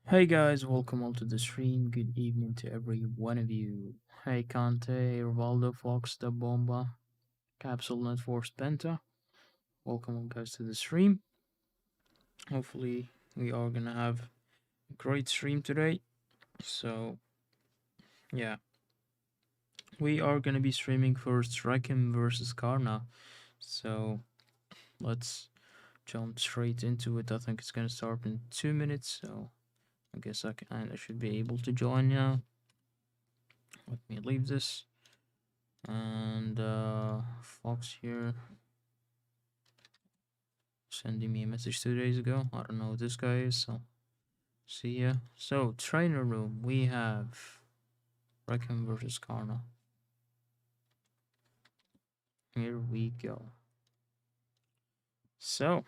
Hey guys, welcome all to the stream. Good evening to every one of you. Hey Conte, Rivaldo, Fox, the Bomba, Capsule Net Force Penta. Welcome all guys to the stream. Hopefully we are gonna have a great stream today. So yeah, we are gonna be streaming first Rakim versus Karna. So let's jump straight into it. I think it's gonna start in 2 minutes. So I guess I should be able to join now. Let me leave this. And Fox here sending me a message 2 days ago. I don't know who this guy is, so see ya. So, trainer room, we have Rakim versus Karna. Here we go. So,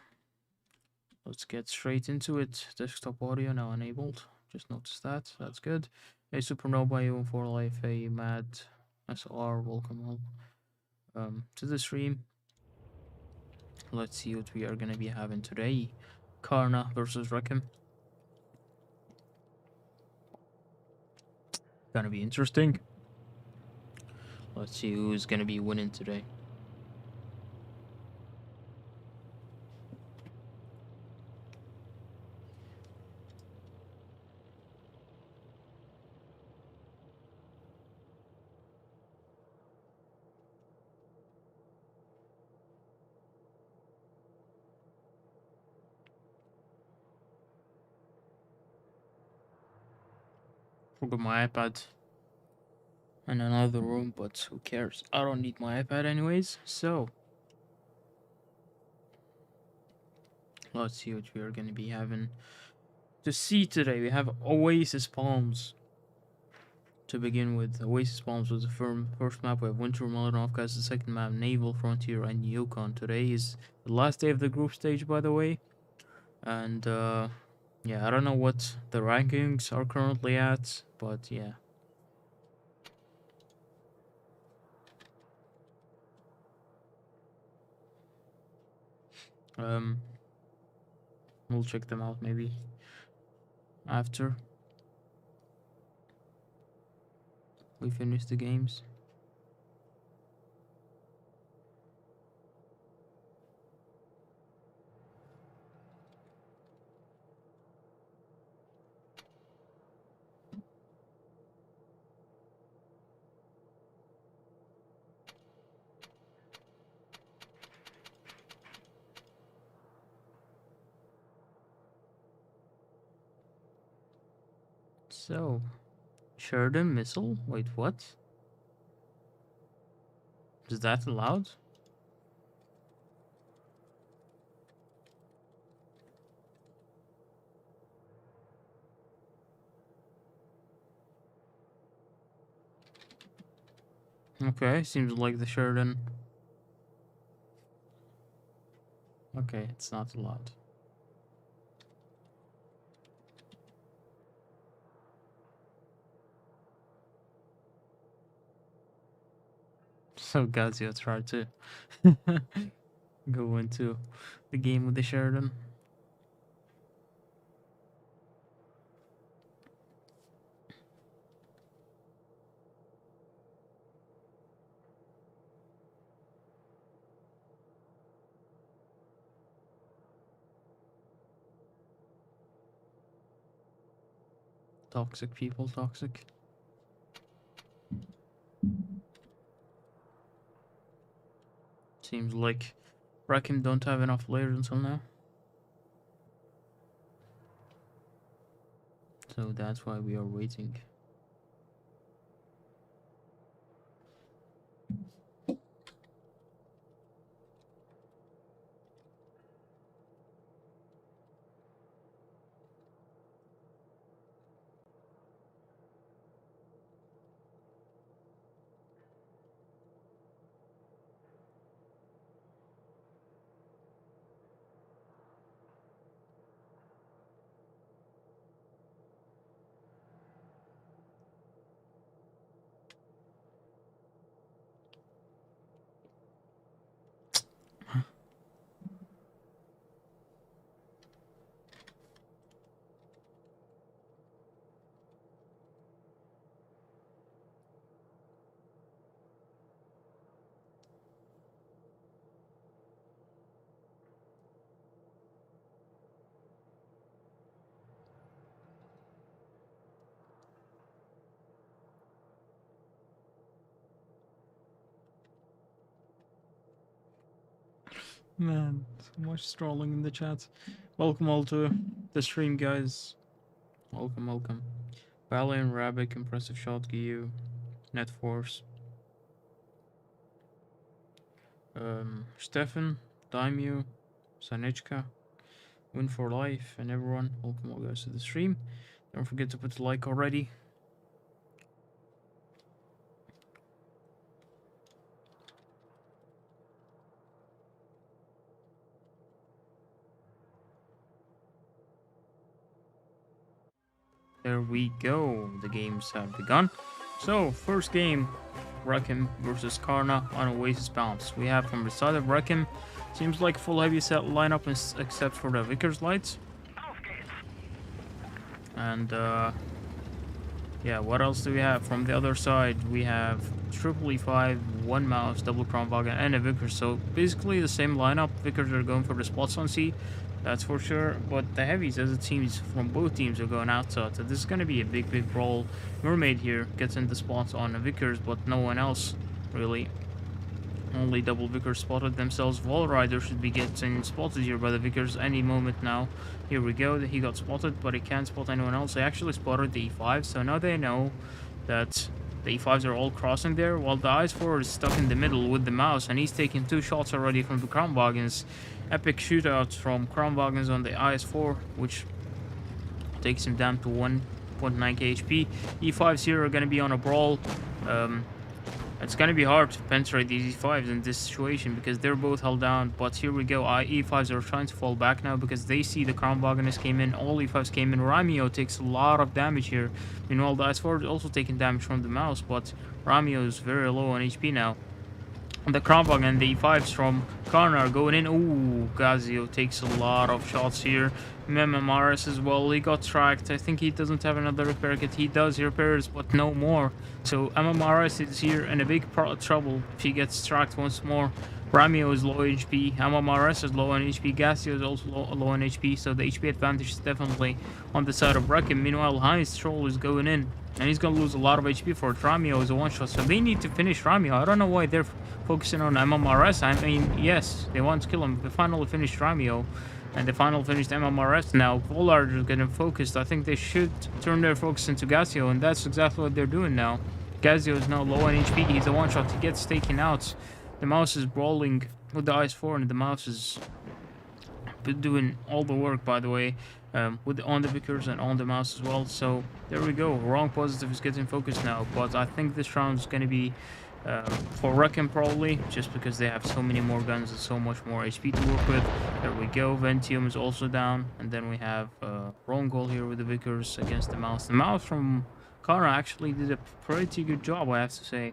let's get straight into it. Desktop audio now enabled. Just noticed that. That's good. A Supernova, you for life, a Mad SLR, welcome all to the stream. Let's see what we are gonna be having today. Karna versus Rakim. Gonna be interesting. Let's see who's gonna be winning today. Forgot my iPad in another room, but who cares? I don't need my iPad anyways. So let's see what we are gonna be having to see today. We have Oasis Palms to begin with. Oasis Palms was the first map. We have Winter Malinovka as the second map, Naval Frontier, and Yukon. Today is the last day of the group stage, by the way. And yeah, I don't know what the rankings are currently at, but yeah. Um, we'll check them out maybe after we finish the games. So, Sheridan missile? Wait, what? Is that allowed? Okay, seems like the Sheridan. Okay, it's not allowed. So Gazio tried to go into the game with the Sheridan. Toxic people, toxic. Seems like Rakim don't have enough layers until now. So that's why we are waiting. Man, so much strolling in the chat. Welcome all to the stream, guys. Welcome, welcome. Valiant, Rabbit, Impressive Shot, Gyu, Net Force, Stefan, Daimyo, Sanichka, Win for Life, and everyone. Welcome all guys to the stream. Don't forget to put the like already. There we go. The games have begun. So, first game, Rakim versus Karna on Oasis Bounce. We have from the side of Rakim, seems like full heavy set lineup except for the Vickers lights. And yeah, what else do we have? From the other side, we have triple E5, one mouse, double crown wagon, and a Vickers. So basically the same lineup. Vickers are going for the spots on C, that's for sure. But the heavies, as it seems, from both teams are going outside. So this is going to be a big, big brawl. Mermaid here gets in the spots on the Vickers, but no one else really. Only double Vickers spotted themselves. Wall Rider should be getting spotted here by the Vickers any moment now. Here we go. He got spotted, but he can't spot anyone else. They actually spotted the E5, so now they know that the E5s are all crossing there, while the IS-4 is stuck in the middle with the mouse, and he's taking 2 shots already from the Kronwagens. Epic shootouts from Kronwagens on the IS-4, which takes him down to 1.9k HP. E5s here are going to be on a brawl. It's going to be hard to penetrate these E5s in this situation because they're both held down. But here we go. E5s are trying to fall back now because they see the Kronwageners came in. All E5s came in. Ramio takes a lot of damage here. Meanwhile, the S4 is also taking damage from the mouse, but Ramio is very low on HP now. The Kronwagen and the E5s from Karna are going in. Ooh, Gazio takes a lot of shots here. Memamaris as well. He got tracked. I think he doesn't have another repair kit. He does repairs, but no more. So Memamaris is here in a big trouble if he gets tracked once more. Ramio is low HP. Memamaris is low on HP. Gazio is also low on HP. So the HP advantage is definitely on the side of Rakim. Meanwhile, Heinz Troll is going in. And he's going to lose a lot of HP for it. Ramio is a one-shot, so they need to finish Ramio. I don't know why they're focusing on MMRS. I mean, yes, they want to kill him. They finally finished Ramio, and they finally finished MMRS. Now, Vollard is getting focused. I think they should turn their focus into Gazio, and that's exactly what they're doing now. Gazio is now low on HP. He's a one-shot. He gets taken out. The mouse is brawling with the IS-4, and the mouse is doing all the work, by the way. On the Vickers and on the mouse as well. So there we go. Wrong positive is getting focused now, but I think this round is going to be for Rakim probably, just because they have so many more guns and so much more HP to work with. There we go. Ventium is also down, and then we have wrong goal here with the Vickers against the mouse. The mouse from Karna actually did a pretty good job, I have to say.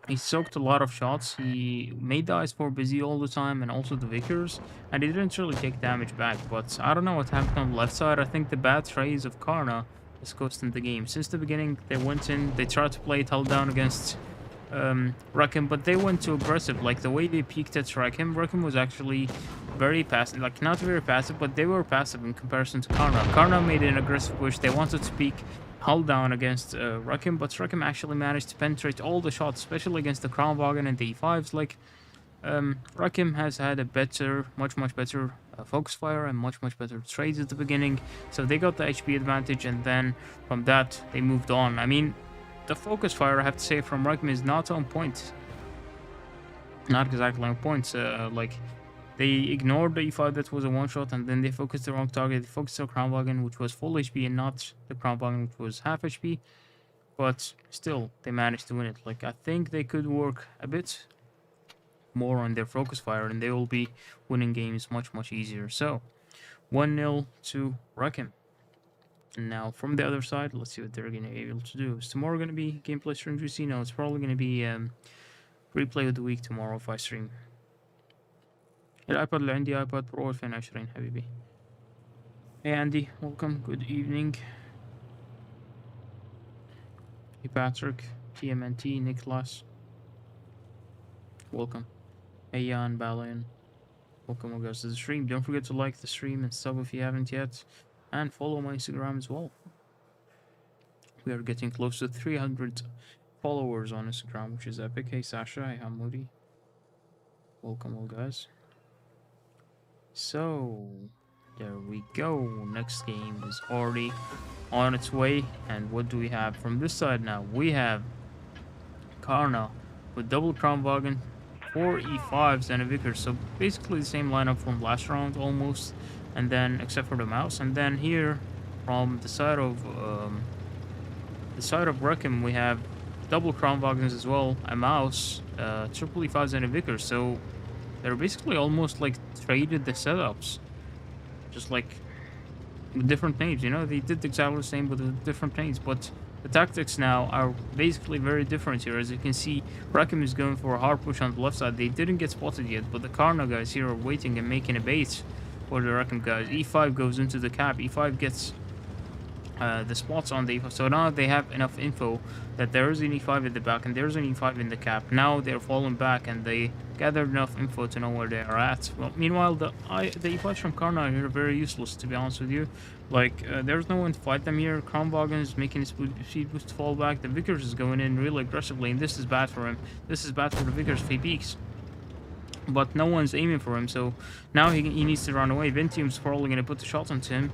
He soaked a lot of shots. He made the IS-4 busy all the time, and also the Vickers, and he didn't really take damage back. But I don't know what happened on the left side. I think the bad trays of Karna is costing the game. Since the beginning, they went in, they tried to play it held down against Rakim, but they went too aggressive. Like the way they peeked at Rakim was actually very passive. Like not very passive, but they were passive in comparison to Karna. Karna made an aggressive push. They wanted to peek held down against Rakim, but Rakim actually managed to penetrate all the shots, especially against the Kronwagen and the E5s. Like, Rakim has had a better, much better focus fire and much better trades at the beginning, so they got the HP advantage, and then from that, they moved on. I mean, the focus fire, I have to say, from Rakim is not on point. Not exactly on point. Like, they ignored the E5 that was a one-shot, and then they focused the wrong target. They focused on Kronwagen, which was full HP, and not the Kronwagen, which was half HP. But still, they managed to win it. Like, I think they could work a bit more on their focus fire, and they will be winning games much easier. So, 1-0 to Rakim. And now, from the other side, let's see what they're going to be able to do. Is tomorrow going to be gameplay stream? Do you see? No, it's probably going to be replay of the week tomorrow if I stream. الايباد اللي عندي ايباد برو 2020 حبيبي. Hey Andy, welcome, good evening. Hey Patrick, TMNT, Nicholas, welcome. Hey Jan, Balian, welcome guys to the stream. Don't forget to like the stream and sub if you haven't yet, and follow my Instagram as well. We are getting close to 300 followers on Instagram, which is epic. Hey Sasha, hey Hammoudi, Welcome all guys. So there we go. Next game is already on its way. And what do we have from this side now? We have Karna with double Crown Wagon, 4 E5s and a Vickers. So basically the same lineup from last round almost. And then except for the mouse. And then here from the side of Rakim we have double Crown Wagons as well, a mouse, triple E5s and a Vickers. So they're basically almost like traded the setups. Just like with different names, you know? They did exactly the same but with different names. But the tactics now are basically very different here. As you can see, Rakim is going for a hard push on the left side. They didn't get spotted yet, but the Karna guys here are waiting and making a bait for the Rakim guys. E5 goes into the cap. E5 gets the spots on the E5. So now they have enough info that there is an E5 at the back and there's an E5 in the cap. Now they're falling back and they gathered enough info to know where they are at. Well, meanwhile, the E5s from Karna are very useless, to be honest with you. Like, there's no one to fight them here. Kronwagen is making his speed boost fall back. The Vickers is going in really aggressively, and this is bad for him. This is bad for the Vickers if he peeks. But no one's aiming for him, so now he needs to run away. Ventium's probably going to put the shot onto him.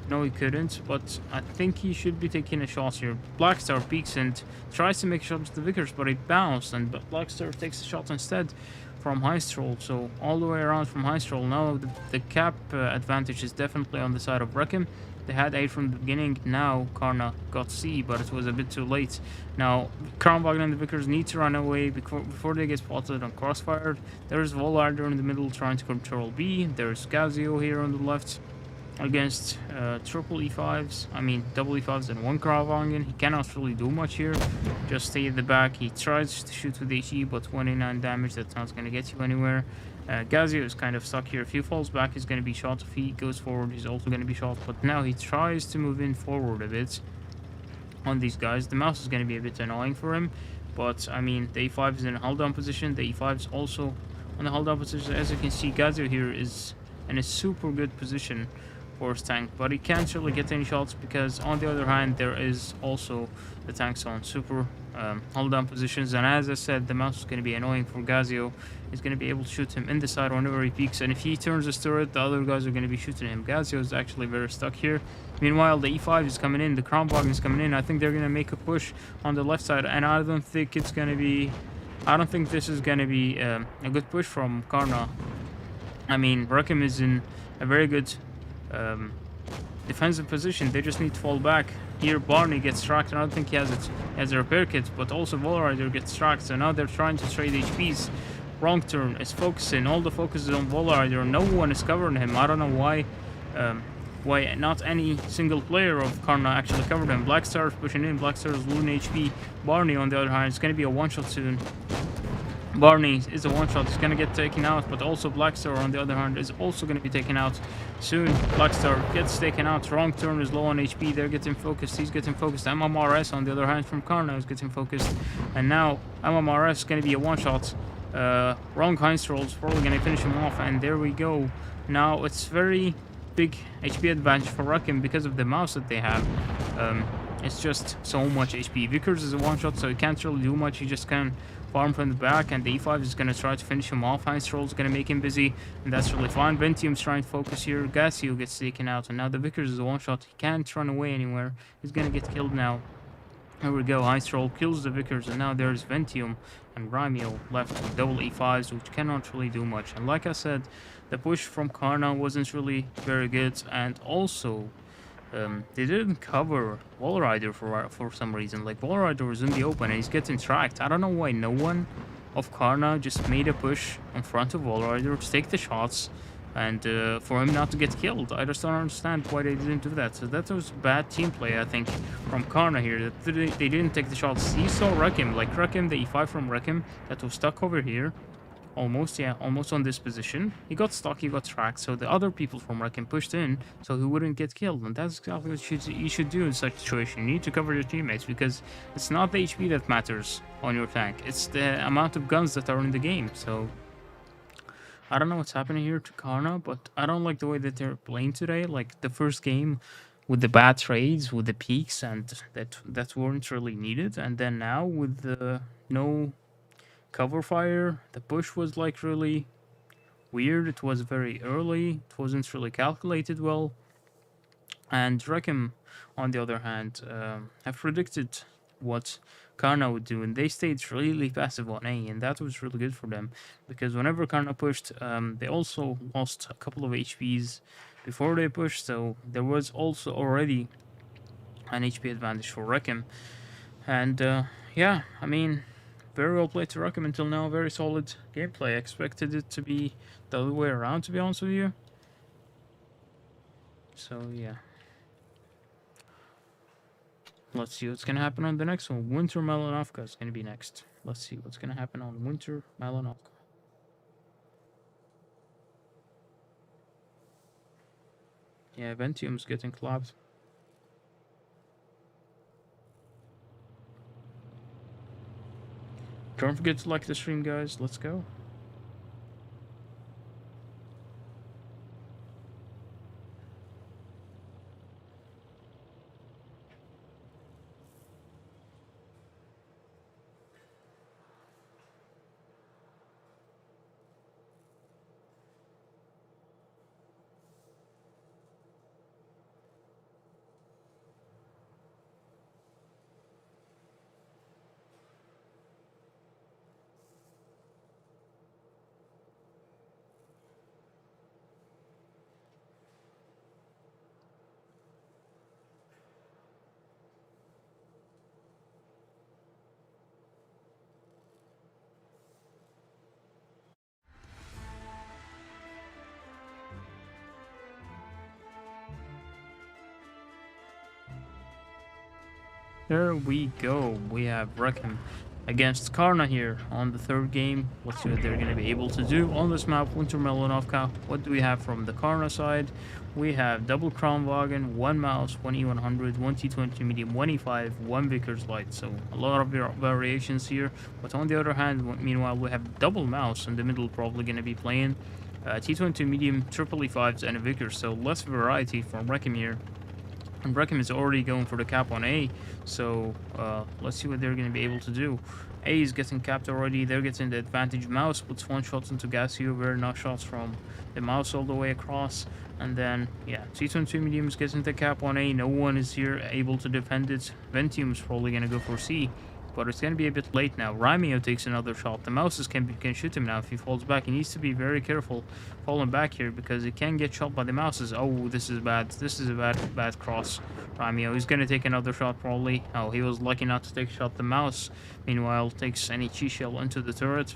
No, he couldn't, but I think he should be taking a shot here. Blackstar peeks and tries to make a shot to the Vickers, but it bounced, and Blackstar takes the shot instead from High Stroll. So all the way around from High Stroll. Now the cap advantage is definitely on the side of Rakim. They had A from the beginning. Now Karna got C, but it was a bit too late. Now Kronwagen and the Vickers need to run away before they get spotted and crossfired. There's Volarder in the middle trying to control B. There's Gazio here on the left against triple E5s, I mean double E5s and one Kronwagen. He cannot really do much here, just stay at the back. He tries to shoot with HE, but 29 damage, that's not going to get you anywhere. Gazio is kind of stuck here. If he falls back, he's going to be shot. If he goes forward, he's also going to be shot, but now he tries to move in forward a bit on these guys. The mouse is going to be a bit annoying for him, but I mean the E5 is in a hold down position, the E5 is also on the hold down position. As you can see, Gazio here is in a super good position for his tank, but he can't really get any shots because on the other hand there is also the tanks on super hold down positions, and as I said, the mouse is going to be annoying for Gazio. He's going to be able to shoot him in the side whenever he peeks, and if he turns his turret, the other guys are going to be shooting him. Gazio is actually very stuck here. Meanwhile, the E5 is coming in, the Kronwagen is coming in. I think they're going to make a push on the left side, and I don't think it's going to be, I don't think this is going to be a good push from Karna. I mean, Rakim is in a very good defensive position. They just need to fall back. Here Barney gets tracked. I don't think he has it as a repair kit, but also Volarider gets tracked. So now they're trying to trade HPs. Wrong turn is focusing. All the focus is on Volarider. No one is covering him. I don't know why not any single player of Karna actually covered him. Blackstar is pushing in. Blackstar is losing HP. Barney on the other hand is going to be a one-shot soon. Barney is a one-shot, he's gonna get taken out, but also Blackstar on the other hand is also gonna be taken out soon. Blackstar gets taken out, wrong turn is low on HP, they're getting focused, he's getting focused. MMRS on the other hand from Karna is getting focused, and now MMRS is gonna be a one-shot. Wrong Heinz roll is probably gonna finish him off, and there we go. Now it's very big HP advantage for Rakim because of the mouse that they have. It's just so much HP. Vickers is a one-shot, so he can't really do much, he just can farm from the back, and the E5 is going to try to finish him off. Heinz roll is going to make him busy, and that's really fine. Ventium's trying to focus here. Gazio gets taken out, and now the Vickers is a one-shot. He can't run away anywhere. He's going to get killed now. Here we go. Heinz roll kills the Vickers, and now there's Ventium and Ramio left with double E5s, which cannot really do much. And like I said, the push from Karna wasn't really very good, and also they didn't cover Volarider for some reason. Like, Volarider was in the open and he's getting tracked. I don't know why no one of Karna just made a push in front of Volarider to take the shots and for him not to get killed. I just don't understand why they didn't do that. So that was bad team play, I think, from Karna here. That they didn't take the shots. You saw Rakim, like Rakim, the E5 from Rakim that was stuck over here. Almost, yeah, almost on this position. He got stuck, he got tracked, so the other people from Rakim pushed in so he wouldn't get killed. And that's exactly what you should do in such a situation. You need to cover your teammates because it's not the HP that matters on your tank. It's the amount of guns that are in the game. So I don't know what's happening here to Karna, but I don't like the way that they're playing today. Like the first game with the bad trades, with the peaks, and that weren't really needed. And then now with the no cover fire, the push was like really weird. It was very early. It wasn't really calculated well. And Rakim, on the other hand, have predicted what Karna would do, and they stayed really passive on A, and that was really good for them because whenever Karna pushed, they also lost a couple of HPs before they pushed, so there was also already an HP advantage for Rakim. And yeah, I mean, very well played to Rakim until now. Very solid gameplay. I expected it to be the other way around, to be honest with you. So yeah. Let's see what's gonna happen on the next one. Winter Melanovka is gonna be next. Let's see what's gonna happen on Winter Melanovka. Yeah, Ventium's getting clapped. Don't forget to like the stream, guys. Let's go. There we go. We have Rakim against Karna here on the third game. Let's see what they're going to be able to do on this map, Winter Melanovka. What do we have from the Karna side? We have double Crown Wagon, one mouse, one E100, one T20 medium, one E5, one Vickers light. So a lot of variations here. But on the other hand, meanwhile, we have double mouse in the middle, probably going to be playing T20 medium, triple E5s, and a Vickers. So less variety from Rakim here. And Rakim is already going for the cap on A, so let's see what they're going to be able to do. A is getting capped already, they're getting the advantage. Mouse puts one shot into Gasio, very nice shots from the mouse all the way across. And then, yeah, T22 medium is getting the cap on A, no one is here able to defend it. Ventium is probably going to go for C, but it's going to be a bit late now. Ramio takes another shot. The mouses can shoot him now if he falls back. He needs to be very careful falling back here because he can get shot by the mouses. Oh, this is bad. This is a bad cross. Ramio is going to take another shot probably. Oh, he was lucky not to take a shot. The mouse, meanwhile, takes any chi shell into the turret.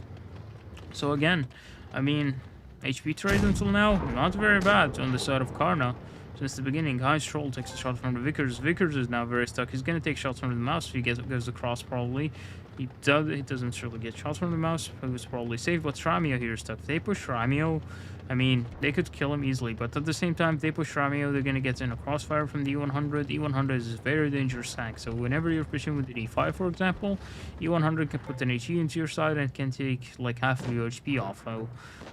So again, I mean, HP trade until now, not very bad on the side of Karna. Since the beginning, High Stroll takes a shot from the Vickers. Vickers is now very stuck. He's going to take shots from the mouse if he goes across, probably. He doesn't really get shots from the mouse. He was probably safe, but Ramio here is stuck. If they push Ramio, I mean, they could kill him easily, but at the same time, if they push Ramio, they're going to get in a crossfire from the E100. E100 is a very dangerous tank, so whenever you're pushing with an E5, for example, E100 can put an HE into your side and can take like half of your HP off. So,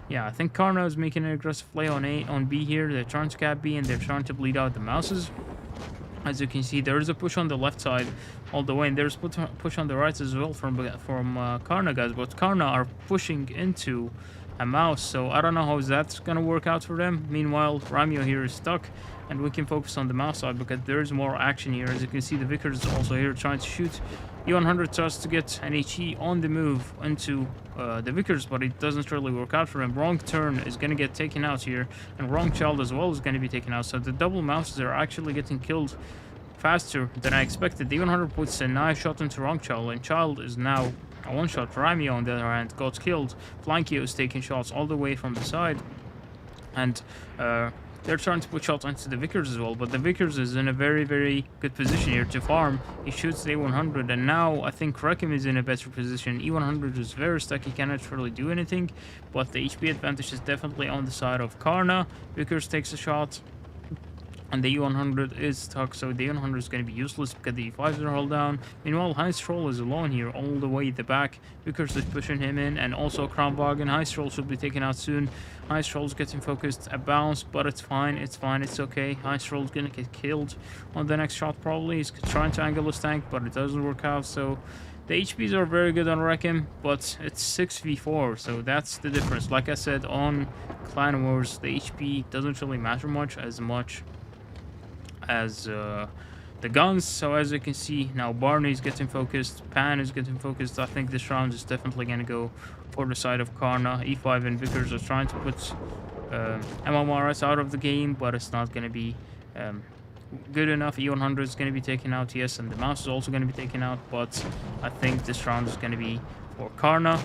yeah, I think Karna is making an aggressive play on B here. They're trying to cap B and they're trying to bleed out the mouses. As you can see, there is a push on the left side all the way, and there's push on the right as well from Karna guys. But Karna are pushing into a mouse, so I don't know how that's gonna work out for them. Meanwhile, Ramio here is stuck, and we can focus on the mouse side because there is more action here. As you can see, the Vickers is also here trying to shoot. E100 tries to get an HE on the move into the Vickers, but it doesn't really work out for him. Wrong turn is going to get taken out here, and wrong child as well is going to be taken out. So the double mouses are actually getting killed faster than I expected. The E100 puts a nice shot into wrong child, and child is now a one-shot. Ramio, on the other hand, got killed. Flankio is taking shots all the way from the side, and they're trying to put shots into the Vickers as well, but the Vickers is in a very good position here to farm. He shoots the E100, and now I think Rakim is in a better position. E100 is very stuck, he cannot really do anything, but the HP advantage is definitely on the side of Karna. Vickers takes a shot, and the E100 is stuck, so the E100 is going to be useless because the E5s are held down. Meanwhile, High Stroll is alone here all the way at the back. Vickers is pushing him in, and also Kronwagen. High Stroll should be taken out soon. High Stroll is getting focused, a bounce, but it's fine, it's okay. High Stroll is going to get killed on the next shot probably. He's trying to angle his tank, but it doesn't work out, so The HPs are very good on Rakim, but it's 6v4, so that's the difference. Like I said, on Clan Wars, the HP doesn't really matter much as the guns. So as you can see, now Barney's getting focused, Pan is getting focused. I think this round is definitely going to go for the side of Karna. E5 and Vickers are trying to put MMRS out of the game, but it's not going to be good enough. E100 is going to be taken out, yes, and the mouse is also going to be taken out, but I think this round is going to be for Karna.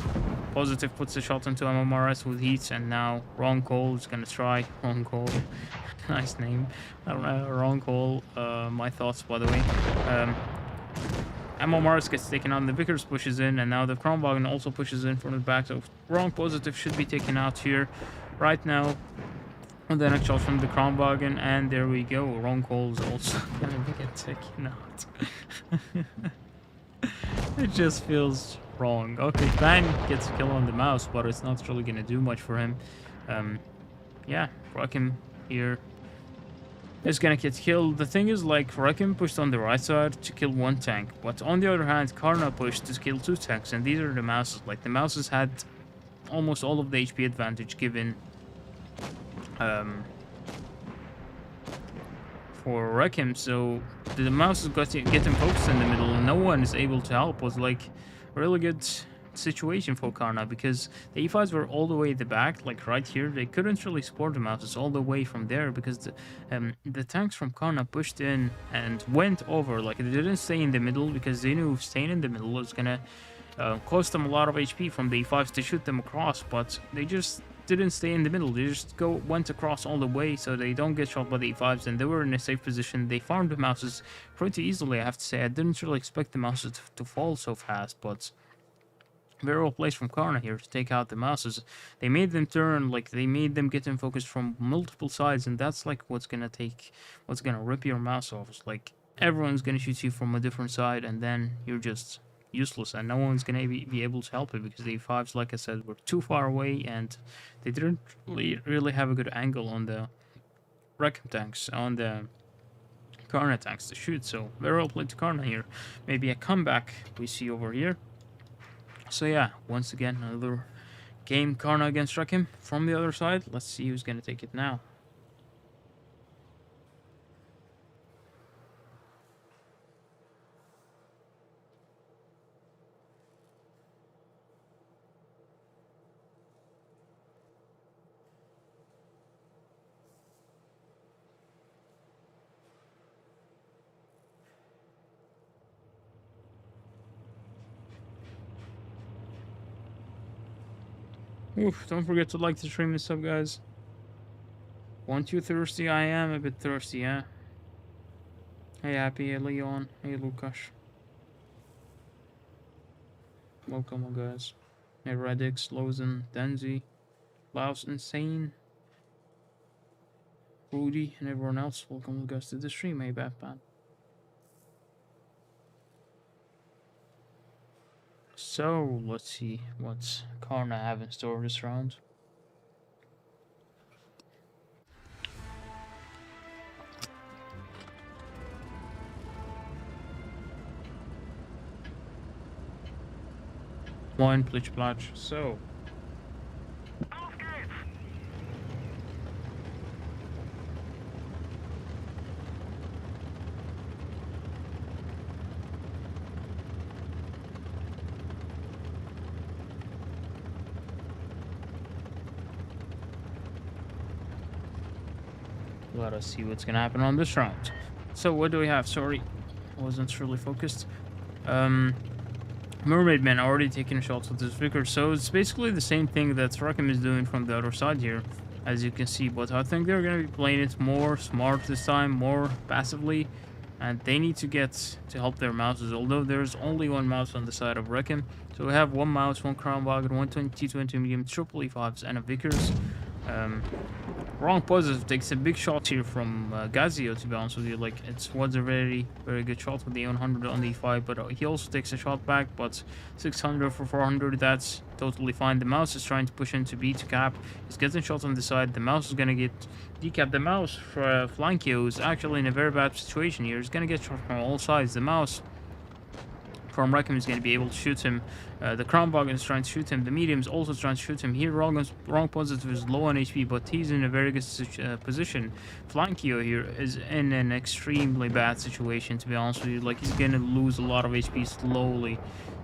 Positive puts a shot into MMRS with heat, and now Wrong Call is going to try. Wrong Call. Nice name. Wrong Call. My thoughts, by the way. MMRS gets taken out, and the Vickers pushes in, and now the Kronwagen also pushes in from the back, so Wrong Positive should be taken out here right now. And then a shot from the Kronwagen, and there we go. Wrong Call is also gonna get taken out. It just feels wrong. Okay, Van gets a kill on the mouse, but it's not really gonna do much for him. Yeah, Rakim here is gonna get killed. The thing is, like, Rakim pushed on the right side to kill one tank, but on the other hand, Karna pushed to kill two tanks, and these are the mouses. Like, the mouses had almost all of the HP advantage given for Rakim, so the mouse is getting focused in the middle, and no one is able to help. Was like a really good situation for Karna, because the E5s were all the way at the back, like right here. They couldn't really support the mouses all the way from there, because the tanks from Karna pushed in and went over. Like, they didn't stay in the middle, because they knew staying in the middle was gonna cost them a lot of HP from the E5s to shoot them across, but they just didn't stay in the middle. They just went across all the way, so they don't get shot by the E5s, and they were in a safe position. They farmed the mouses pretty easily, I have to say. I didn't really expect the mouses to fall so fast, but very well placed from Karna here to take out the mouses. They made them turn, like, they made them get in focus from multiple sides, and that's like what's gonna rip your mouse off. It's like everyone's gonna shoot you from a different side, and then you're just useless, and no one's gonna be able to help it, because the E5s, like I said, were too far away, and they didn't really have a good angle on the Rakim tanks, on the Karna tanks to shoot. So very well played to Karna here. Maybe a comeback we see over here. So yeah, once again, another game, Karna against Rakim from the other side. Let's see who's gonna take it now. Oof, don't forget to like the stream and sub, guys. Weren't you thirsty? I am a bit thirsty, yeah. Hey Happy, hey Leon, hey Lukas. Welcome, guys. Hey Radix, Lozen, Denzi, Laos Insane, Rudy, and everyone else. Welcome, guys, to the stream. Hey Batman. So, let's see what's Karna have in store this round. Moin, Plitch Platch. So, let us see what's gonna happen on this round. So what do we have? Sorry, I wasn't really focused. Mermaid Man already taking shots with this Vicker, so it's basically the same thing that Rakim is doing from the other side here, as you can see, but I think they're gonna be playing it more smart this time, more passively, and they need to get to help their mouses, although there's only one mouse on the side of Rakim. So we have one mouse, one Kronwagen, 120 T20 medium, triple E5s, and a Vickers. Wrong Positive takes a big shot here from Gazio, to be honest with you. Like, it was a very, very good shot with the 100 on the E5, but he also takes a shot back, but 600 for 400, that's totally fine. The mouse is trying to push into B to cap. He's getting shots on the side. The mouse is going to get decapped. The mouse for Flankio is actually in a very bad situation here. He's going to get shot from all sides. The mouse from Rakim is going to be able to shoot him. The Crown Wagon is trying to shoot him. The medium is also trying to shoot him. Here, wrong positive is low on HP, but he's in a very good position. Flankio here is in an extremely bad situation, to be honest with you. Like, he's going to lose a lot of HP slowly.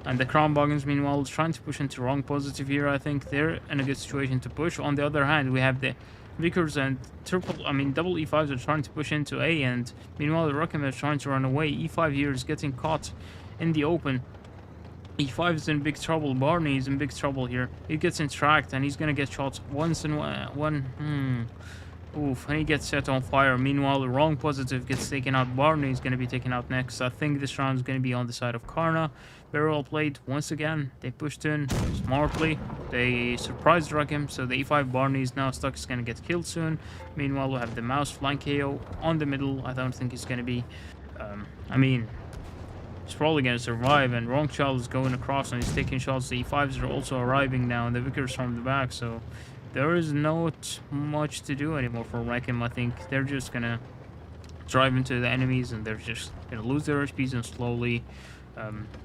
And the Crown Wagons, meanwhile, is trying to push into wrong positive here. I think they're in a good situation to push. On the other hand, we have the Vickers and double E5s are trying to push into A, and meanwhile the Rakim is trying to run away. E5 here is getting caught in the open. E5 is in big trouble. Barney is in big trouble here. He gets tracked and he's gonna get shot once in one. Oof, and he gets set on fire. Meanwhile, the wrong positive gets taken out. Barney is gonna be taken out next. I think this round is gonna be on the side of Karna. Very well played. Once again, they pushed in smartly. They surprised Rakim, so the E5 Barney is now stuck. He's gonna get killed soon. Meanwhile, we have the mouse flank KO on the middle. I don't think he's gonna be. He's probably gonna survive. And wrong child is going across and he's taking shots. The E5s are also arriving now, and the Vickers from the back. So there is not much to do anymore for Rakim. I think they're just gonna drive into the enemies and they're just gonna lose their HPs and slowly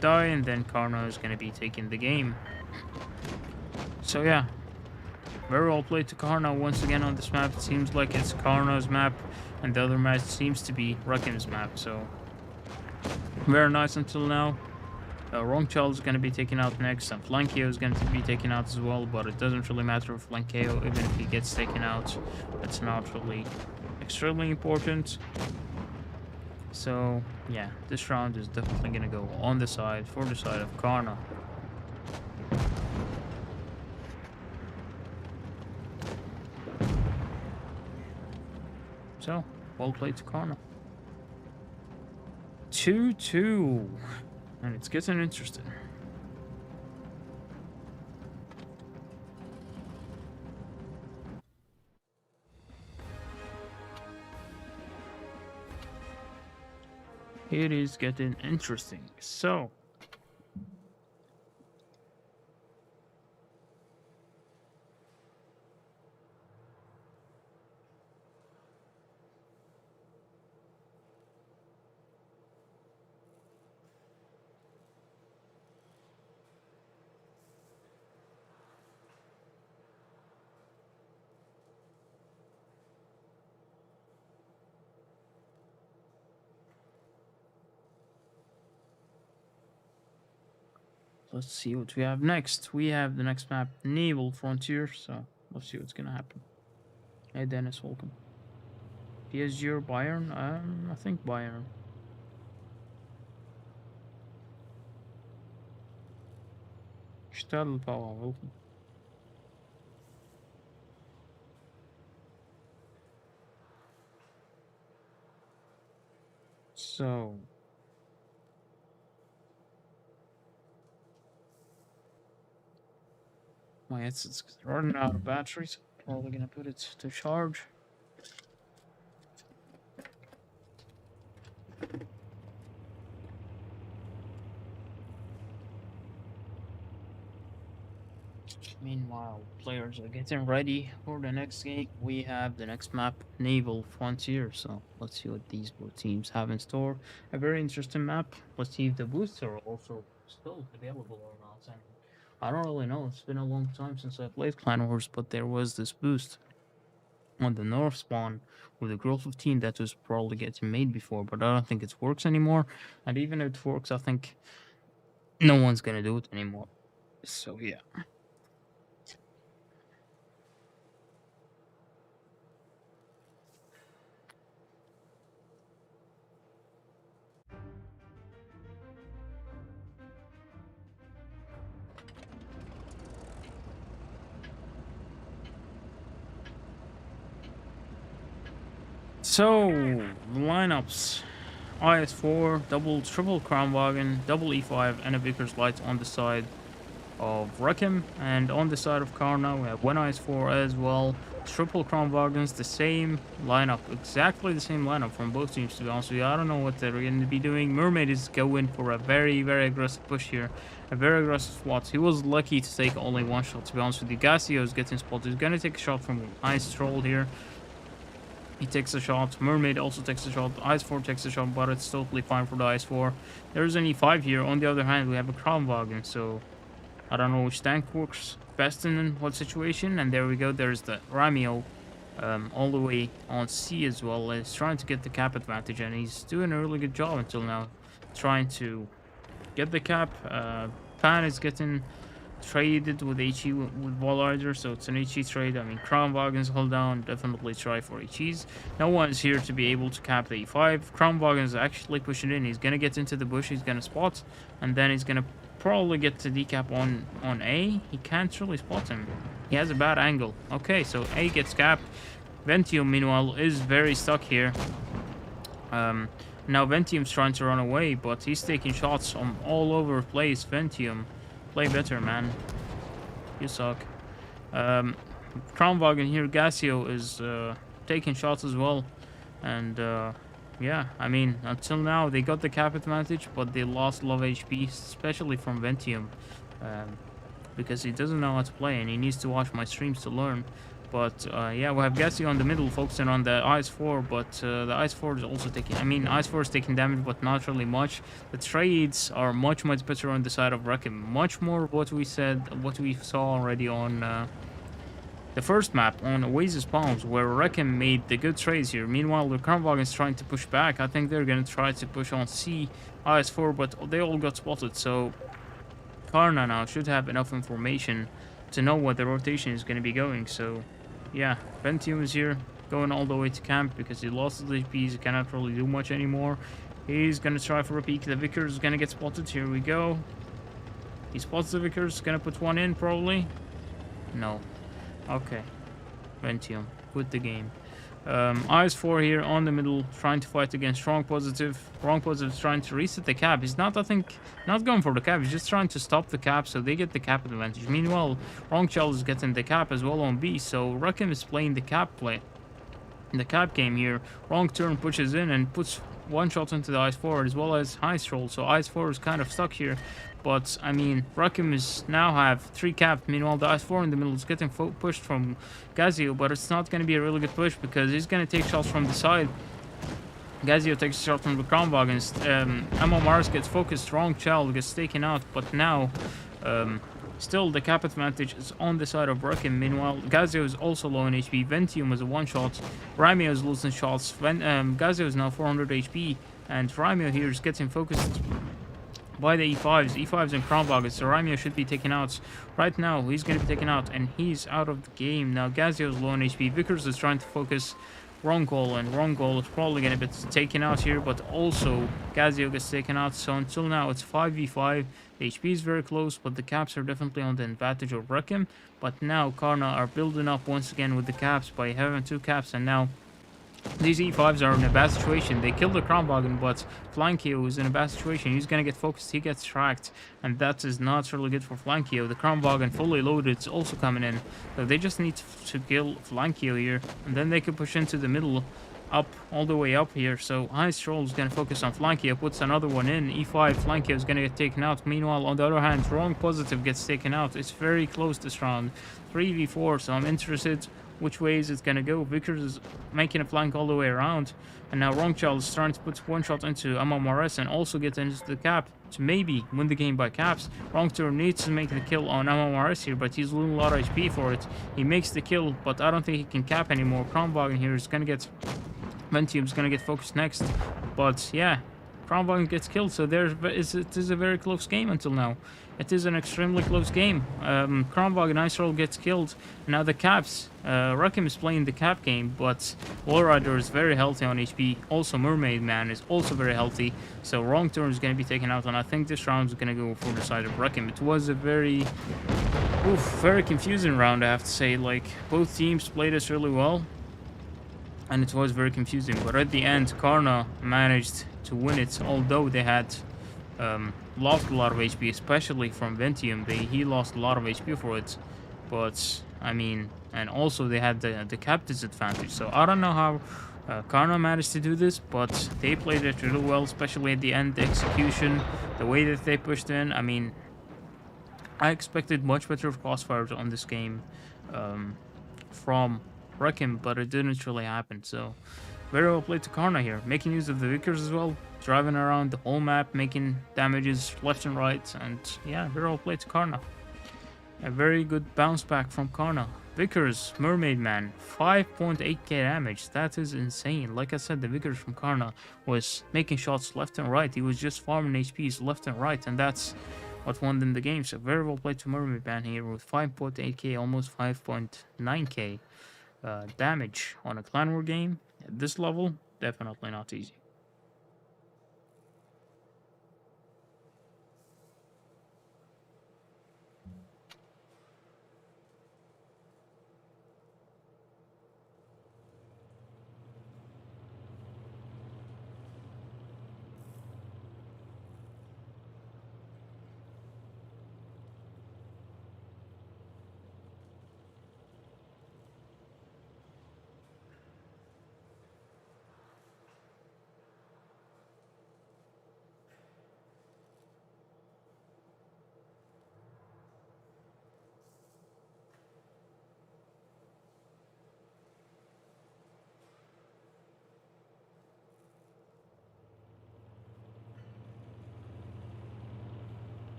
die, and then Karna is going to be taking the game. So yeah, very well played to Karna once again on this map. It seems like it's Karna's map, and the other match seems to be Rakim's map. So very nice until now. Wrong Child is going to be taken out next, and Flankio is going to be taken out as well, but it doesn't really matter if Flankio, even if he gets taken out, that's not really extremely important. So yeah, this round is definitely gonna go on the side, for the side of Karna. So, well played to Karna. 2-2. And it's getting interesting. It is getting interesting. So let's see what we have next. We have the next map, Naval Frontier, so let's see what's gonna happen. Hey Dennis, welcome. PSG or Bayern? I think Bayern. Stadelbauer, welcome. So my headset's running out of batteries. Probably gonna put it to charge. Meanwhile, players are getting ready for the next game. We have the next map, Naval Frontier. So let's see what these both teams have in store. A very interesting map. Let's see if the boosts are also still available or not. And I don't really know. It's been a long time since I played Clan Wars, but there was this boost on the north spawn with the Growth 15 that was probably getting made before, but I don't think it works anymore. And even if it works, I think no one's gonna do it anymore. So yeah. So, lineups. IS4, triple Crown Wagon, double E5, and a Vickers Light on the side of Rakim. And on the side of Karna, we have one IS4 as well. Triple Crown Wagons, the same lineup. Exactly the same lineup from both teams, to be honest with you. I don't know what they're going to be doing. Mermaid is going for a very, very aggressive push here. A very aggressive spot. He was lucky to take only one shot, to be honest with you. Gassio is getting spotted. He's going to take a shot from Ice Troll here. He takes a shot. Mermaid also takes a shot. Ice 4 takes a shot, but it's totally fine for the Ice 4. There's an E5 here. On the other hand, we have a Kronwagen, so I don't know which tank works best in what situation. And there we go. There's the Ramio all the way on C as well. He's trying to get the cap advantage, and he's doing a really good job until now. Trying to get the cap. Pan is getting traded with HE with Wallrider, so it's an HE trade. I mean, Kronwagens hold down, definitely try for HEs. No one's here to be able to cap the E5. Kronwagen's actually pushing in. He's gonna get into the bush, he's gonna spot, and then he's gonna probably get to decap on A. He can't really spot him. He has a bad angle. Okay, so A gets capped. Ventium, meanwhile, is very stuck here. Now Ventium's trying to run away, but he's taking shots from all over the place. Ventium, play better, man. You suck. Kronwagen here, Gasio is taking shots as well. And yeah, I mean, until now they got the cap advantage, but they lost a lot of HP, especially from Ventium. Because he doesn't know how to play, and he needs to watch my streams to learn. But yeah, we have Gassi on the middle, focusing on the Ice 4, but the Ice 4 is also taking... I mean, Ice 4 is taking damage, but not really much. The trades are much better on the side of Rakim. Much more what we saw already on the first map, on Oasis Palms, where Rakim made the good trades here. Meanwhile, the Kronwagen is trying to push back. I think they're going to try to push on C, Ice 4, but they all got spotted, so Karna now should have enough information to know what the rotation is going to be going. So yeah, Ventium is here, going all the way to camp because he lost his HPs. He cannot really do much anymore. He's going to try for a peek. The Vickers is going to get spotted. Here we go. He spots the Vickers. Going to put one in, probably. No. Okay. Ventium, quit the game. Ice 4 here on the middle, trying to fight against Wrong Positive. Wrong Positive trying to reset the cap. He's not, I think, not going for the cap. He's just trying to stop the cap so they get the cap advantage. Meanwhile, Wrong Child is getting the cap as well on B. So Rakim is playing the cap play. In the cap game here, Wrong Turn pushes in and puts one shot into the Ice 4 as well as Ice Roll. So Ice 4 is kind of stuck here. But, I mean, Rakim is now have 3 capped. Meanwhile, the Ice 4 in the middle is getting pushed from Gazio. But it's not going to be a really good push because he's going to take shots from the side. Gazio takes a shot from the Kronwagens. Ammo Mars gets focused. Wrong Child gets taken out. But now, still the cap advantage is on the side of Rakim. Meanwhile, Gazio is also low in HP. Ventium is a one-shot. Ramio is losing shots. Gazio is now 400 HP. And Ramio here is getting focused by the E5s and Kronwagen. So Ramio should be taken out right now. He's going to be taken out and he's out of the game. Now Gazio is low on HP. Vickers is trying to focus Wrong Goal, and Wrong Goal is probably going to be taken out here, but also Gazio gets taken out. So until now it's 5v5. The HP is very close, but the caps are definitely on the advantage of Rakim. But now Karna are building up once again with the caps by having 2 caps, and now these E5s are in a bad situation. They killed the Kronwagen, but Flankio is in a bad situation. He's gonna get focused, he gets tracked, and that is not really good for Flankio. The Kronwagen fully loaded is also coming in. So they just need to kill Flankio here, and then they can push into the middle, up, all the way up here. So Ice Roll is gonna focus on Flankio, puts another one in. E5, Flankio is gonna get taken out. Meanwhile, on the other hand, Wrong Positive gets taken out. It's very close this round. 3v4, so I'm interested which way is it gonna go. Vickers is making a flank all the way around, and now Wrong Child is trying to put one shot into Amon Mares and also get into the cap to maybe win the game by caps. Wrong Turn needs to make the kill on Amon Mares here, but he's losing a lot of HP for it. He makes the kill, but I don't think he can cap anymore. Kronwagen here is gonna get... Ventium's gonna get focused next, but yeah, Kronwagen gets killed, so it is a very close game until now. It is an extremely close game. Kronwagen Ice Roll gets killed. Now the caps, Rakim is playing the cap game, but Wallrider is very healthy on HP. Also Mermaid Man is also very healthy. So Wrong Turn is going to be taken out, and I think this round is going to go for the side of Rakim. It was a very confusing round, I have to say. Like, both teams played us really well, and it was very confusing. But at the end, Karna managed to win it, although they had lost a lot of HP, especially from Ventium. He lost a lot of HP for it, but I mean, and also they had the cap disadvantage. So I don't know how Karna managed to do this, but they played it really well, especially at the end, the execution, the way that they pushed in. I mean, I expected much better crossfires on this game from Rakim, but it didn't really happen. So very well played to Karna here, making use of the Vickers as well, driving around the whole map, making damages left and right, and yeah, very well played to Karna. A very good bounce back from Karna. Vickers, Mermaid Man, 5.8k damage. That is insane. Like I said, the Vickers from Karna was making shots left and right. He was just farming HPs left and right, and that's what won them the game. So very well played to Mermaid Man here with 5.8k, almost 5.9k damage on a clan war game. At this level, definitely not easy.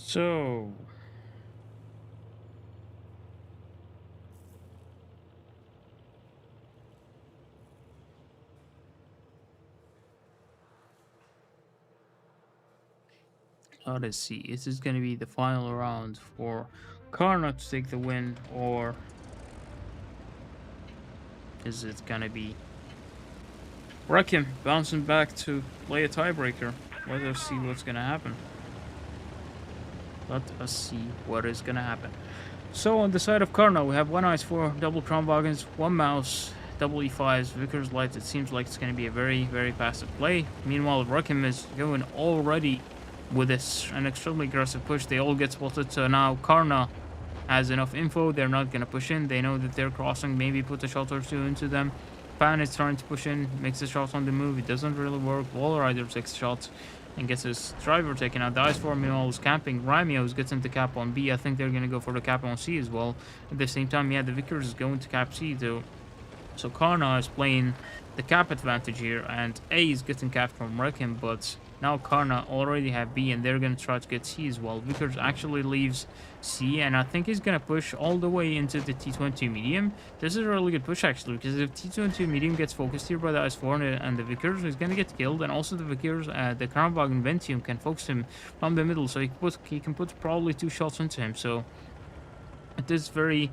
So let's see. Is this going to be the final round for Karna to take the win, or is it going to be Rakim bouncing back to play a tiebreaker? Let us see what's going to happen. Let us see what is going to happen. So on the side of Karna, we have one ice 4, double crown wagons, one mouse, double E5s, Vickers Light. It seems like it's going to be a very, very passive play. Meanwhile, Rakim is going already with this an extremely aggressive push. They all get spotted, so now Karna has enough info. They're not going to push in. They know that they're crossing, maybe put a shot or two into them. Pan is trying to push in, makes a shot on the move. It doesn't really work. Wall Rider takes a shot and gets his driver taken out. The Ice 4 meanwhile is camping. Ramios gets into cap on B. I think they're going to go for the cap on C as well. At the same time, yeah, the Vickers is going to cap C though. So Karna is playing the cap advantage here, and A is getting capped from Rakim, but now Karna already have B, and they're going to try to get C as well. Vickers actually leaves C, and I think he's going to push all the way into the T20 medium. This is a really good push, actually, because if T20 medium gets focused here by the S4 and the Vickers, he's going to get killed, and also the Vickers, the Kranwagen Ventium can focus him from the middle, so he can put probably 2 shots into him. So it is very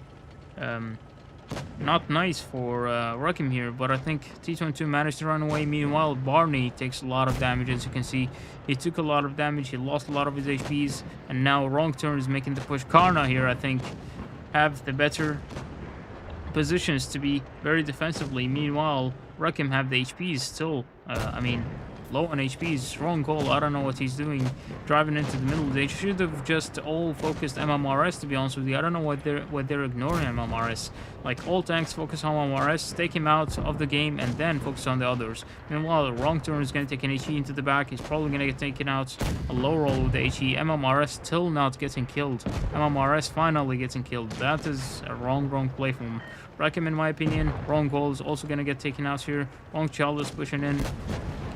not nice for Rakim here, but I think T22 managed to run away. Meanwhile, Barney takes a lot of damage. As you can see, he took a lot of damage, he lost a lot of his HPs, and now Wrong Turn is making the push. Karna here, I think, have the better positions to be very defensively. Meanwhile, Rakim have the HPs still, low on HPs. Wrong call. I don't know what he's doing. Driving into the middle. They should have just all focused MMRS, to be honest with you. I don't know what they're ignoring MMRS. Like, all tanks focus on MMRS, take him out of the game, and then focus on the others. Meanwhile, the Wrong Turn is going to take an HE into the back. He's probably going to get taken out. A low roll with the HE. MMRS still not getting killed. MMRS finally getting killed. That is a wrong play from Rakim, in my opinion. Wrong goal is also going to get taken out here. Wrong Child is pushing in.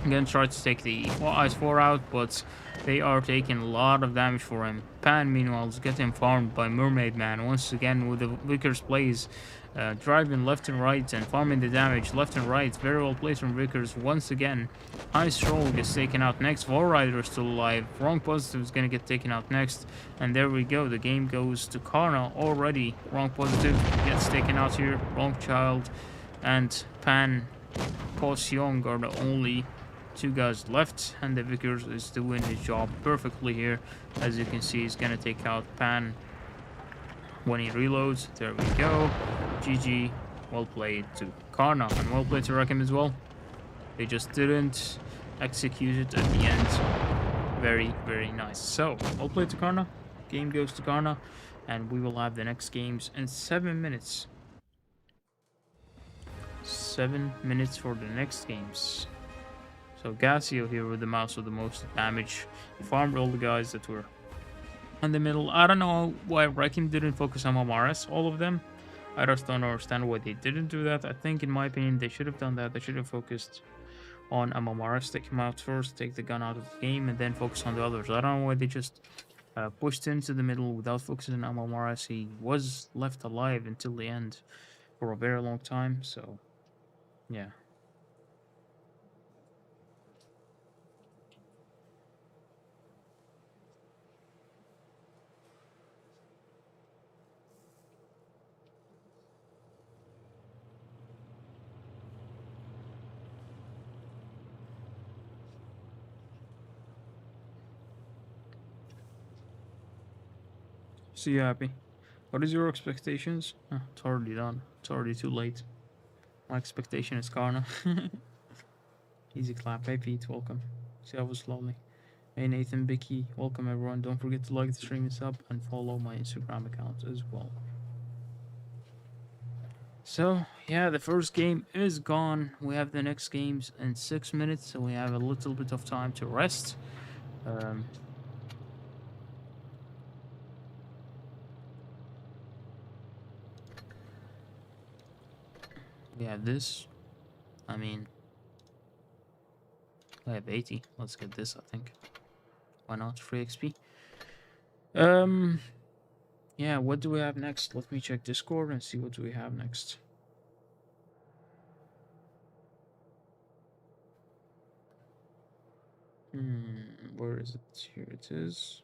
Again, try to take the Ice 4 out, but they are taking a lot of damage for him. Pan, meanwhile, is getting farmed by Mermaid Man once again with the Vickers plays, driving left and right and farming the damage left and right. Very well played from Vickers once again. Ice Troll gets taken out next. Wall Rider is still alive. Wrong Positive is going to get taken out next. And there we go. The game goes to Karna already. Wrong Positive gets taken out here. Wrong Child and Pan Young are the only 2 guys left, and the Vickers is doing his job perfectly here. As you can see, he's gonna take out Pan when he reloads. There we go. GG. Well played to Karna, and well played to Rakim as well. They just didn't execute it at the end. Very, very nice. So, well played to Karna. Game goes to Karna, and we will have the next games in 7 minutes. 7 minutes for the next games. So Gassio here with the mouse with the most damage. He farmed all the guys that were in the middle. I don't know why Rakim didn't focus on Mamaras, all of them. I just don't understand why they didn't do that. I think, in my opinion, they should have done that. They should have focused on Amamaras, take him out first, take the gun out of the game, and then focus on the others. I don't know why they just pushed into the middle without focusing on Amamaras. He was left alive until the end for a very long time, so yeah. So you happy? What is your expectations? It's already done. It's already too late. My expectation is Karna. Easy clap. Hey Pete, welcome. See, that was lovely. Hey Nathan, Bicky, welcome everyone. Don't forget to like the stream and sub and follow my Instagram account as well. So yeah, the first game is gone. We have the next games in 6 minutes, so we have a little bit of time to rest. Um, we have this. I mean, I have 80. Let's get this. I think. Why not? Free XP. Um, yeah. What do we have next? Let me check Discord and see what do we have next. Where is it? Here it is.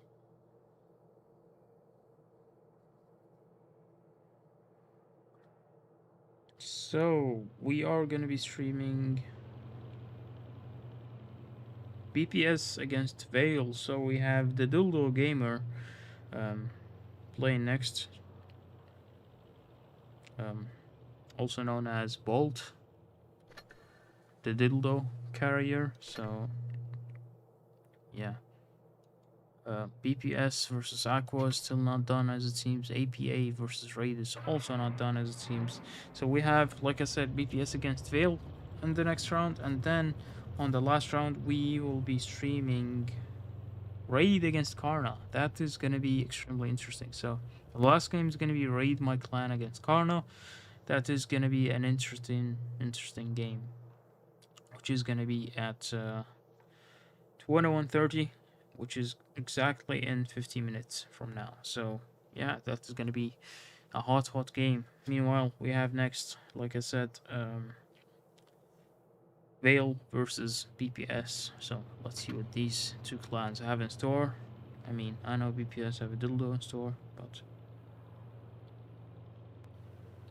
So we are gonna be streaming BPS against Vale. So we have the Dildo Gamer playing next, um, also known as Bolt, the Dildo Carrier. So yeah, BPS versus Aqua is still not done as it seems. APA versus Raid is also not done as it seems. So we have, like I said, BPS against Vale in the next round, and then on the last round we will be streaming Raid against Karna. That is going to be extremely interesting. So the last game is going to be Raid My Clan against Karna. That is going to be an interesting game, which is going to be at 21:30, which is exactly in 15 minutes from now. So yeah, that is going to be a hot game. Meanwhile, we have next, like I said, Vale versus BPS. So let's see what these two clans have in store. I mean, I know BPS have a dildo in store, but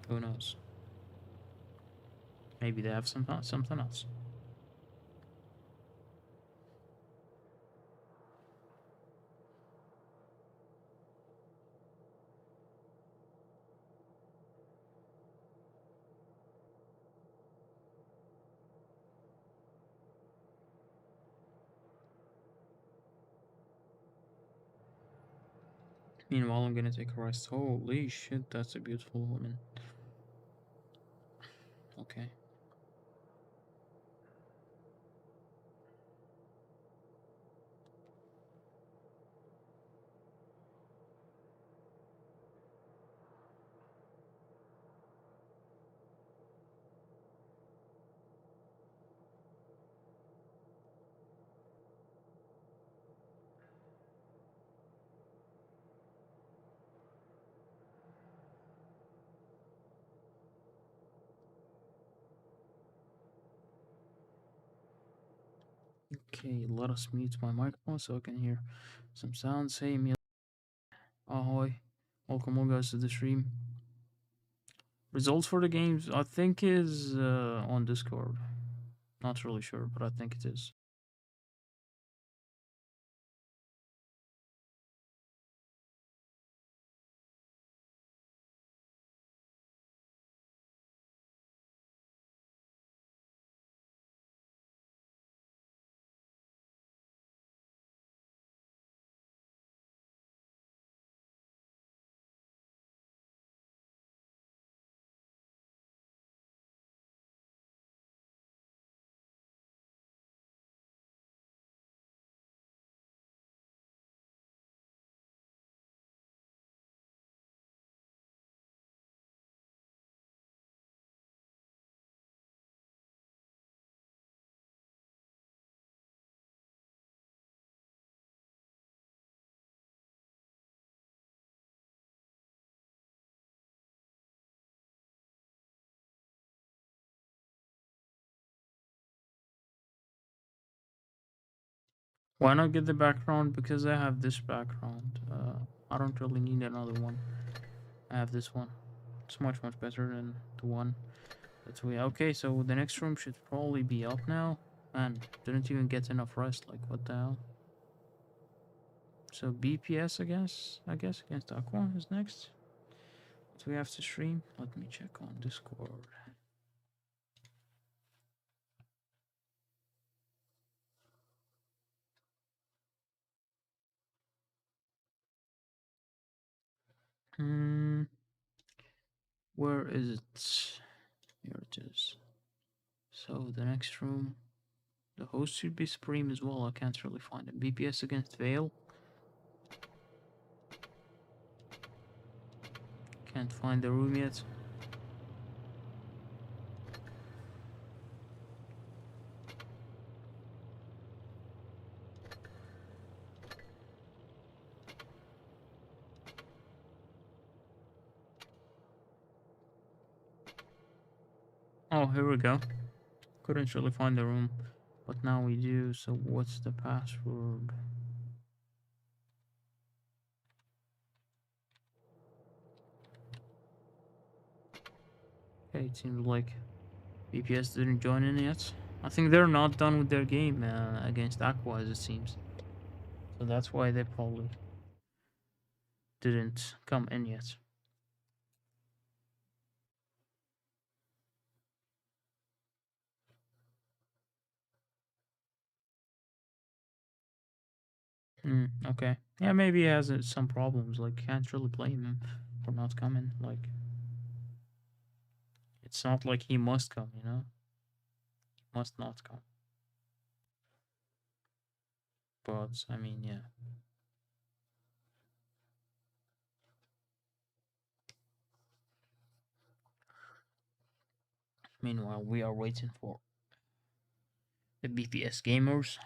who knows? Maybe they have something else. Meanwhile, I'm gonna take a rest. Holy shit, that's a beautiful woman. Okay. Okay, let us mute my microphone so I can hear some sounds. Hey, Emil. Ahoy. Welcome all guys to the stream. Results for the games, I think, is on Discord. Not really sure, but I think it is. Why not get the background? Because I have this background. I don't really need another one. I have this one. It's much better than the one that we. Okay, so the next room should probably be up now. Man, didn't even get enough rest. Like what the hell? So BPS, I guess. I guess against Aqua is next. Do we have to stream? Let me check on Discord. Hmm. Where is it? Here it is. So the next room. The host should be Supreme as well. I can't really find it. BPS against Vale. Can't find the room yet. Oh, here we go. Couldn't really find the room, but now we do. So what's the password? Okay, it seems like BPS didn't join in yet. I think they're not done with their game against Aqua, as it seems. So that's why they probably didn't come in yet. Okay. Yeah, maybe he has some problems. Like, can't really blame him for not coming. Like, it's not like he must come, you know? Must not come. But, I mean, yeah. Meanwhile, we are waiting for the BPS gamers.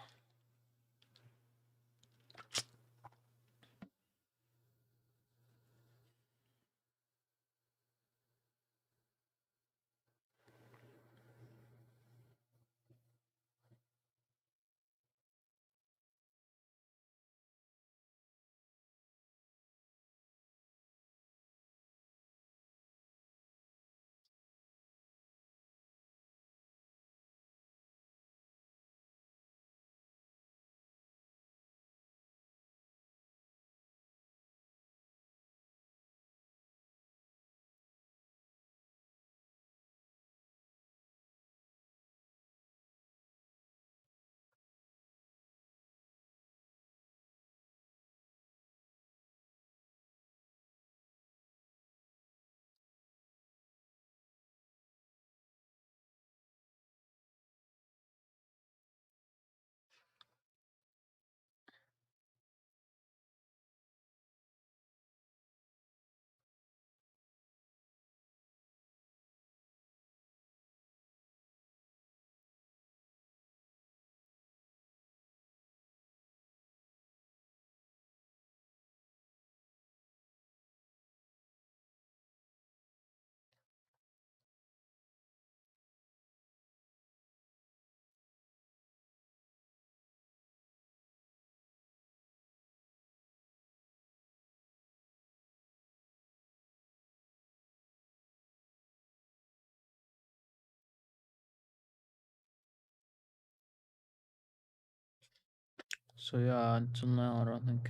So, yeah, until now, I don't think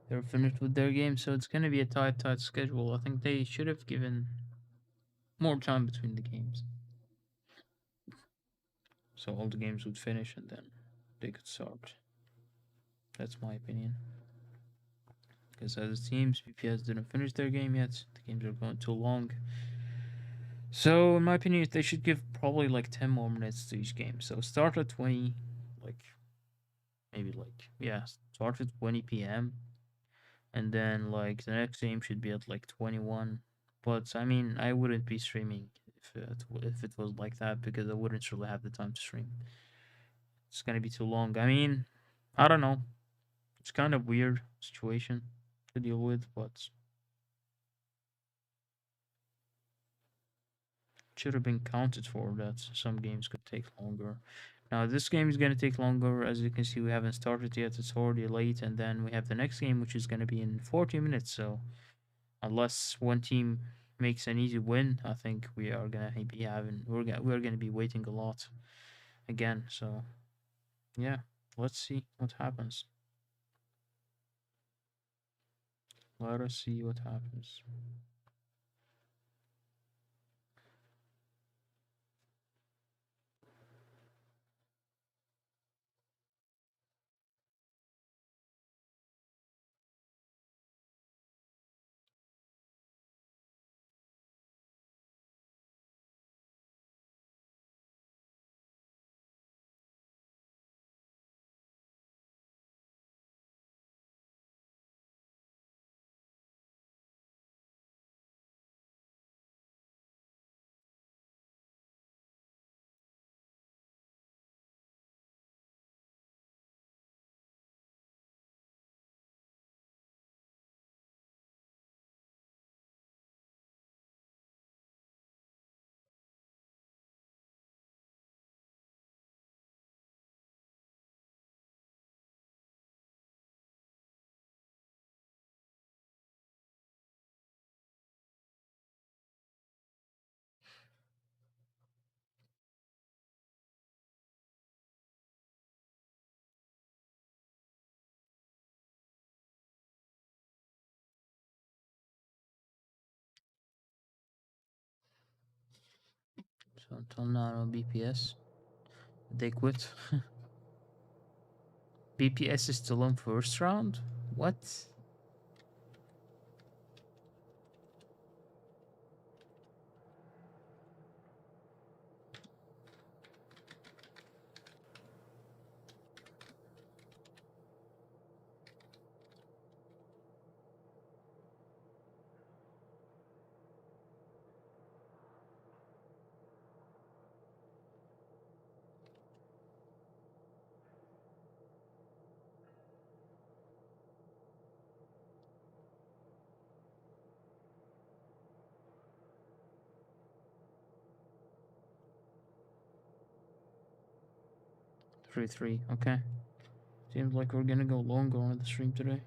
they're finished with their game. So, it's going to be a tight schedule. I think they should have given more time between the games. So, all the games would finish and then they could start. That's my opinion. Because as it seems, BPS didn't finish their game yet. The games are going too long. So, in my opinion, they should give probably like 10 more minutes to each game. So, start at 20, like, maybe like, yeah, start at 20 p.m. And then, like, the next game should be at like 21. But, I mean, I wouldn't be streaming if it was like that because I wouldn't really have the time to stream. It's gonna be too long. I mean, I don't know. It's kind of weird situation to deal with, but should have been counted for that some games could take longer. Now this game is gonna take longer. As you can see, we haven't started yet. It's already late, and then we have the next game, which is gonna be in 40 minutes. So unless one team makes an easy win, I think we are gonna be having we're gonna be waiting a lot again. So yeah, let's see what happens. Let us see what happens. So until now, no BPS. They quit. BPS is still on first round. What? 3-3. Okay. Seems like we're gonna go longer on the stream today.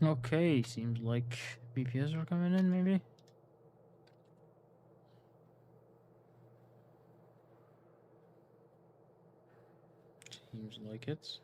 Okay, seems like BPS are coming in, maybe? Seems like it.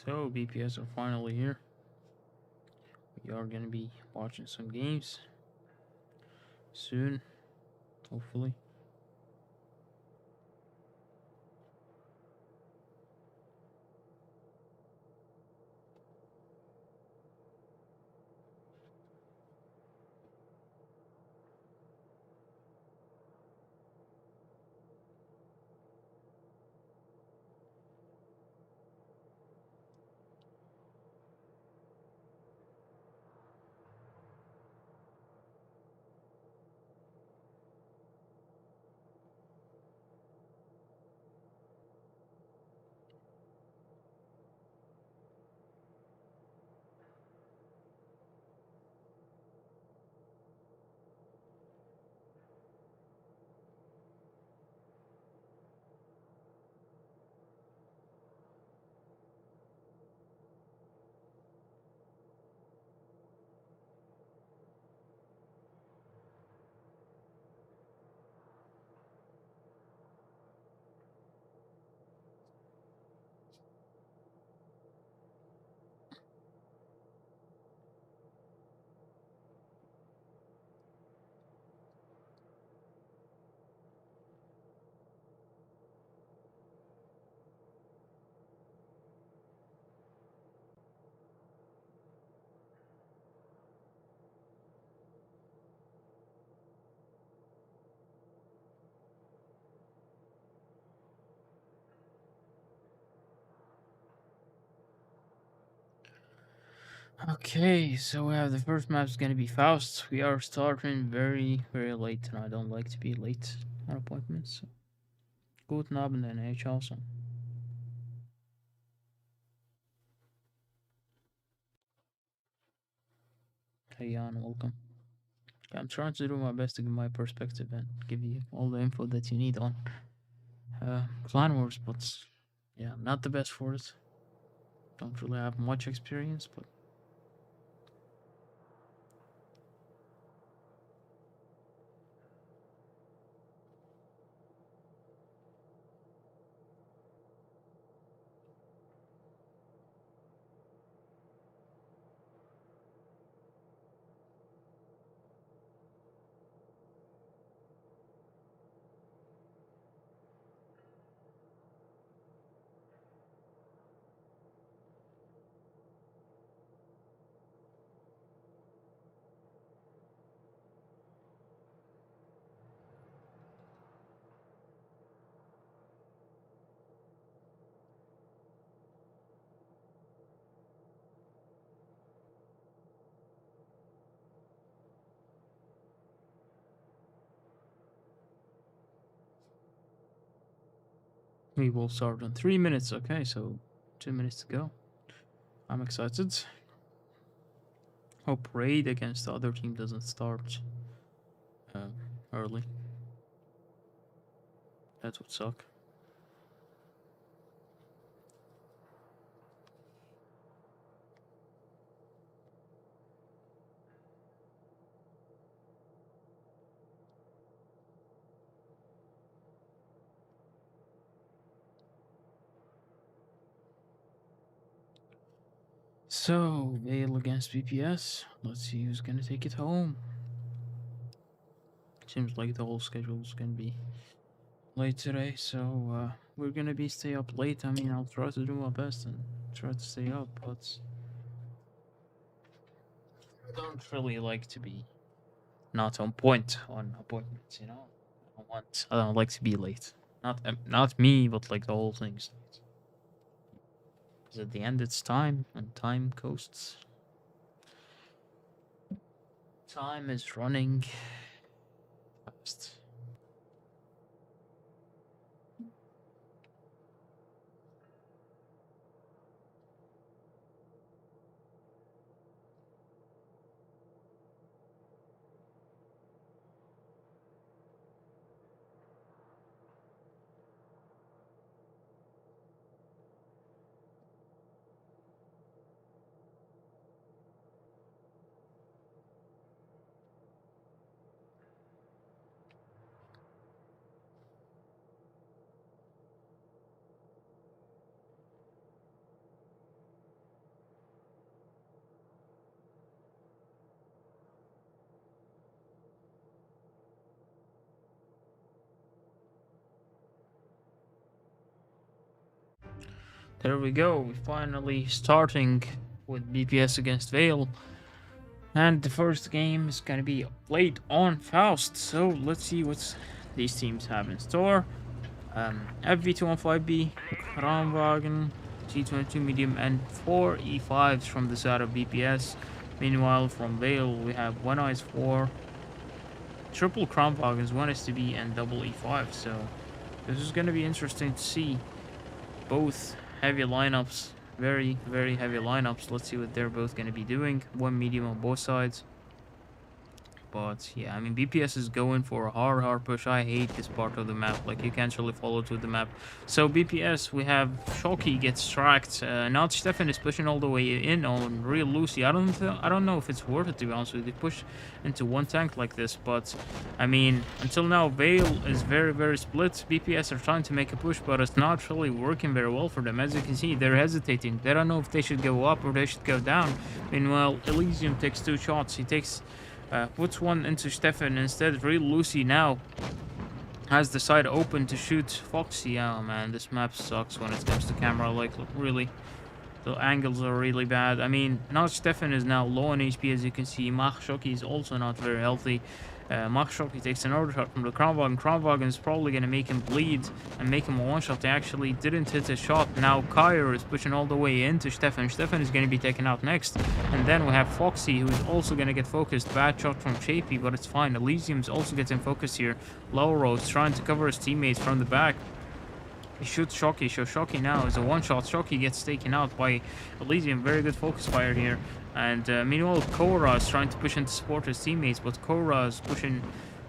So, BPS are finally here. We are gonna be watching some games soon, hopefully. Okay, so we have the first map is gonna be Faust. We are starting very, very late, and I don't like to be late on appointments. So. Guten Abend, NH also. Hey Jan, welcome. I'm trying to do my best to give my perspective and give you all the info that you need on Clan Wars, but yeah, I'm not the best for it. Don't really have much experience, but we will start in 3 minutes. Okay, so 2 minutes to go. I'm excited. Hope raid against the other team doesn't start uh, early. That would suck. So, Vale against BPS. Let's see who's gonna take it home. Seems like the whole schedule's gonna be late today, so we're gonna be stay up late. I mean, I'll try to do my best and try to stay up, but I don't really like to be not on point on appointments. I don't like to be late. Not me, but like the whole thing's late. Because at the end, it's time, and time costs. Time is running fast. There we go. We finally starting with BPS against Vale. And the first game is gonna be played on Faust. So let's see what these teams have in store. FV215B, Ramwagen, G22 medium, and 4 E5s from the side of BPS. Meanwhile, from Vale, we have 1 IS4, triple Kramwagens, 1 STB, and double E5. So this is gonna be interesting to see. Both heavy lineups, very, very heavy lineups. Let's see what they're both going to be doing. 1 medium on both sides. But yeah, I mean, BPS is going for a hard push. I hate this part of the map. Like, you can't really follow through the map. So BPS, we have Shocky gets tracked. Now Stefan is pushing all the way in on Real Lucy. I don't know if it's worth it, to be honest with you. Push into one tank like this, but I mean, until now, Vale is very, very split. BPS are trying to make a push, but it's not really working very well for them. As you can see, they're hesitating. They don't know if they should go up or they should go down. Meanwhile, Elysium takes 2 shots. He takes puts one into Stefan instead. Real Lucy now has the side open to shoot Foxy. Oh man, this map sucks when it comes to camera. Like, really, the angles are really bad. I mean, now Stefan is now low on HP, as you can see. Mach Shocky is also not very healthy. Mach Shocky takes another shot from the Kramwagen. Kramwagen is probably going to make him bleed and make him a one-shot. They actually didn't hit a shot. Now Kyer is pushing all the way into Stefan. Stefan is going to be taken out next. And then we have Foxy, who is also going to get focused. Bad shot from Shapey, but it's fine. Elysium's also getting focused here. Lauro is trying to cover his teammates from the back. He shoots Shocky, so Shocky now is a one-shot. Shocky gets taken out by Elysium. Very good focus fire here. And meanwhile, Korra is trying to push and support his teammates, but Korra is pushing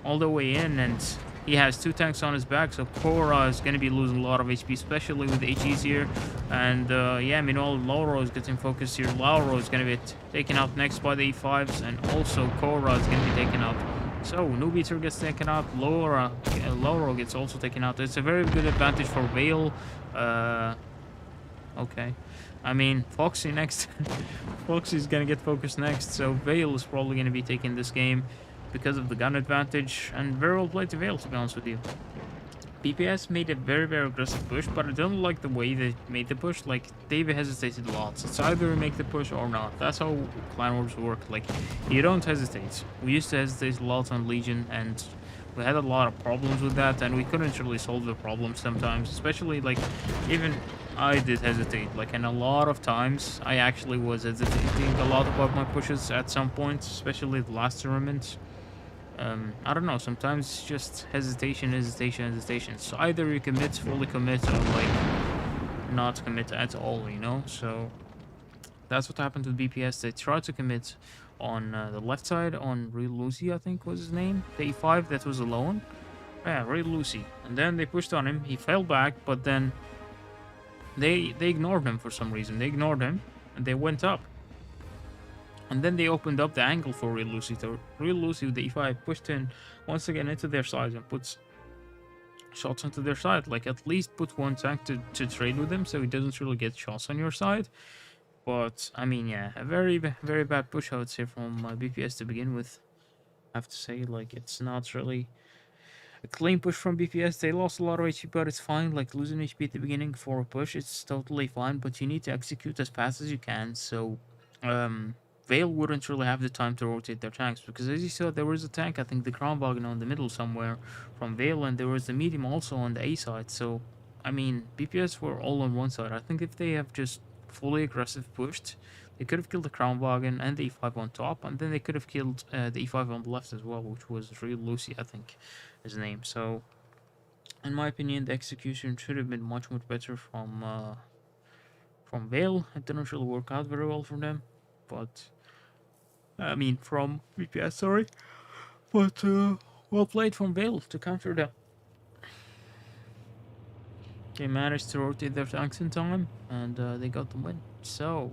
all the way in, and he has 2 tanks on his back, so Korra is going to be losing a lot of HP, especially with HEs here. And yeah, meanwhile, Lauro is getting focused here. Lauro is going to be taken out next by the E5s, and also Korra is going to be taken out. So, Nubeater gets taken out, Lauro gets also taken out. It's a very good advantage for Vale. Okay. I mean, Foxy next. Foxy's gonna get focused next, so Vale is probably gonna be taking this game because of the gun advantage. And very well played to Vale, to be honest with you. BPS made a very, very aggressive push, but I don't like the way they made the push. Like, they've hesitated lots. It's either make the push or not. That's how clan wars work. Like, you don't hesitate. We used to hesitate a lot on Legion, and we had a lot of problems with that, and we couldn't really solve the problem sometimes. Especially, like, even I did hesitate. Like, and a lot of times, I actually was hesitating a lot about my pushes at some point, especially the last tournament. I don't know, sometimes it's just hesitation. So either you commit, fully commit, or like not commit at all, you know? So that's what happened with BPS. They tried to commit on the left side on Real Lucy, I think was his name. The E5 that was alone. Yeah, Real Lucy. And then they pushed on him. He fell back, but then they ignored him for some reason. They ignored him and they went up. And then they opened up the angle for Real Lucy. So Real Lucy with the E5 pushed in once again into their side and puts shots into their side. Like, at least put one tank to trade with him so he doesn't really get shots on your side. But, I mean, yeah, a very, very bad push, I would say, from BPS to begin with. I have to say, like, it's not really a clean push from BPS. They lost a lot of HP, but it's fine. Like, losing HP at the beginning for a push, it's totally fine, but you need to execute as fast as you can. So, Vale wouldn't really have the time to rotate their tanks, because as you saw, there was a tank, I think the Crown Wagon on the middle somewhere from Vale, and there was the medium also on the A side. So, I mean, BPS were all on one side. I think if they have just fully aggressive pushed, they could have killed the Crown Wagon and the E5 on top, and then they could have killed the E5 on the left as well, which was Real Lucy, I think, his name. So, in my opinion, the execution should have been much better from Vale. It didn't really work out very well for them, but I mean from VPS, sorry, but well played from Vale to counter them. They managed to rotate their tanks in time, and they got the win. So.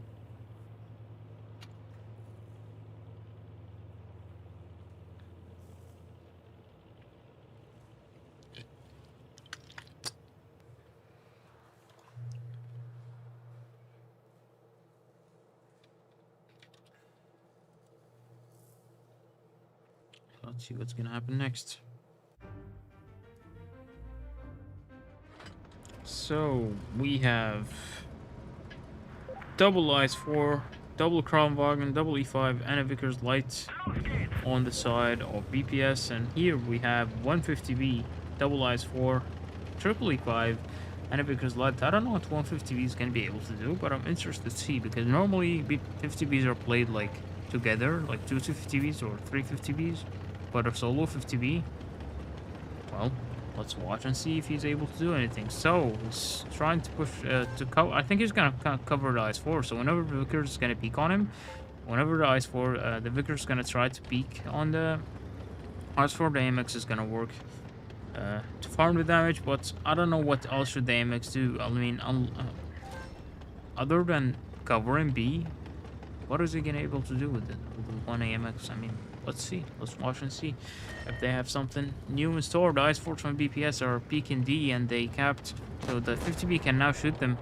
Let's see what's gonna happen next. So we have double Ice 4, double Crown Wagon, double E5, and a Vickers Light on the side of BPS. And here we have 150B, double Ice 4, triple E5, and a Vickers Light. I don't know what 150B is going to be able to do, but I'm interested to see, because normally 50Bs are played like together, like 2 50Bs or 3 50Bs, but a solo 50B, well, let's watch and see if he's able to do anything. So, he's trying to push to cover. I think he's going to cover the Ice 4. So, whenever the Vickers is going to peek on him, whenever the Ice 4, the Vickers is going to try to peek on the Ice 4, the AMX is going to work to farm the damage. But I don't know what else should the AMX do. I mean, other than covering B, what is he going to be able to do with it? With one AMX, I mean. Let's see. Let's watch and see if they have something new in store. The Ice Force from BPS are peaking D and they capped, so the 50B can now shoot them.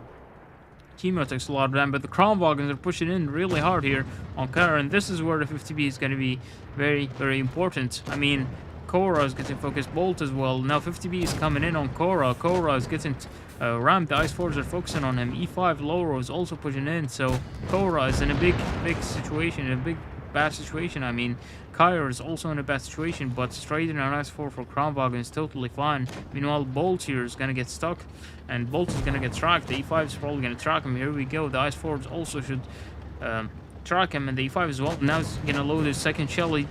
Chemo takes a lot of damage, but the Crown Wagons are pushing in really hard here on Karna, and this is where the 50B is going to be very important. I mean, Korra is getting focused Bolt as well. Now 50B is coming in on Korra. Korra is getting rammed. The Ice Force are focusing on him. E5 Loro is also pushing in, so Korra is in a big situation, a bad situation. I mean, Kyra is also in a bad situation, but straight in an Ice 4 for Crown Wagon is totally fine. Meanwhile, Bolt here is going to get stuck, and Bolt is going to get tracked. The E5 is probably going to track him. Here we go. The Ice 4 also should track him, and the E5 as well. Now he's going to load his second shell. He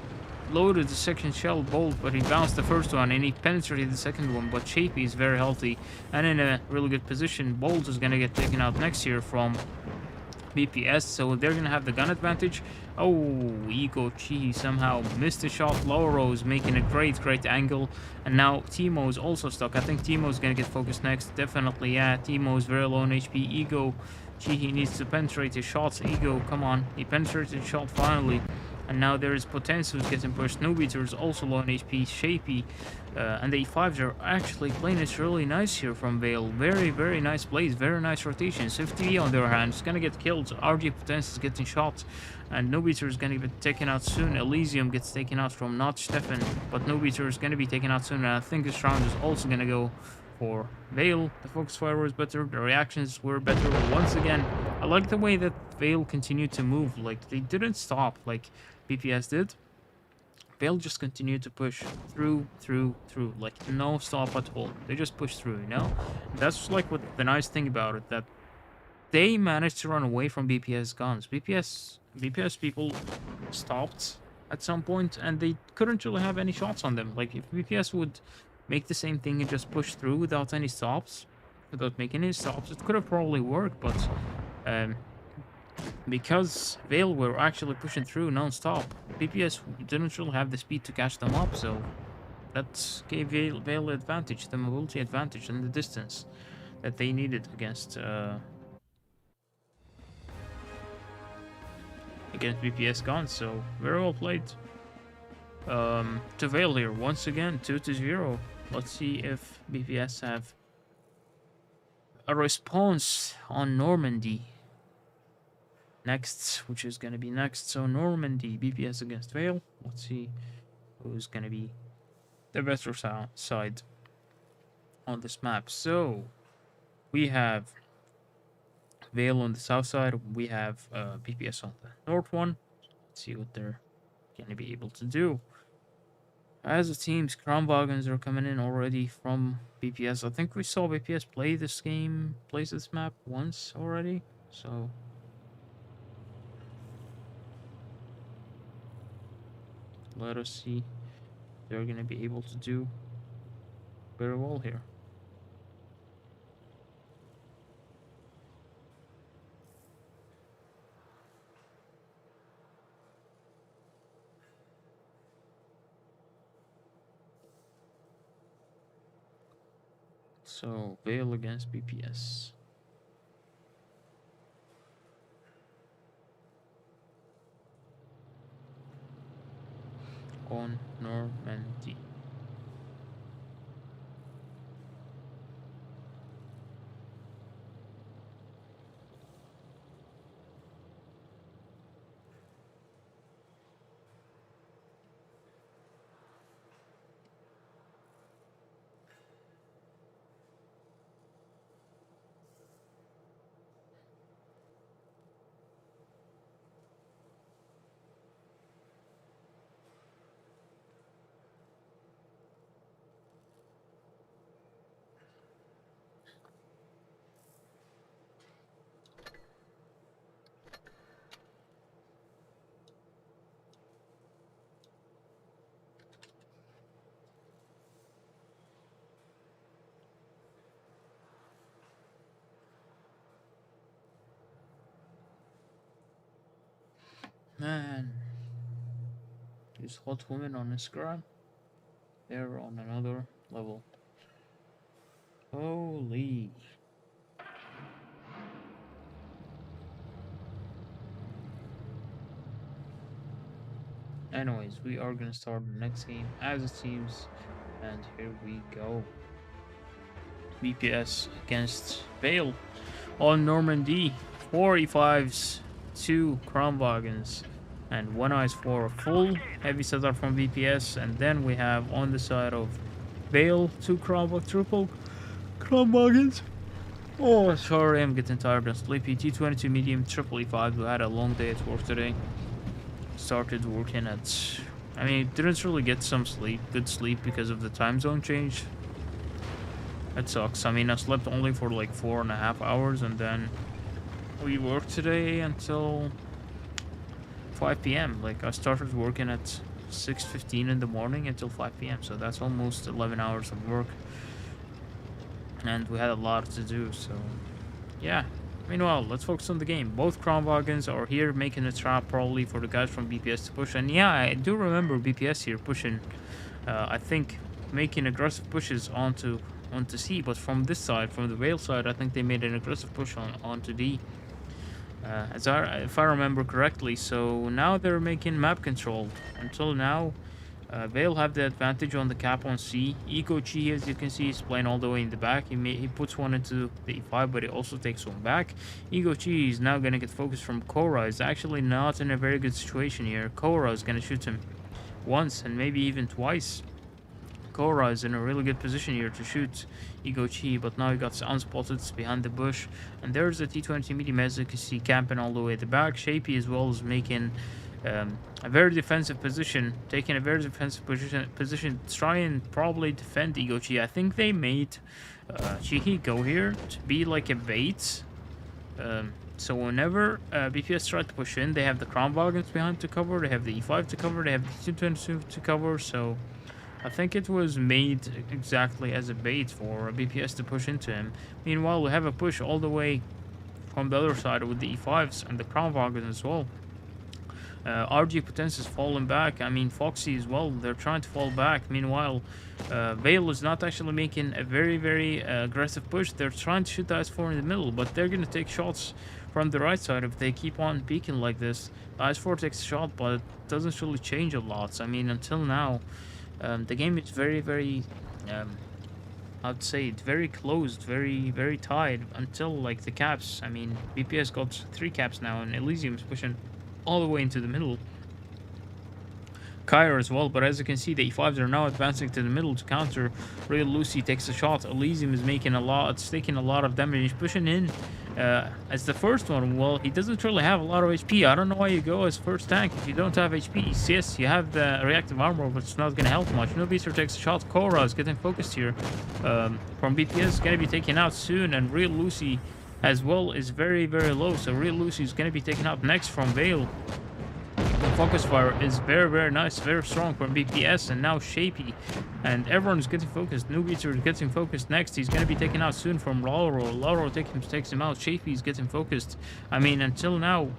loaded the second shell Bolt, but he bounced the first one, and he penetrated the second one. But Shapey is very healthy and in a really good position. Bolt is going to get taken out next year from BPS, so they're gonna have the gun advantage. Oh, Ego Chi somehow missed a shot. Lauro is making a great angle, and now Timo is also stuck. I think Timo is gonna get focused next. Definitely, yeah. Timo is very low on HP. Ego Chi, he needs to penetrate his shots. Ego, come on, he penetrated his shot finally. And now there is Potenz who's getting pushed. Nubeater is also low on HP. Shapey and the E5s are actually playing this really nice here from Vale. Very nice plays, very nice rotations. 50 on the other hand is gonna get killed. RG Potenz is getting shot, and Nubeater is gonna get taken out soon. Elysium gets taken out from not Stefan, but Nubeater is gonna be taken out soon. And I think this round is also gonna go for Vale. The focus fire was better, the reactions were better. Once again, I like the way that Vale continued to move. Like, they didn't stop like BPS did. Vale just continued to push through, like no stop at all. They just pushed through, you know? That's like what the nice thing about it, that they managed to run away from BPS guns. BPS people stopped at some point, and they couldn't really have any shots on them. Like, if BPS would make the same thing and just push through without any stops, without making any stops, it could have probably worked, but because Vale were actually pushing through non-stop, BPS didn't really have the speed to catch them up, so that gave Vale the advantage, the mobility advantage, and the distance that they needed against BPS guns. So very well played to Vale here once again, 2-0. Let's see if BPS have a response on Normandy next, which is going to be next. So Normandy, BPS against Vale. Let's see who's gonna be the better side on this map. So we have Vale on the south side. We have BPS on the north one. Let's see what they're gonna be able to do. As the teams, Kronwagens are coming in already from BPS. I think we saw BPS play this map once already. So let us see. They're gonna be able to do very well here. So Vale against BPS. On Normandy. Man, these hot women on Instagram, they're on another level. Holy. Anyways, we are gonna start the next game as it seems, and here we go. BPS against Vale on Normandy. 4 E5s, 2 Kronwagens, and 1 Ice for a full heavy setup from BPS. And then we have on the side of Vale 2 triple Kronwagens. Oh, sorry, I'm getting tired and sleepy. T22 medium, triple E5. We had a long day at work today. Started working at, I mean, didn't really get some sleep, good sleep, because of the time zone change. That sucks. I mean, I slept only for like 4.5 hours, and then we worked today until 5 p.m. Like, I started working at 6:15 in the morning until 5 p.m. So that's almost 11 hours of work, and we had a lot to do. So yeah. Meanwhile, let's focus on the game. Both Kronwagens are here making a trap probably for the guys from BPS to push. And yeah, I do remember BPS here pushing, I think, making aggressive pushes onto C. But from this side, from the Vale side, I think they made an aggressive push onto D. If I remember correctly. So now they're making map control. Until now, Vale have the advantage on the cap on C. Ego Chi, as you can see, is playing all the way in the back. He puts one into the E5, but he also takes one back. Ego Chi is now going to get focused from Korra. He's actually not in a very good situation here. Korra is going to shoot him once and maybe even twice. Korra is in a really good position here to shoot Ego Chi, but now he got unspotted behind the bush. And there's the T20 medium, as you can see, camping all the way at the back. Shapey as well is making a very defensive position, taking a very defensive position, try and probably defend Ego Chi. I think they made Chihi go here to be like a bait. So whenever BPS try to push in, they have the Kronwagens behind to cover, they have the E5 to cover, they have the T22 to cover. So I think it was made exactly as a bait for BPS to push into him. Meanwhile, we have a push all the way from the other side with the E5s and the Kronwagens as well. RG Potence is falling back. I mean, Foxy as well. They're trying to fall back. Meanwhile, Vale is not actually making a very aggressive push. They're trying to shoot the IS-4 in the middle, but they're going to take shots from the right side if they keep on peeking like this. The IS-4 takes a shot, but it doesn't really change a lot. I mean, until now, the game is very I'd say it's very closed, very tied until like the caps. I mean, BPS got 3 caps now, and Elysium is pushing all the way into the middle. Kyra as well, but as you can see, the E5s are now advancing to the middle to counter. Real Lucy takes a shot. Elysium is making a lot, it's taking a lot of damage. He's pushing in as the first one. Well, he doesn't really have a lot of HP. I don't know why you go as first tank if you don't have HP. Yes, you have the reactive armor, but it's not going to help much. Nobeater takes a shot. Korra is getting focused here from BPS. Is going to be taken out soon, and Real Lucy as well is very, very low. So Real Lucy is going to be taken out next from Vale. Focus fire is very, very nice, very strong from BPS, and now Shapey, and everyone's getting focused. Nobeater is getting focused next. He's going to be taken out soon from Lauro. Lauro takes him out. Shapey is getting focused. I mean, until now,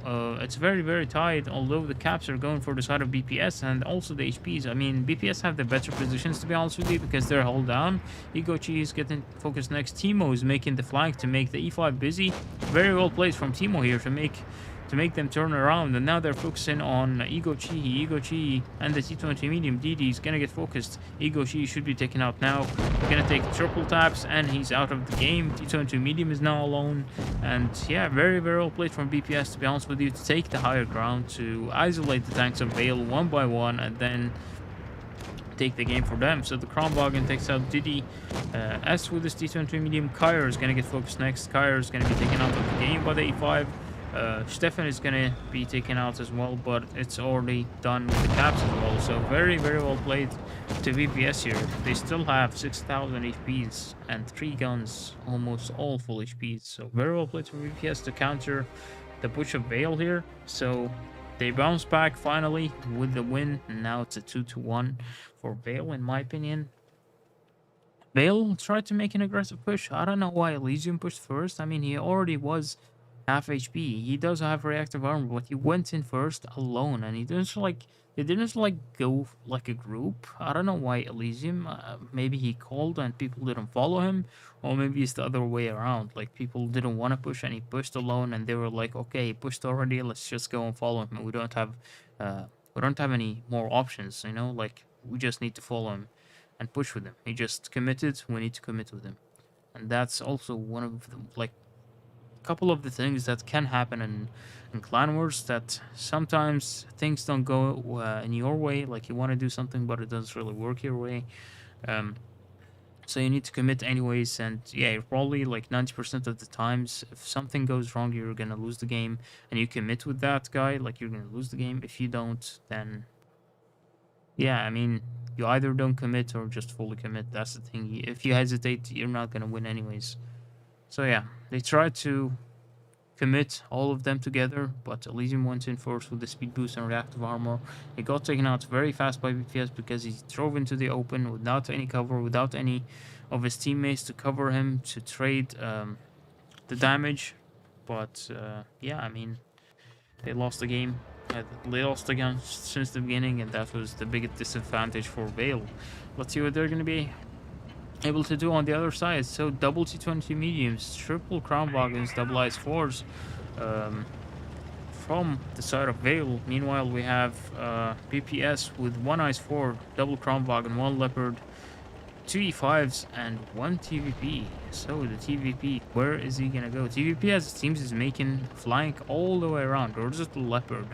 it's very, very tight, although the caps are going for the side of BPS and also the HPs. I mean, BPS have the better positions, to be honest with you, because they're held down. Igochi is getting focused next. Timo is making the flank to make the E5 busy. Very well played from Timo here to make them turn around, and now they're focusing on Igochi and the T20 medium. DD is gonna get focused. Igochi should be taken out now. He's gonna take triple taps and he's out of the game. T20 medium is now alone, and yeah, very, very well played from BPS, to be honest with you, to take the higher ground, to isolate the tanks of Vale one by one, and then take the game for them. So the Kronwagen takes out Diddy. As with this T20 medium, Kyra is gonna get focused next. Kyra is gonna be taken out of the game by the E5. Stefan is gonna be taken out as well, but it's already done with the caps as well. So very, very well played to VPS here. They still have 6,000 HPs and 3 guns, almost all full HPs. So very well played for VPS to counter the push of Vale here. So they bounce back finally with the win, and now it's a 2-1 for Vale, in my opinion. Vale tried to make an aggressive push. I don't know why Elysium pushed first. I mean, he already was half HP. He does have reactive armor, but he went in first alone, and they didn't go like a group. I don't know why Elysium. Maybe he called and people didn't follow him, or maybe it's the other way around. Like, people didn't want to push and he pushed alone, and they were like, okay, he pushed already. Let's just go and follow him. We don't have any more options. You know, like, we just need to follow him and push with him. He just committed. We need to commit with him, and that's also one of the couple of the things that can happen in clan wars, that sometimes things don't go in your way. Like, you want to do something but it doesn't really work your way, so you need to commit anyways. And yeah, you're probably like 90% of the times, if something goes wrong, you're gonna lose the game, and you commit with that guy, like, you're gonna lose the game. If you don't, then yeah, I mean, you either don't commit or just fully commit. That's the thing. If you hesitate, you're not gonna win anyways. So yeah, they tried to commit all of them together, but Elysium went in first with the speed boost and reactive armor. He got taken out very fast by BPS because he drove into the open without any cover, without any of his teammates to cover him, to trade the damage. But yeah, I mean, they lost the game. They lost again since the beginning, and that was the biggest disadvantage for Vale. Let's see what they're going to be able to do on the other side. So double T20 mediums, triple Kronwagens, double IS4s from the side of Vale. Meanwhile, we have BPS with 1 IS4, double Kronwagen, 1 Leopard, 2 E5s, and 1 TVP. So the TVP, where is he gonna go? TVP, as it seems, is making flank all the way around, or is it the Leopard?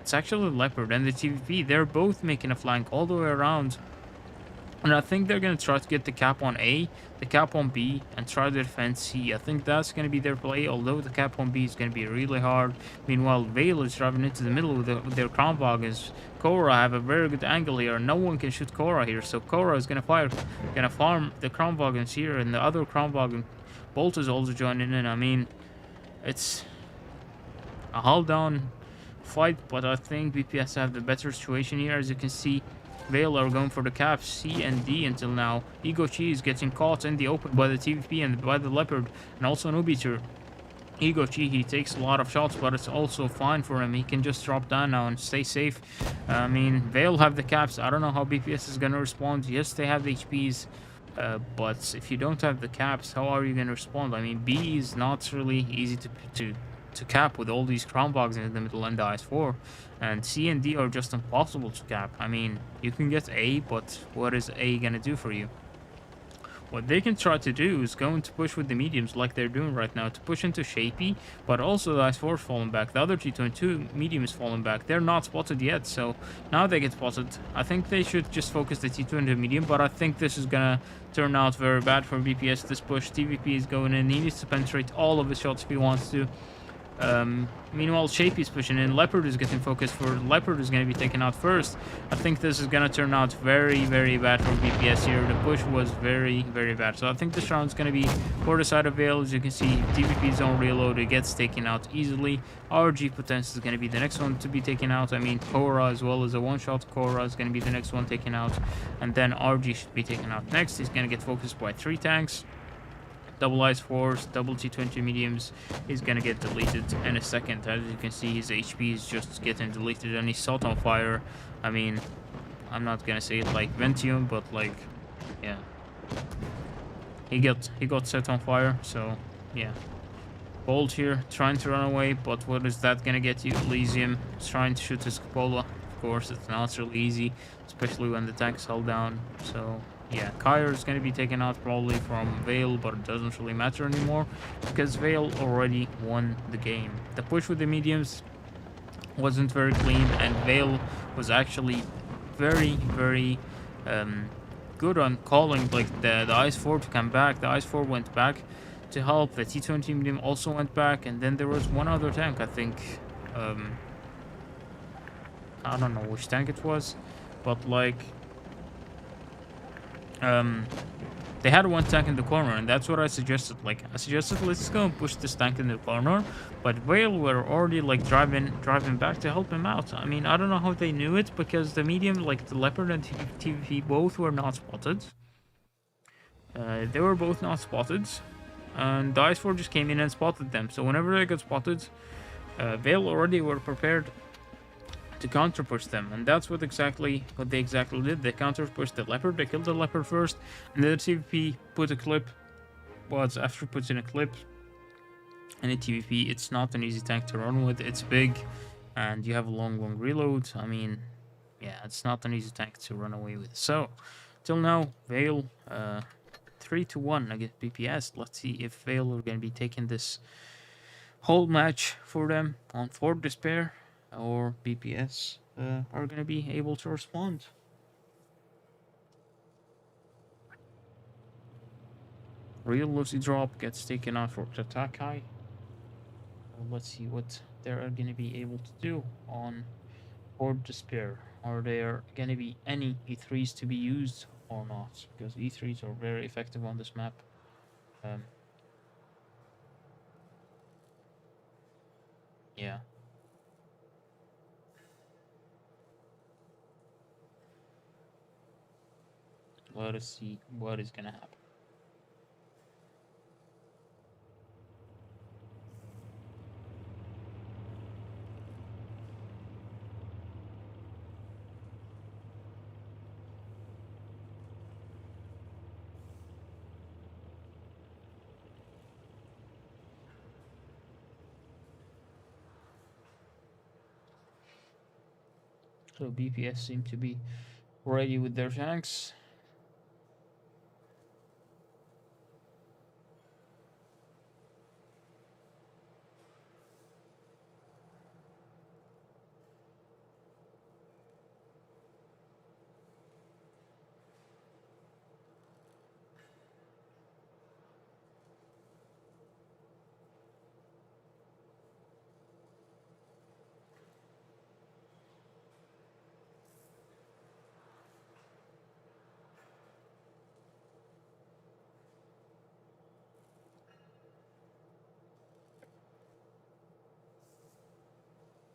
It's actually the Leopard and the TVP. They're both making a flank all the way around. And I think they're going to try to get the cap on A, the cap on B, and try to defend C. I think that's going to be their play, although the cap on B is going to be really hard. Meanwhile, Vale is driving into the middle with their Kronwagens. Korra have a very good angle here. No one can shoot Korra here, so Korra is going to farm the Kronwagens here, and the other Kronwagen Bolt is also joining in. I mean, it's a hold-down fight, but I think BPS have the better situation here. As you can see, Vale are going for the caps C and D until now. Igochi is getting caught in the open by the TVP and by the Leopard, and also Nobeater. Igochi, he takes a lot of shots, but it's also fine for him. He can just drop down now and stay safe. I mean, Vale have the caps. I don't know how BPS is going to respond. Yes, they have the HPs, but if you don't have the caps, how are you going to respond? I mean, B is not really easy to cap with all these Kronwagens in the middle and the IS4, and C and D are just impossible to cap. I mean, you can get A, but what is A gonna do for you? what they can try to do is go into push with the mediums like they're doing right now, to push into Shapey, but also the Ice 4 is falling back. The other T22 medium is falling back. They're not spotted yet, so now they get spotted. I think they should just focus the T22 medium, but I think this is gonna turn out very bad for BPS. This push, TVP is going in. He needs to penetrate all of his shots if he wants to. Meanwhile, Shapey is pushing in. Leopard is getting focused for Leopard is going to be taken out first. I think this is going to turn out very, very bad for BPS here. The push was very, very bad. So I think this round is going to be for the side of Vale. As you can see, TVP zone reload, it gets taken out easily. RG Potence is going to be the next one to be taken out. I mean, Korra as well as a one-shot. Korra is going to be the next one taken out. And then RG should be taken out next. He's going to get focused by 3 tanks. Double Ice 4s, double T20 mediums. He's gonna get deleted in a second. As you can see, his HP is just getting deleted and he's set on fire. I mean, I'm not gonna say it like Ventium, but like, yeah. He got set on fire, so yeah. Bolt here, trying to run away, but what is that gonna get you? Elysium is trying to shoot his cupola. Of course, it's not really easy, especially when the tank is held down, so... yeah, Kyre is going to be taken out probably from Vale, but it doesn't really matter anymore because Vale already won the game. The push with the mediums wasn't very clean, and Vale was actually very, very good on calling like the Ice 4 to come back. The Ice 4 went back to help. The T20 medium also went back, and then there was one other tank, I think. I don't know which tank it was, but like... they had one tank in the corner, and that's what I suggested. Like, I suggested, let's go and push this tank in the corner, but Vale were already like driving back to help him out. I mean, I don't know how they knew it, because the medium, like the Leopard and TVP, both were not spotted. They were both not spotted, and the Ice 4 just came in and spotted them. So whenever they got spotted, Vale already were prepared to counter push them, and that's what they exactly did. They counter pushed the Leopard. They killed the Leopard first, and then the TVP put a clip. But after putting a clip in a TVP, it's not an easy tank to run with. It's big, and you have a long reload. I mean, yeah, it's not an easy tank to run away with. So till now, Vale 3-1 against BPS. Let's see if Vale are going to be taking this whole match for them on Fort Despair, or BPS are going to be able to respond. Real Lucy Drop gets taken out for Tatakai. Let's see what they're going to be able to do on Fort Despair. Are there going to be any E3s to be used or not? Because E3s are very effective on this map. Yeah. Let us see what is gonna happen. So BPS seem to be ready with their tanks.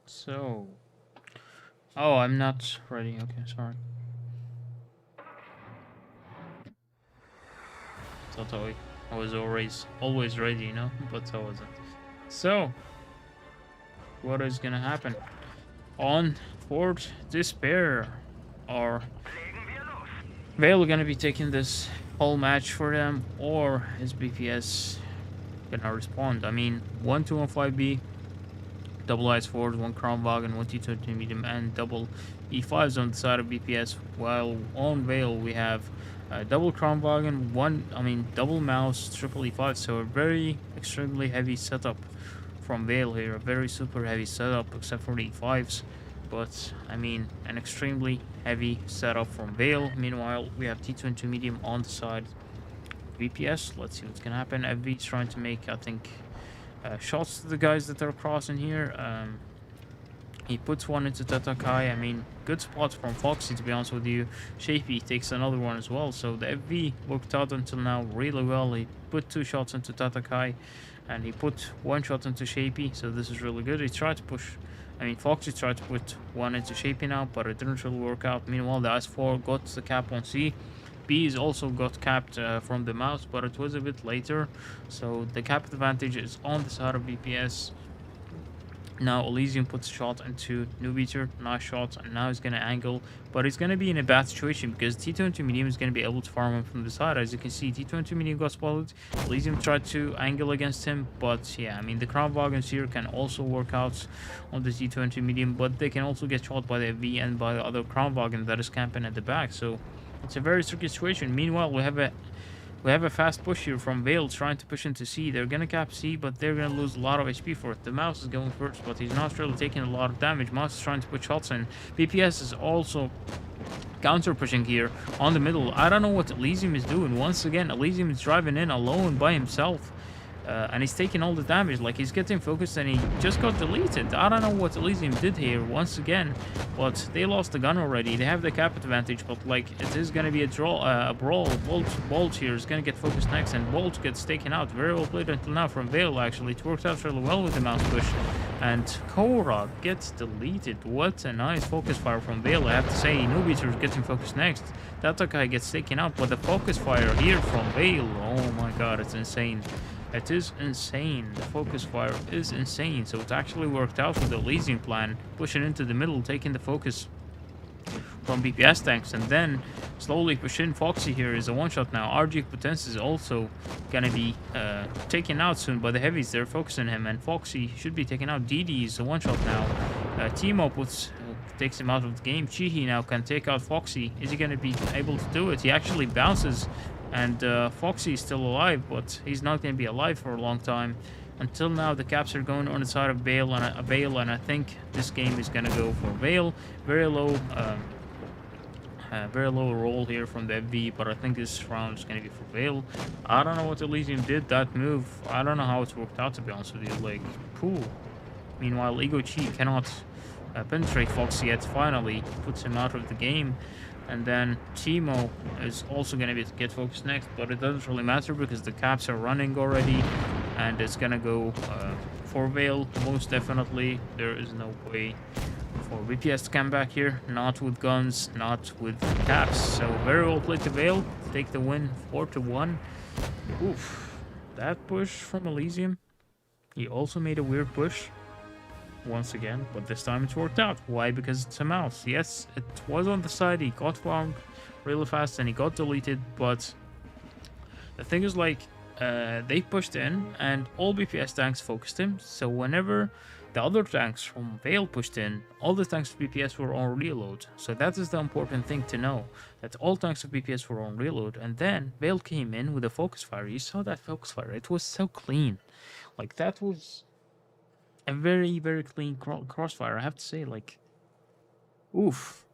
So, oh, I'm not ready. Okay, sorry. Thought I was always ready, you know, but I wasn't. So, what is gonna happen on Fort Despair? Are Vale gonna be taking this whole match for them, or is BPS gonna respond? I mean, 1-2 on 5B. double IS4s, one Kronwagen, one T20 medium, and double E5s on the side of BPS. While on Veil we have double Kronwagen, double mouse, triple E5. So a very extremely heavy setup from Veil here, a very super heavy setup except for the E5s. But I mean, an extremely heavy setup from Veil. Meanwhile, we have T22 medium on the side. VPS, let's see what's gonna happen. FV is trying to make, I think, shots to the guys that are crossing here. He puts one into Tatakai. I mean, good spots from Foxy, to be honest with you. Shapey takes another one as well. So the FV worked out until now really well. He put 2 shots into Tatakai, and he put 1 shot into Shapey. So this is really good. He tried to push. I mean, Foxy tried to put 1 into Shapey now, but it didn't really work out. Meanwhile, the S4 got the cap on C. B is also got capped from the mouse, but it was a bit later. So the cap advantage is on the side of BPS. Now Elysium puts a shot into Nubeater, nice shot, and now he's gonna angle, but he's gonna be in a bad situation because T22 medium is gonna be able to farm him from the side. As you can see, T22 medium got spotted. Elysium tried to angle against him, but yeah, I mean the Kronwagens here can also work out on the T22 medium, but they can also get shot by the V and by the other Kronwagen that is camping at the back. So it's a very tricky situation. Meanwhile, we have a fast push here from Veil trying to push into C. They're gonna cap C, but they're gonna lose a lot of HP for it. The mouse is going first, but he's not really taking a lot of damage. Mouse is trying to put shots in. BPS is also counter pushing here on the middle. I don't know what Elysium is doing. Once again, Elysium is driving in alone by himself. And he's taking all the damage, like he's getting focused and he just got deleted. I don't know what Elysium did here once again, but they lost the gun already. They have the cap advantage, but like it is gonna be a brawl. Bolt here is gonna get focused next, and Bolt gets taken out. Very well played until now from Veil. Actually, it worked out really well with the mouse push, and Korra gets deleted. What a nice focus fire from Veil, I have to say. Nubeater is getting focused next. Tatakai gets taken out, but the focus fire here from Veil, oh my god, it's insane. It is insane. The focus fire is insane. So it actually worked out with the Elysium plan. Pushing into the middle, taking the focus from BPS tanks, and then slowly pushing Foxy here is a one-shot now. RG Potence is also gonna be taken out soon by the heavies. They're focusing him, and Foxy should be taken out. DD is a one-shot now. Teemo takes him out of the game. Chihi now can take out Foxy. Is he gonna be able to do it? He actually bounces. And Foxy is still alive, but he's not going to be alive for a long time. Until now, the caps are going on the side of Veil, and I think this game is going to go for Veil. Very low roll here from the FV, but I think this round is going to be for Veil. I don't know what Elysium did, that move. I don't know how it worked out, to be honest with you. Like, cool. Meanwhile, Ego Chi cannot penetrate Foxy yet. Finally puts him out of the game. And then Teemo is also going to get focused next, but it doesn't really matter because the caps are running already, and it's going to go for Veil, most definitely. There is no way for BPS to come back here, not with guns, not with caps. So very well played to Veil, take the win 4-1. Oof, that push from Elysium. He also made a weird push once again, but this time it's worked out. Why? Because it's a mouse. Yes, it was on the side, he got found really fast and he got deleted, but the thing is, like, they pushed in and all BPS tanks focused him, so whenever the other tanks from Veil pushed in, all the tanks of BPS were on reload. So that is the important thing to know, that all tanks of BPS were on reload, and then Veil came in with a focus fire. You saw that focus fire, it was so clean. Like, that was a very, very clean crossfire, I have to say. Like, oof,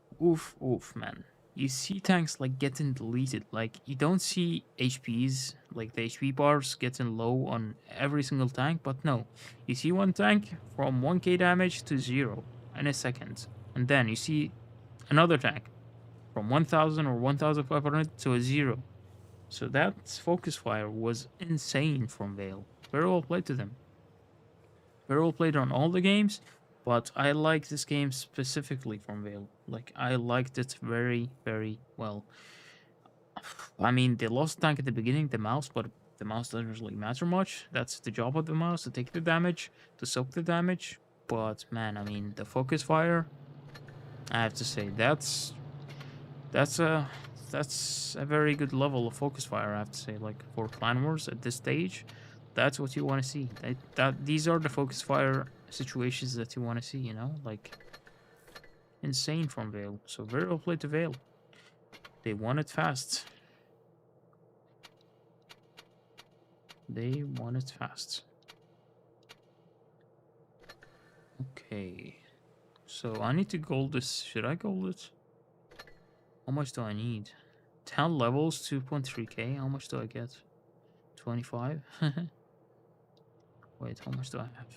man. You see tanks like getting deleted. Like, you don't see HPs, like the HP bars getting low on every single tank, but no. You see one tank from 1k damage to 0 in a second. And then you see another tank from 1000 or 1500 to a 0. So that focus fire was insane from Veil. Very well played to them. Very well played on all the games, but I like this game specifically from Veil. Like, I liked it very, very well. I mean, they lost the tank at the beginning, the mouse, but the mouse doesn't really matter much. That's the job of the mouse, to take the damage, to soak the damage. But man, I mean, the focus fire, I have to say, that's a very good level of focus fire, I have to say. Like, for Clan Wars at this stage, that's what you want to see. These are the focus fire situations that you want to see, you know, like insane from Vale. So very well played to Vale. They won it fast. They won it fast. Okay. So I need to gold this. Should I gold it? How much do I need? 10 levels, 2.3k. How much do I get? 25? Wait, how much do I have?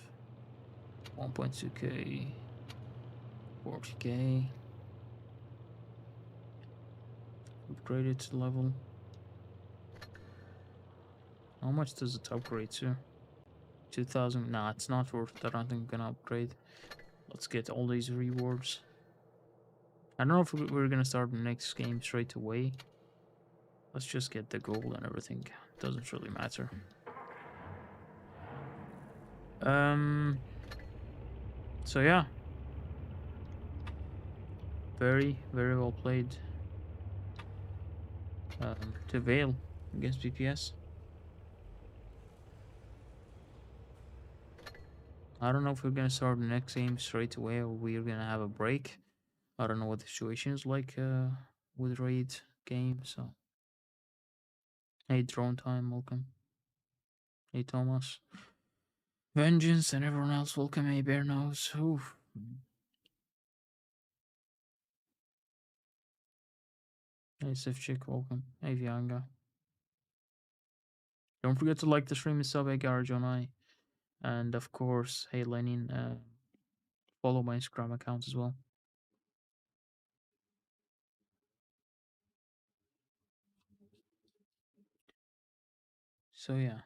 1.2k. 40k. Upgrade it to level. How much does it upgrade to? 2000. Nah, it's not worth it. I don't think I'm gonna upgrade. Let's get all these rewards. I don't know if we're gonna start the next game straight away. Let's just get the gold and everything. Doesn't really matter. So yeah. Very, very well played. To Vale against BPS. I don't know if we're gonna start the next game straight away or we're gonna have a break. I don't know what the situation is like with raid game. So, hey, drone time, welcome. Hey, Thomas, Vengeance, and everyone else, welcome. Hey, Bear Nose. Oof. Hey, Sifchik, welcome. Hey, Vianga. Don't forget to like the stream and sub. Hey, Garage on I, and of course, hey, Lenin. Follow my Instagram account as well. So yeah.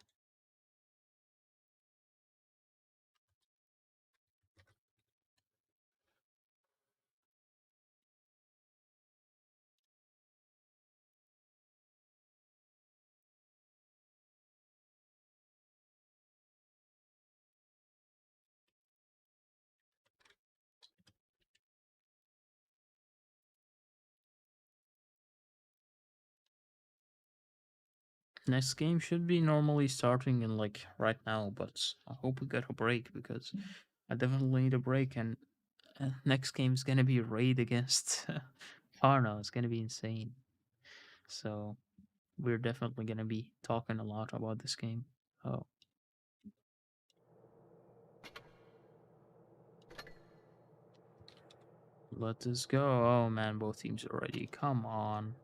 Next game should be normally starting in like right now, but I hope we get a break because I definitely need a break. And next game is gonna be raid against Karna. It's gonna be insane. So we're definitely gonna be talking a lot about this game. Oh, let us go! Oh man, both teams are ready. Come on.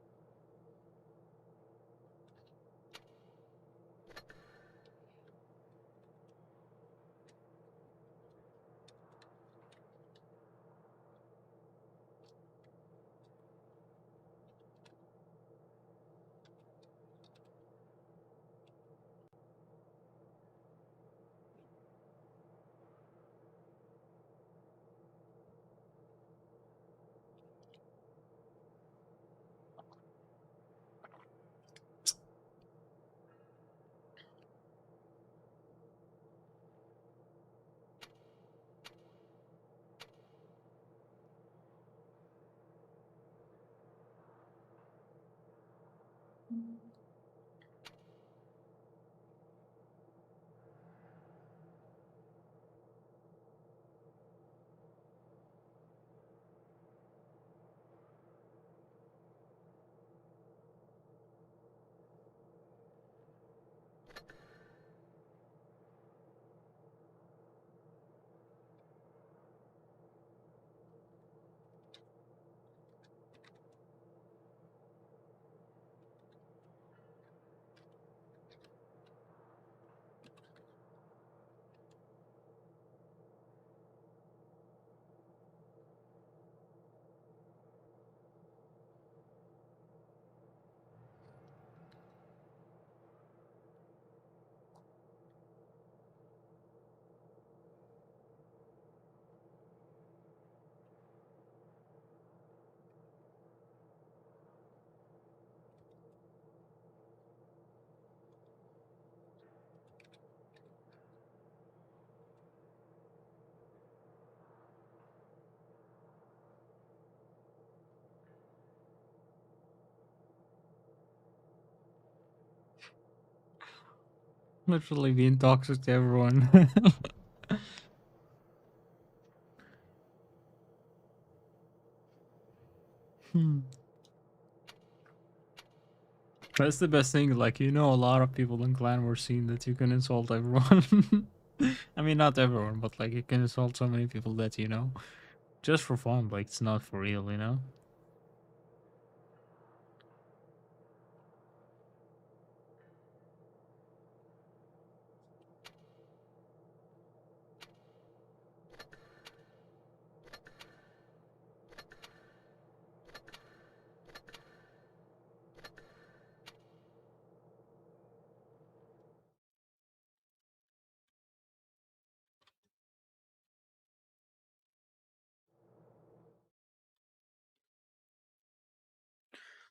Literally being toxic to everyone. That's the best thing. Like, you know, a lot of people in clan were seeing that you can insult everyone. I mean, not everyone, but like you can insult so many people that you know, just for fun. Like, it's not for real, you know.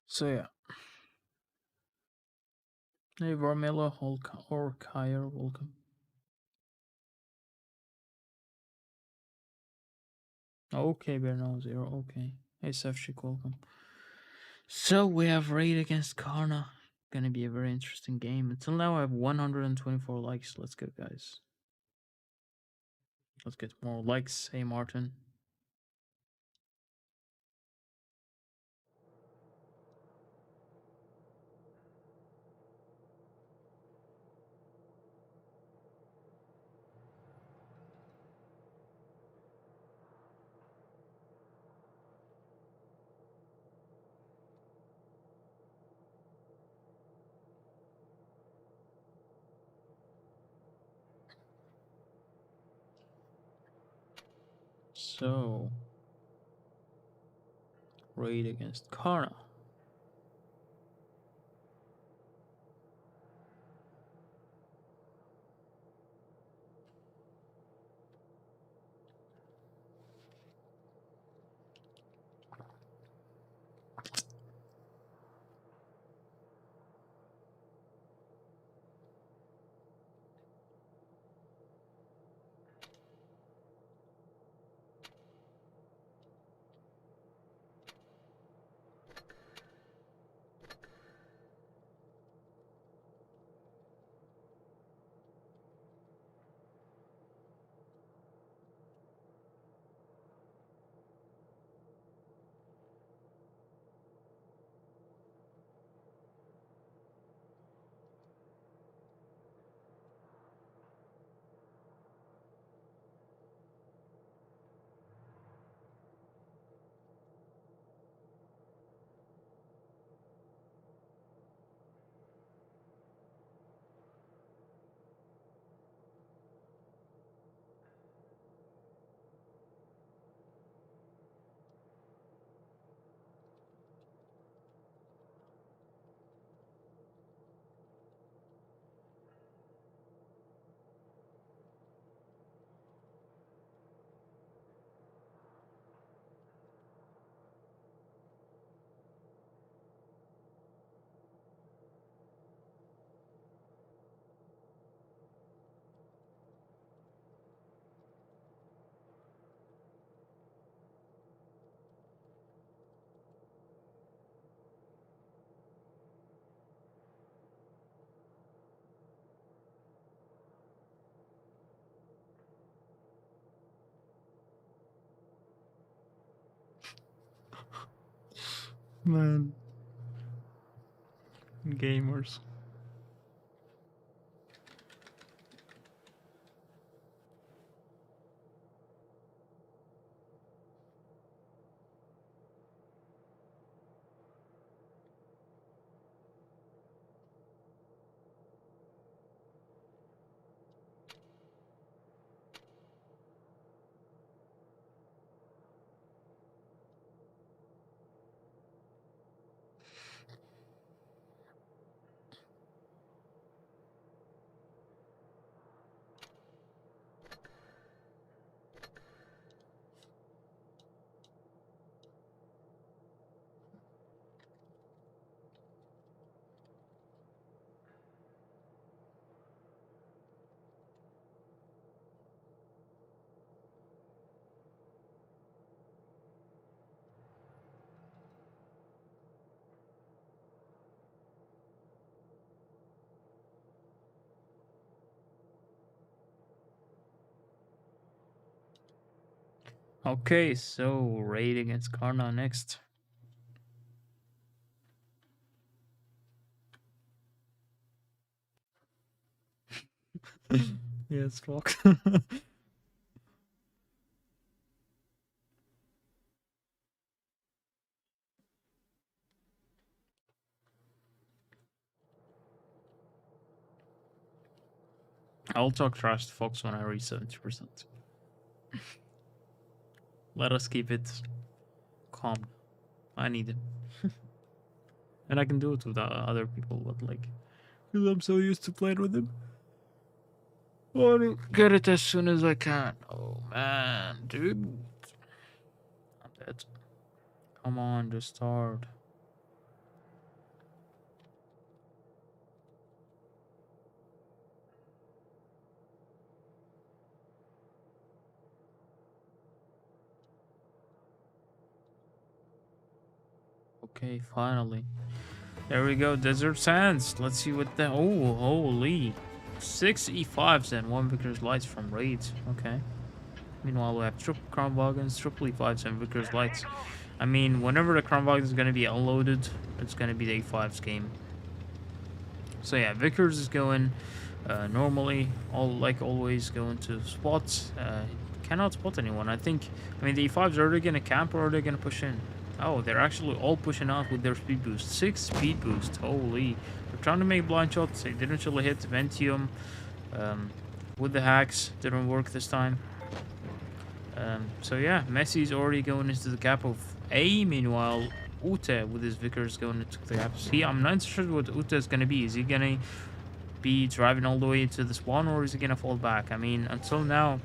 So yeah, hey Varmela, Hulk, or Kyer, welcome. Okay, Bernal Zero. Okay, hey Sefchik, welcome. So we have Raid against Karna. Gonna be a very interesting game. Until now, I have 124 likes. Let's go, guys. Let's get more likes. Hey, Martin. So, Raid against Karna. Man, gamers. Okay, so Raid against Karna next. Yes, Fox. I'll talk trash to Fox when I reach 70%. Let us keep it calm. I need it. And I can do it with other people, but like, because I'm so used to playing with them. I want to get it as soon as I can. Oh man, dude. I'm dead. Come on, just start. Okay, finally. There we go, Desert Sands. Let's see what the. Oh, holy. 6 E5s and 1 Vickers Lights from Raids. Okay. Meanwhile, we have triple Crown Bargains, triple E5s, and Vickers Lights. I mean, whenever the Crown Bargain is going to be unloaded, it's going to be the E5s game. So yeah, Vickers is going normally, like always, going to spots. Cannot spot anyone. I mean, the E5s, are they going to camp or are they going to push in? Oh, they're actually all pushing out with their speed boost. 6 speed boost. Holy. They're trying to make blind shots. They didn't really hit Ventium with the hacks. Didn't work this time. So yeah, Messi's already going into the gap of A. Meanwhile, Ute with his Vickers going into the gap. See, I'm not sure what Ute is going to be. Is he going to be driving all the way to the spawn or is he going to fall back? I mean, until now,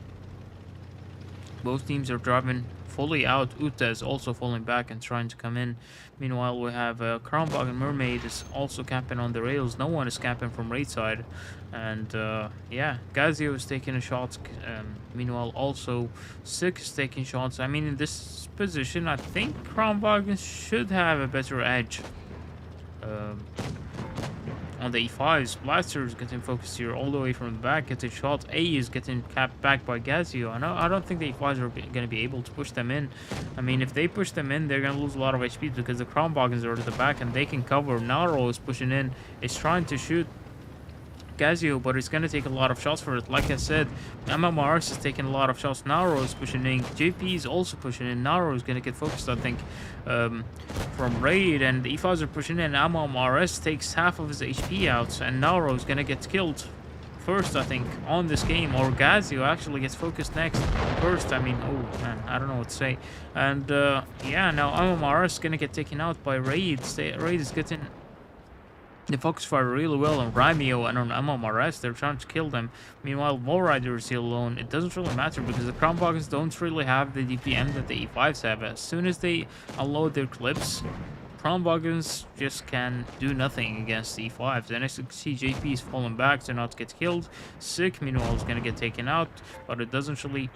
both teams are driving fully out. Ute is also falling back and trying to come in. Meanwhile, we have Kronbog and Mermaid is also camping on the rails. No one is camping from raid side. And yeah, Gazio is taking a shot. Meanwhile, also Sick is taking shots. I mean, in this position, I think Kronbog should have a better edge. On the E5s, Blaster is getting focused here all the way from the back, getting shot. A is getting capped back by Gazio. I don't think the E5s are going to be able to push them in. I mean, if they push them in, they're going to lose a lot of HP because the Crown Boggins are at the back and they can cover. Naro is pushing in, is trying to shoot Gazio, but it's going to take a lot of shots for it. Like I said, MMRS is taking a lot of shots. Naro is pushing in. JP is also pushing in. Naro is going to get focused, I think, from Raid, and the E5s are pushing in. MMRS takes half of his HP out, and Naro is going to get killed first, I think, on this game. Or Gazio actually gets focused next. First, I mean, oh man, I don't know what to say. And yeah, now MMRS is going to get taken out by Raid. Raid is getting the focus fire really well on Rymio and on MMRS. They're trying to kill them. Meanwhile, Wallrider is here alone. It doesn't really matter because the Crown Boggins don't really have the DPM that the E5s have. As soon as they unload their clips, Crown Boggins just can do nothing against the E5s. And as you can see, JP is falling back to not get killed. Sick, meanwhile, is going to get taken out, but it doesn't really...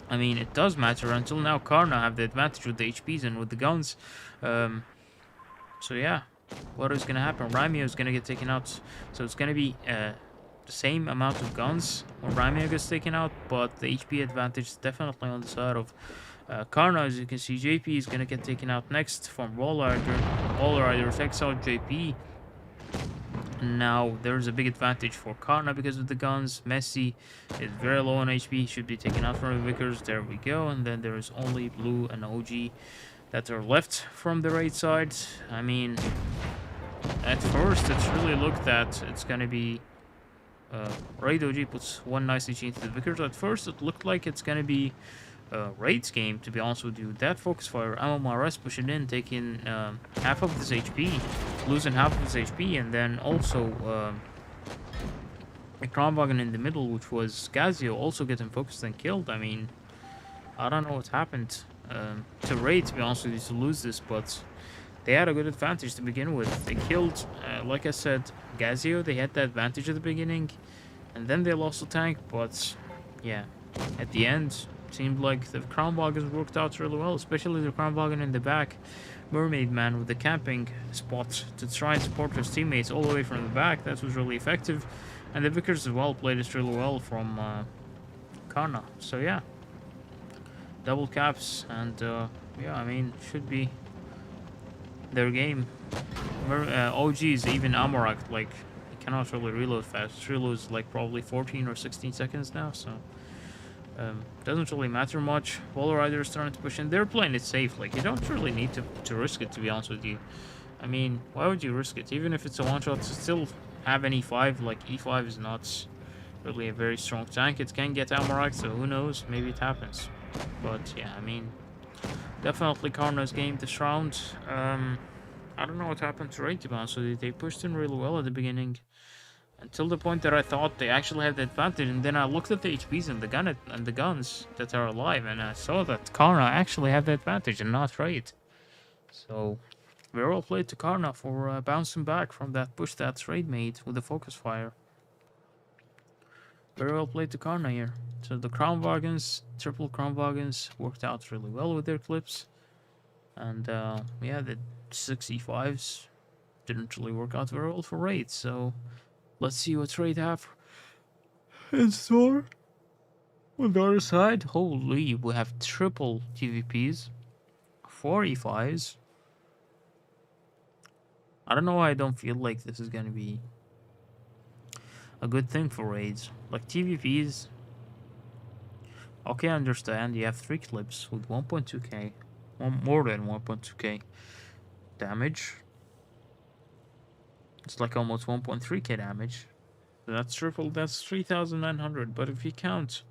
I mean, it does matter. Until now, Karna have the advantage with the HPs and with the guns. So yeah. What is going to happen? Rymio is going to get taken out. So it's going to be the same amount of guns when Rymio gets taken out, but the HP advantage is definitely on the side of Karna. As you can see, JP is going to get taken out next from Wallrider. Wallrider takes out JP. Now there's a big advantage for Karna because of the guns. Messi is very low on HP, should be taken out from the Vickers. There we go. And then there is only Blue and OG that are left from the raid side. I mean, at first it's really looked at it's gonna be Raid OG puts one nice HG into the Vickers. At first it looked like it's gonna be Raid's game, to be honest with you. That focus fire, MMRS pushing in, taking half of his HP, losing half of his HP, and then also a Kronwagen in the middle, which was Gazio, also getting focused and killed. I mean, I don't know what happened to Raid, to be honest with you, to lose this, but they had a good advantage to begin with. They killed, like I said, Gazio. They had the advantage at the beginning, and then they lost the tank, but yeah, at the end, it seemed like the Kronwagen worked out really well, especially the Kronwagen in the back. Mermaid Man with the camping spot to try and support his teammates all the way from the back. That was really effective. And the Vickers as well played this really well from Karna. So yeah, double caps, and yeah, I mean, should be their game. OGs, even Amorak, like, he cannot really reload fast. It reloads like probably 14 or 16 seconds now, so doesn't really matter much. Wall Rider is starting to push in. They're playing it safe. Like, you don't really need to risk it, to be honest with you. I mean, why would you risk it? Even if it's a one-shot, to still have an E5, like, E5 is not really a very strong tank. It can get Amarok, so who knows? Maybe it happens. But, yeah, I mean, definitely Karna's game this round. I don't know what happened to Raid, to be honest with you. They pushed in really well at the beginning, until the point that I thought they actually had the advantage, and then I looked at the HPs and the guns that are alive, and I saw that Karna actually had the advantage and not Raid. So, very well played to Karna for bouncing back from that push that Raid made with the focus fire. Very well played to Karna here. So the Crown Wagons, triple Crown Wagons, worked out really well with their clips. And yeah, the 6 E5s didn't really work out very well for Raid, so let's see what Raid have in store. On the other side, holy, we have triple TVPs, 4 E5s. I don't know why I don't feel like this is gonna be a good thing for Raids. Like TVPs, okay, I understand, you have 3 clips with 1.2k, more than 1.2k damage. It's like almost 1.3k damage. So that's triple, that's 3,900. But if you count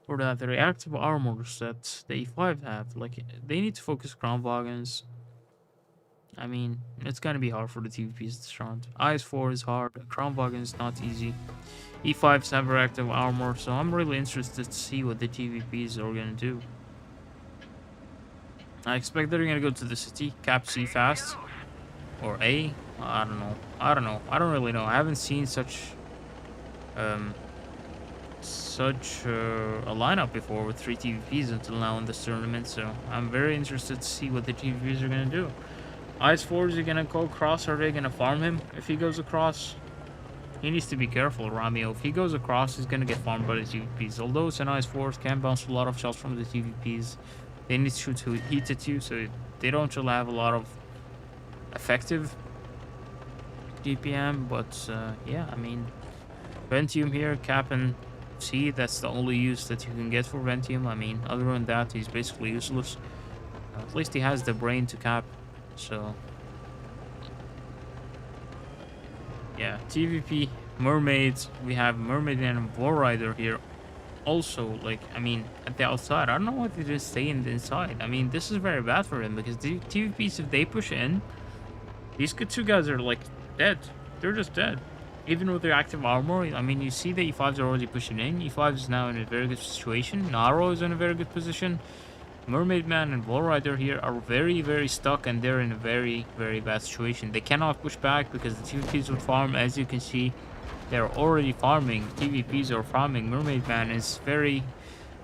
for that, the reactive armors that the E5 have, like, they need to focus Crown Wagons. I mean, it's gonna be hard for the TVPs this round. IS-4 is hard, Crown Wagon is not easy. E5s have reactive armor, so I'm really interested to see what the TVPs are gonna do. I expect they're gonna go to the city, cap C fast. Or A? I don't know. I don't really know. I haven't seen such a lineup before with 3 TVPs until now in this tournament, so I'm very interested to see what the TVPs are gonna do. IS-4, is he gonna go across? Are they gonna farm him if he goes across? He needs to be careful, Romeo. If he goes across, he's gonna get farmed by the TVPs. Although Sen IS-4s can bounce a lot of shots from the TVPs, they need to shoot heat at you, so they don't really have a lot of effective DPM. But yeah, I mean, Ventium here, cap and C, that's the only use that you can get for Ventium. I mean, other than that, he's basically useless. At least he has the brain to cap. So yeah, TVP, Mermaids, we have Mermaid and War Rider here. Also, like, I mean, at the outside, I don't know why they just stay in the inside. I mean, this is very bad for them, because the TVPs, if they push in, these two guys are, like, dead. They're just dead. Even with their active armor, I mean, you see the E5s are already pushing in. E5 is now in a very good situation. Naro is in a very good position. Mermaid Man and Wall Rider here are very, very stuck, and they're in a very, very bad situation. They cannot push back because the TVPs would farm. As you can see, they're already farming. TVPs are farming. Mermaid Man is very,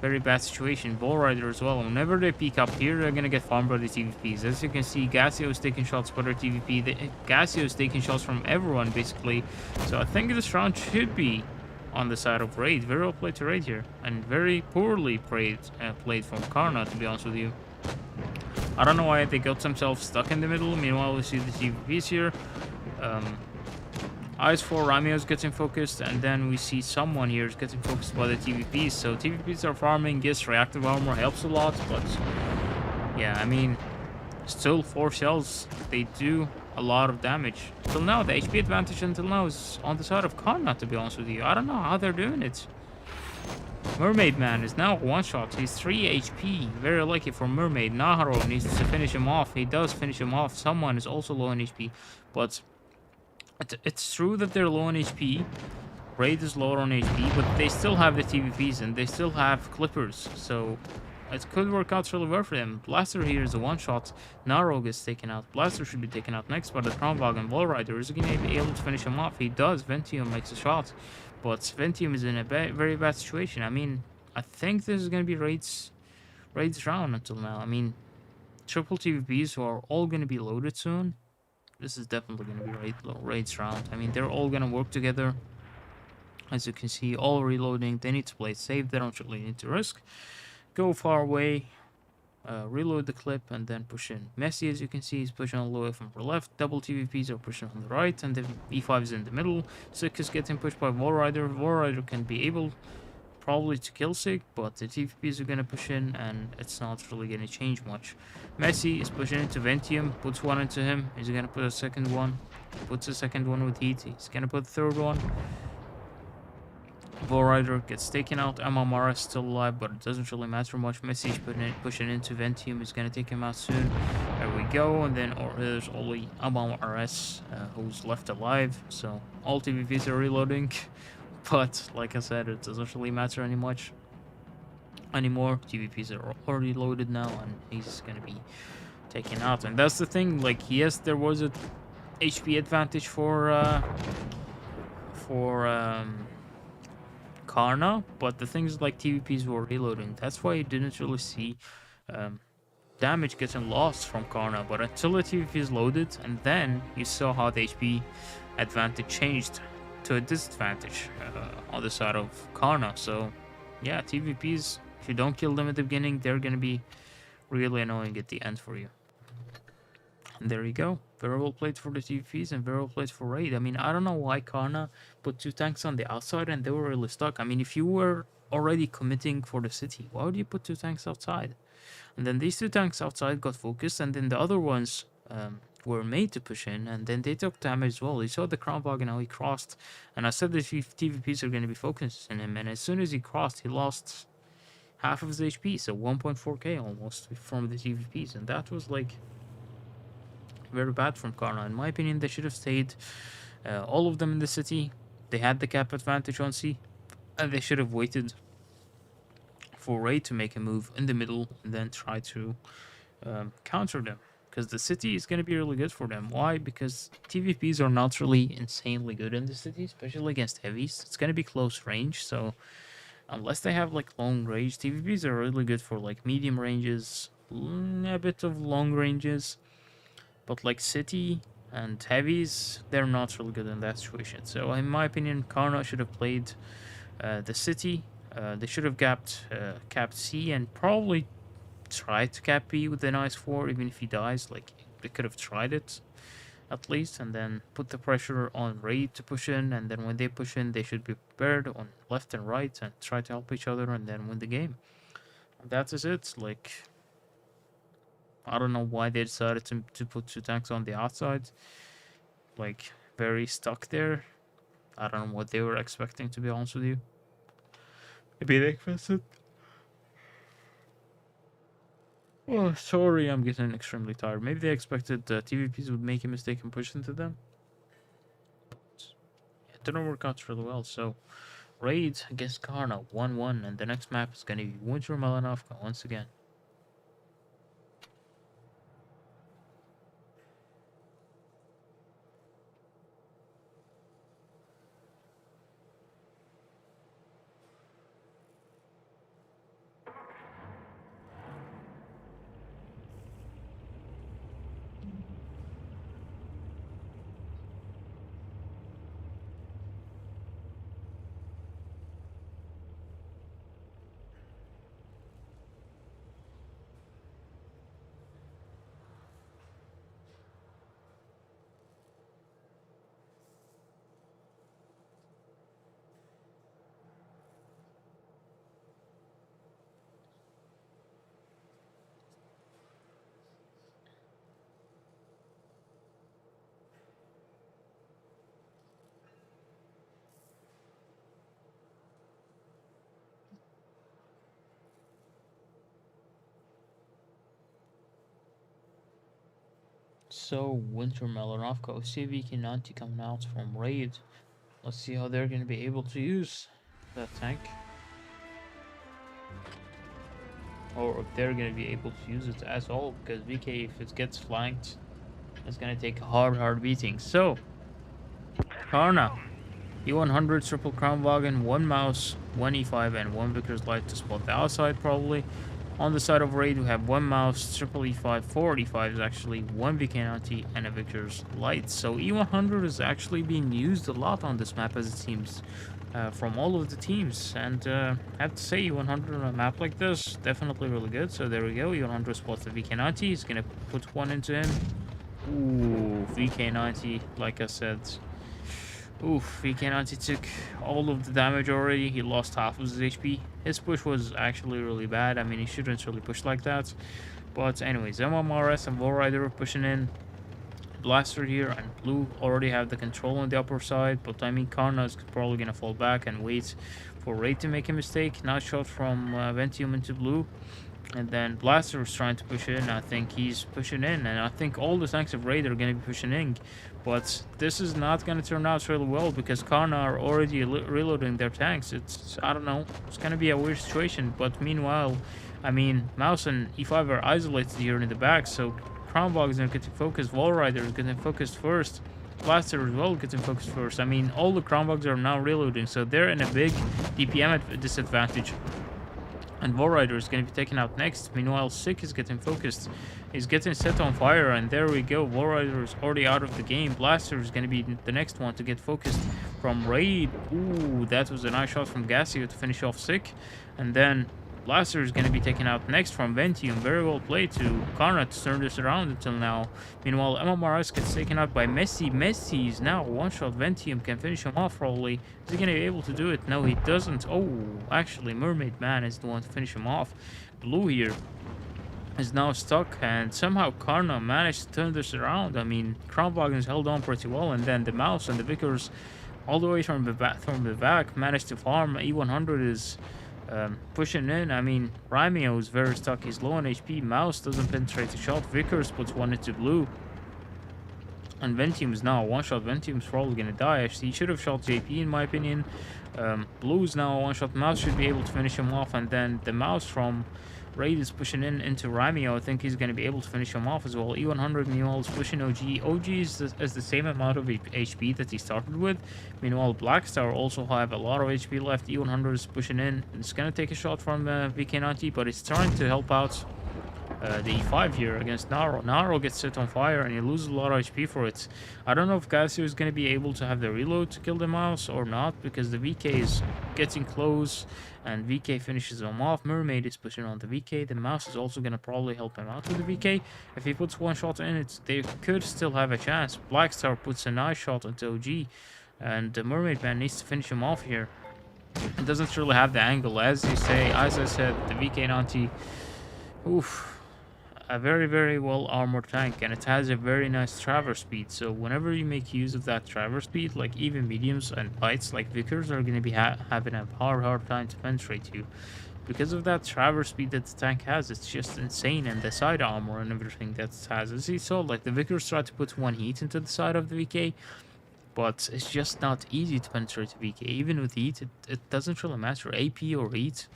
very bad situation. Wall Rider as well. Whenever they peek up here, they're gonna get farmed by the TVPs. As you can see, Gassio is taking shots by their TVP. Gassio is taking shots from everyone, basically. So I think this round should be on the side of Raid. Very well played to Raid here, and very poorly played from Karna, to be honest with you. I don't know why they got themselves stuck in the middle. Meanwhile, we see the TVPs here. IS-4 Ramio is getting focused, and then we see someone here is getting focused by the TVPs. So TVPs are farming. Yes, reactive armor helps a lot, but yeah, I mean, still 4 shells, they do a lot of damage. Till now, the HP advantage until now is on the side of Karna, to be honest with you. I don't know how they're doing it. Mermaid Man is now one shot. He's 3 HP. Very lucky for Mermaid. Naharo needs to finish him off. He does finish him off. Someone is also low on HP. But it's true that they're low on HP. Raid is lower on HP, but they still have the TVPs and they still have Clippers. So it could work out really well for them. Blaster here is a one-shot. Naro gets taken out. Blaster should be taken out next, but the Kronvag and Wall Rider is going to be able to finish him off. He does. Ventium makes a shot, but Ventium is in a very bad situation. I mean, I think this is going to be Raid's round until now. I mean, triple TVPs who are all going to be loaded soon. This is definitely going to be Raid's round. I mean, they're all going to work together. As you can see, all reloading. They need to play it safe. They don't really need to risk. Go far away. reload the clip, and then push in. Messi, as you can see, is pushing all the way from the left. Double TVPs are pushing on the right, and then E5 is in the middle. Sick is getting pushed by Wallrider. Wallrider can be able probably to kill Sig, but the TVPs are gonna push in, and it's not really gonna change much. Messi is pushing into Ventium, puts one into him. He's gonna put a second one, puts a second one with heat. He's gonna put a third one. Wallrider gets taken out. Amamara is still alive, but it doesn't really matter much. Messi is pushing into Ventium. He's gonna take him out soon. There we go. And then there's only Amamaras who's left alive. So all TVPs are reloading. But like I said, it doesn't really matter anymore. TVPs are already loaded now, and he's gonna be taken out. And that's the thing. Like, yes, there was a HP advantage for Karna, but the things like TVPs were reloading. That's why you didn't really see damage getting lost from Karna. But until the TVP is loaded, and then you saw how the HP advantage changed to a disadvantage on the side of Karna. So yeah, TVPs, if you don't kill them at the beginning, they're gonna be really annoying at the end for you. And there you go. Very well played for the TVPs and very well played for Raid. I mean, I don't know why Karna put 2 tanks on the outside and they were really stuck. I mean, if you were already committing for the city, why would you put 2 tanks outside? And then these 2 tanks outside got focused, and then the other ones were made to push in, and then they took damage as well. You saw the Crown Bog and how he crossed, and I said that TVPs are going to be focused on him, and as soon as he crossed, he lost half of his HP, so 1.4k almost from the TVPs, and that was like very bad from Karna. In my opinion, they should have stayed all of them in the city. They had the cap advantage on C, and they should have waited for Raid to make a move in the middle and then try to counter them, because the city is going to be really good for them. Why? Because TVPs are not really insanely good in the city, especially against heavies. It's going to be close range, so unless they have like long range, TVPs are really good for like medium ranges, a bit of long ranges, but like city and heavies, they're not really good in that situation. So in my opinion, Karna should have played the city. They should have capped C and probably tried to cap B with the nice 4, even if he dies. Like, they could have tried it at least, and then put the pressure on Raid to push in, and then when they push in, they should be prepared on left and right and try to help each other and then win the game. And that is it. Like, I don't know why they decided to put 2 tanks on the outside. Like, very stuck there. I don't know what they were expecting, to be honest with you. Maybe they expected. Oh, sorry, I'm getting extremely tired. Maybe they expected TVPs would make a mistake and push into them. But it didn't work out really well. So, Raid against Karna, 1-1. And the next map is going to be Winter Melanovka once again. So, Winter Melanovka, OCV Kinanti coming out from Raid. Let's see how they're going to be able to use that tank. Or if they're going to be able to use it at all, because VK, if it gets flanked, it's going to take a hard beating. So, Karna, E100, triple Crown Wagon, 1 mouse, 1 E5, and 1 Vickers Light to spot the outside probably. On the side of Raid, we have 1 mouse, triple E5, 4 E5s actually, 1 VK90, and a Vickers Light. So E100 is actually being used a lot on this map, as it seems. from all of the teams. And I have to say, E100 on a map like this, definitely really good. So there we go. E100 spots the VK90. He's going to put one into him. Ooh, VK90, like I said. Oof, VK90 took all of the damage already. He lost half of his HP. His push was actually really bad. I mean, he shouldn't really push like that. But anyways, MMRS and Warrider pushing in. Blaster here and Blue already have the control on the upper side, but I mean Karna is probably gonna fall back and wait for Raid to make a mistake. Nice shot from Ventium into Blue, and then Blaster is trying to push in. I think he's pushing in, and I think all the tanks of Raid are gonna be pushing in, but this is not gonna turn out really well because Karna are already reloading their tanks. It's, I don't know, it's gonna be a weird situation, but meanwhile, I mean, Mouse and E5 are isolated here in the back, so Crownbog is getting focused, Wallrider is getting focused first, Blaster as well getting focused first. I mean, all the Crownbogs are now reloading, so they're in a big DPM disadvantage. And Wallrider is going to be taken out next. Meanwhile, Sick is getting focused. He's getting set on fire, and there we go. Wallrider is already out of the game. Blaster is going to be the next one to get focused from Raid. Ooh, that was a nice shot from Gassio to finish off Sick. And then Blaster is going to be taken out next from Ventium. Very well played to Karna to turn this around until now. Meanwhile, MMRS gets taken out by Messi. Messi is now one-shot. Ventium can finish him off probably. Is he going to be able to do it? No, he doesn't. Oh, actually, Mermaid Man is the one to finish him off. Blue here is now stuck, and somehow Karna managed to turn this around. I mean, Crownwagens held on pretty well, and then the Mouse and the Vickers all the way from the back managed to farm. E100 is pushing in. I mean, Rymio is very stuck. He's low on HP. Mouse doesn't penetrate the shot. Vickers puts one into Blue. And Ventium is now a one-shot. Ventium's probably going to die. Actually, he should have shot JP in my opinion. Blue's now a one-shot. Mouse should be able to finish him off. And then the Mouse from Raid is pushing in into Rymio. I think he's going to be able to finish him off as well. E100 meanwhile is pushing OG. OG is the same amount of HP that he started with. Meanwhile, Blackstar also have a lot of HP left. E100 is pushing in. It's going to take a shot from VK90, but it's trying to help out the E5 here against Naro. Naro gets set on fire and he loses a lot of HP for it. I don't know if Gassio is going to be able to have the reload to kill the Mouse or not, because the VK is getting close and VK finishes him off. Mermaid is pushing on the VK. The Mouse is also going to probably help him out with the VK. If he puts one shot in it, they could still have a chance. Blackstar puts a nice shot into OG, and the Mermaid Man needs to finish him off here. It doesn't really have the angle, as you say. As I said, the VK90, oof, a very, very well armored tank, and it has a very nice traverse speed. So whenever you make use of that traverse speed, like even mediums and lights like Vickers are going to be having a hard time to penetrate you. Because of that traverse speed that the tank has, it's just insane. And the side armor and everything that it has, as you saw, like the Vickers tried to put one heat into the side of the VK, but it's just not easy to penetrate the VK. Even with heat, it doesn't really matter, AP or heat.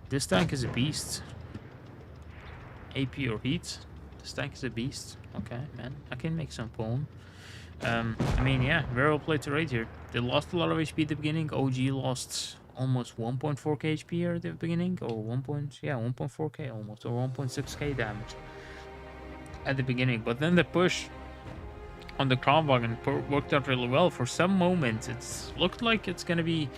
This tank is a beast. AP or heat, this tank is a beast. Okay, man, I can make some foam. I mean, yeah, very well played to Raid here. They lost a lot of HP at the beginning. OG lost almost 1.4k HP here at the beginning, or 1.4k almost, or 1.6k damage at the beginning. But then the push on the Kronwagen worked out really well. For some moments, it looked like it's gonna be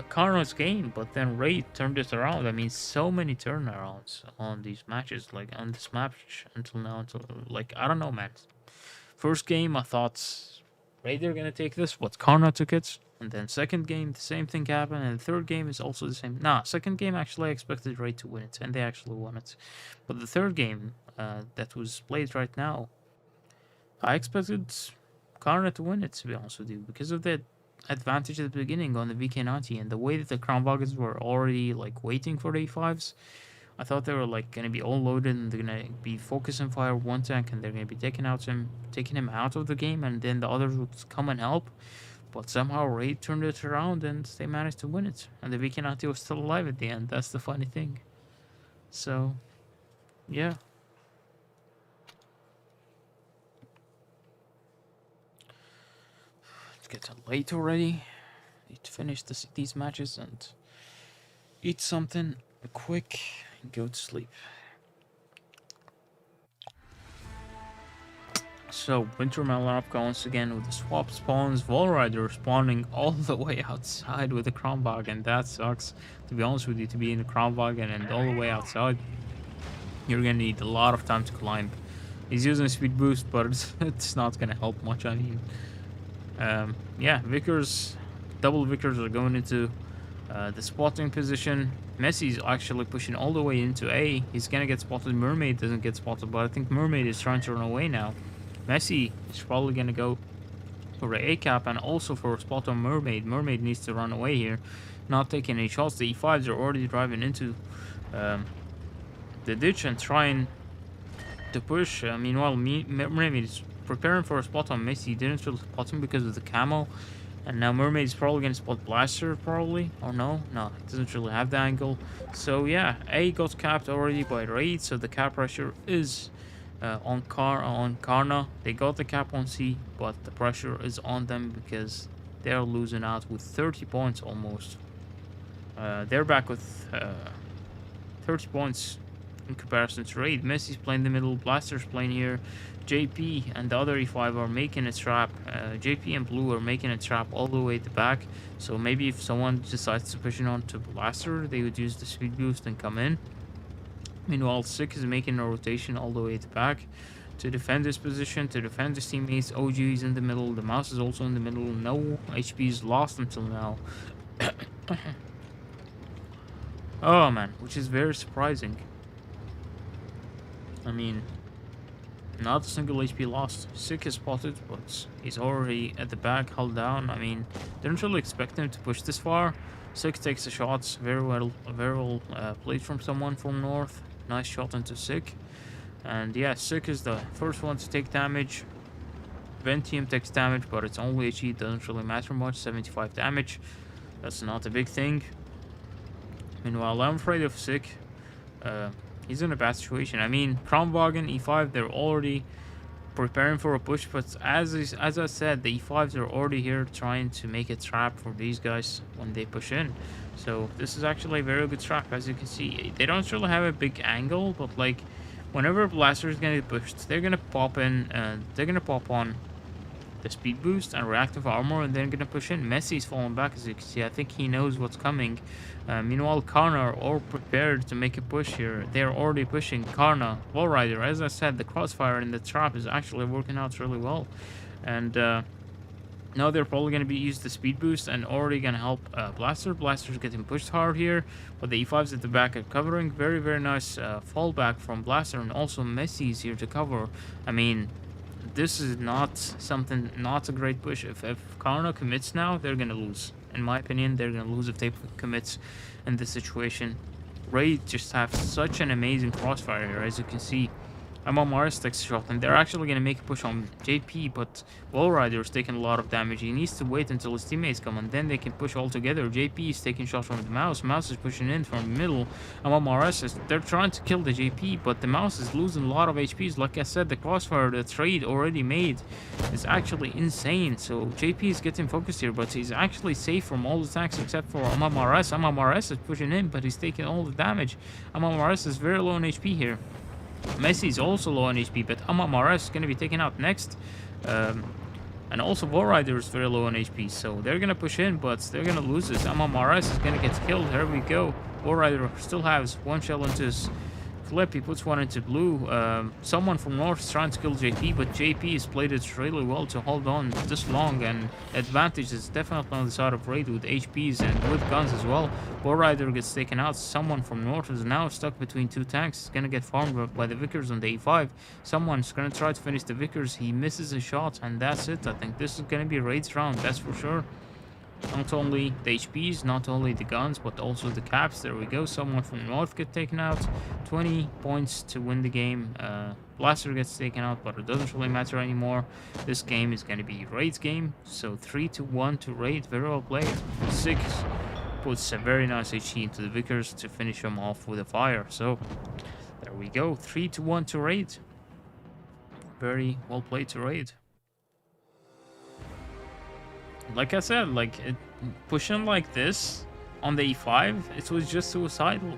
Karna's game, but then Raid turned it around. I mean, so many turnarounds on these matches, like on this match until now. Until like, I don't know, man. First game, I thought Raid are gonna take this, but Karna took it. And then second game, the same thing happened, and the third game is also the same. Nah, second game actually I expected Raid to win it, and they actually won it. But the third game that was played right now, I expected Karna to win it, to be honest with you, because of the advantage at the beginning on the VK90 and the way that the Crownwagens were already like waiting for the A5s. I thought they were like gonna be all loaded and they're gonna be focusing fire one tank and they're gonna be taking him out of the game, and then the others would come and help. But somehow Raid turned it around and they managed to win it, and the VK90 was still alive at the end. That's the funny thing. So yeah, it's getting late already. Need to finish these matches and eat something quick and go to sleep. So Wintermelon up once again with the swap spawns, Volrider spawning all the way outside with the Kronwagen. That sucks. To be honest with you, to be in the Kronwagen and all the way outside, you're gonna need a lot of time to climb. He's using speed boost, but it's not gonna help much. I mean, yeah, Vickers, double Vickers are going into the spotting position. Messi's actually pushing all the way into A. He's gonna get spotted. Mermaid doesn't get spotted, but I think Mermaid is trying to run away now. Messi is probably gonna go for the A cap and also for a spot on Mermaid. Mermaid needs to run away here, not taking any shots. The E5s are already driving into the ditch and trying to push. Meanwhile, Mermaid is preparing for a spot on Messi. He didn't really spot him because of the camo. And now Mermaid is probably going to spot Blaster, probably. Or no? No, it doesn't really have the angle. So yeah, A got capped already by Raid, so the cap pressure is on Karna. They got the cap on C, but the pressure is on them because they're losing out with 30 points almost. They're back with 30 points in comparison to Raid. Messi's playing the middle, Blaster's playing here. JP and the other E5 are making a trap. JP and Blue are making a trap all the way at the back. So maybe if someone decides to push it on to Blaster, they would use the speed boost and come in. Meanwhile, Sick is making a rotation all the way at the back to defend his position, to defend his teammates. OG is in the middle. The mouse is also in the middle. No HP is lost until now. Oh man, which is very surprising. I mean, not a single HP lost. Sick is spotted, but he's already at the back, held down. I mean, didn't really expect him to push this far. Sick takes the shots very well played from someone from north. Nice shot into Sick. And yeah, Sick is the first one to take damage. Ventium takes damage, but it's only HE, doesn't really matter much. 75 damage. That's not a big thing. Meanwhile, I'm afraid of Sick. He's in a bad situation. I mean, Kronwagen, E5, they're already preparing for a push, but as I said, the E5s are already here trying to make a trap for these guys when they push in. So this is actually a very good trap, as you can see. They don't really have a big angle, but like whenever Blaster is gonna get pushed, they're gonna pop in, they're gonna pop on the speed boost and reactive armor, and then gonna push in. Messi's falling back, as you can see. I think he knows what's coming. Meanwhile, Karna are all prepared to make a push here. They're already pushing. Karna, Wallrider, as I said, the crossfire in the trap is actually working out really well. And now they're probably going to use the speed boost and already going to help Blaster. Blaster's getting pushed hard here, but the E5s at the back are covering. Very, very nice fallback from Blaster, and also Messi is here to cover. I mean, this is not a great push. If Karna commits now, they're going to lose. In my opinion, they're going to lose if they commit in this situation. Raid just have such an amazing crossfire here, as you can see. I'm on Mars takes a shot, and they're actually going to make a push on JP, but Wallrider is taking a lot of damage. He needs to wait until his teammates come, and then they can push all together. JP is taking shots from the mouse. Mouse is pushing in from the middle. I'm on Mars. They're trying to kill the JP, but the mouse is losing a lot of HPs. Like I said, the crossfire, the trade already made is actually insane. So JP is getting focused here, but he's actually safe from all the attacks except for Amamares. Amamares is pushing in, but he's taking all the damage. Amamares is very low on HP here. Messi is also low on HP, but Amamares is going to be taken out next. And also Wallrider is very low on HP, so they're going to push in, but they're going to lose this. Amamares is going to get killed. Here we go. Wallrider still has one shell into his flip. He puts one into blue. Someone from north is trying to kill JP, but JP has played it really well to hold on this long, and advantage is definitely on the side of Raid with HPs and with guns as well. Wallrider gets taken out. Someone from north is now stuck between two tanks. He's gonna get farmed by the Vickers on the A5. Someone's gonna try to finish the Vickers. He misses a shot, and that's it. I think this is gonna be Raid's round, that's for sure. Not only the HPs, not only the guns, but also the caps. There we go. Someone from north gets taken out. 20 points to win the game. Blaster gets taken out, but it doesn't really matter anymore. This game is going to be Raid's game. So 3-1 to Raid. Very well played. 6 puts a very nice HE into the Vickers to finish them off with a fire. So there we go. 3-1 to Raid. Very well played to Raid. Like I said, pushing like this on the E5, it was just suicidal.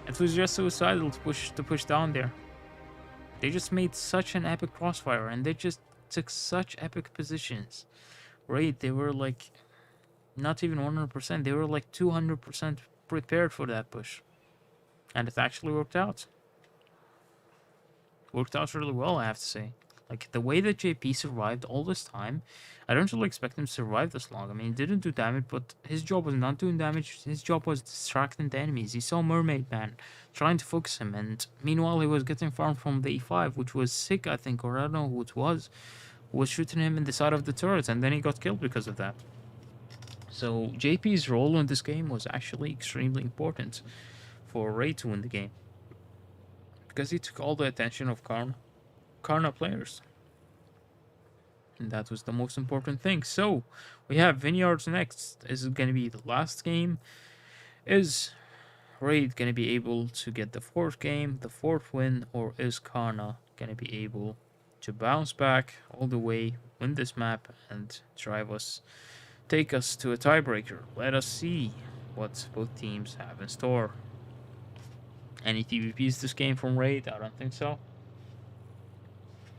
It was just suicidal to push down there. They just made such an epic crossfire, and they just took such epic positions. Right? They were like not even 100%. They were like 200% prepared for that push, and it actually worked out. Worked out really well, I have to say. Like, the way that JP survived all this time, I don't really expect him to survive this long. I mean, he didn't do damage, but his job was not doing damage. His job was distracting the enemies. He saw Mermaid Man trying to focus him, and meanwhile, he was getting farmed from the E5, which was sick, I think, or I don't know who it was shooting him in the side of the turret, and then he got killed because of that. So, JP's role in this game was actually extremely important for Ray to win the game, because he took all the attention of Karna players. And that was the most important thing. So, we have Vineyards next. Is it going to be the last game? Is Raid going to be able to get the fourth game, the fourth win, or is Karna going to be able to bounce back all the way, win this map, and take us to a tiebreaker? Let us see what both teams have in store. Any TVPs this game from Raid? I don't think so.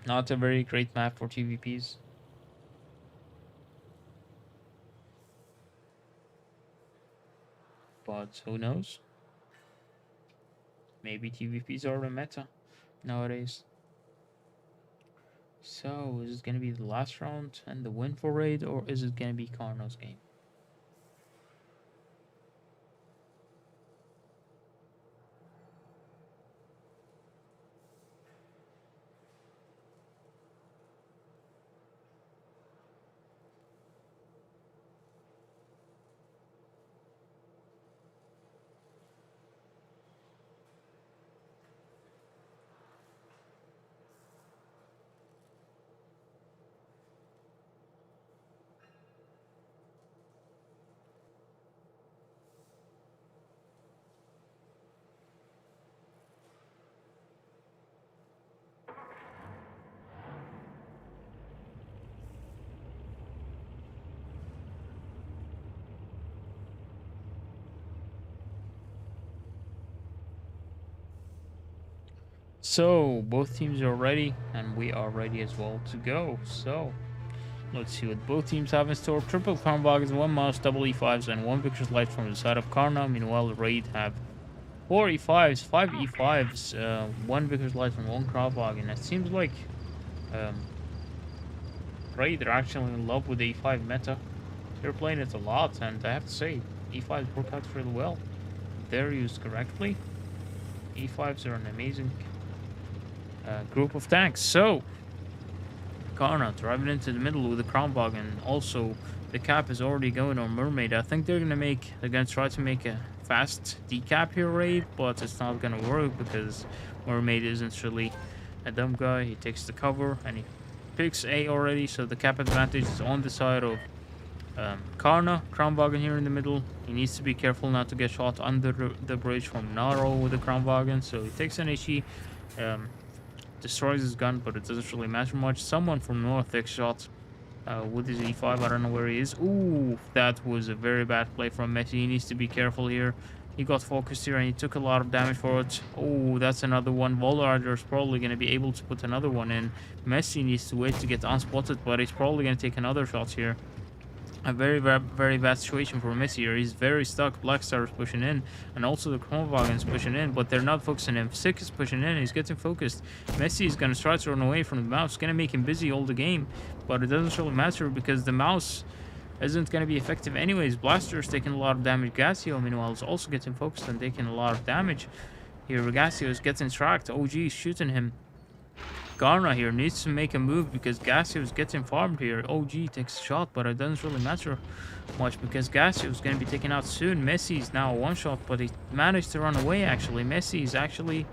Not a very great map for TVPs. But who knows? Maybe TVPs are the meta nowadays. So, is it going to be the last round and the win for Raid, or is it going to be Karna's game? So, both teams are ready, and we are ready as well to go. So, let's see what both teams have in store. Triple Karnvagens, 1 mouse, double E5s, and 1 Victor's Light from the side of Karna. Meanwhile, Raid have 4 E5s, 5 E5s, 1 Victor's Light, and 1 Karnvagen. It seems like Raid are actually in love with the E5 meta. They're playing it a lot, and I have to say, E5s work out really well. If they're used correctly, E5s are an amazing group of tanks. So, Karna driving into the middle with the Kronwagen. Also, the cap is already going on Mermaid. I think they're gonna try to make a fast decap here Raid, but it's not gonna work because Mermaid isn't really a dumb guy. He takes the cover and he picks A already, so the cap advantage is on the side of Karna. Kronwagen here in the middle. He needs to be careful not to get shot under the bridge from Naro with the Kronwagen, so he takes an HE. Destroys his gun, but it doesn't really matter much. Someone from north takes shots with his E5. I don't know where he is. Ooh, that was a very bad play from Messi. He needs to be careful here. He got focused here and he took a lot of damage for it. Oh, that's another one. Volrider is probably going to be able to put another one in. Messi needs to wait to get unspotted, but he's probably going to take another shot here. A very, very, very bad situation for Messi here. He's very stuck. Blackstar is pushing in, and also the Kronwagen is pushing in, but they're not focusing him. Sick is pushing in. He's getting focused. Messi is going to try to run away from the mouse. It's going to make him busy all the game, but it doesn't really matter because the mouse isn't going to be effective anyways. Blaster is taking a lot of damage. Gassio, meanwhile, is also getting focused and taking a lot of damage. Here, Gassio is getting tracked. OG is shooting him. Karna here needs to make a move because Gassio is getting farmed here. OG takes a shot, but it doesn't really matter much because Gassio is going to be taken out soon. Messi is now one shot, but he managed to run away actually. Messi is actually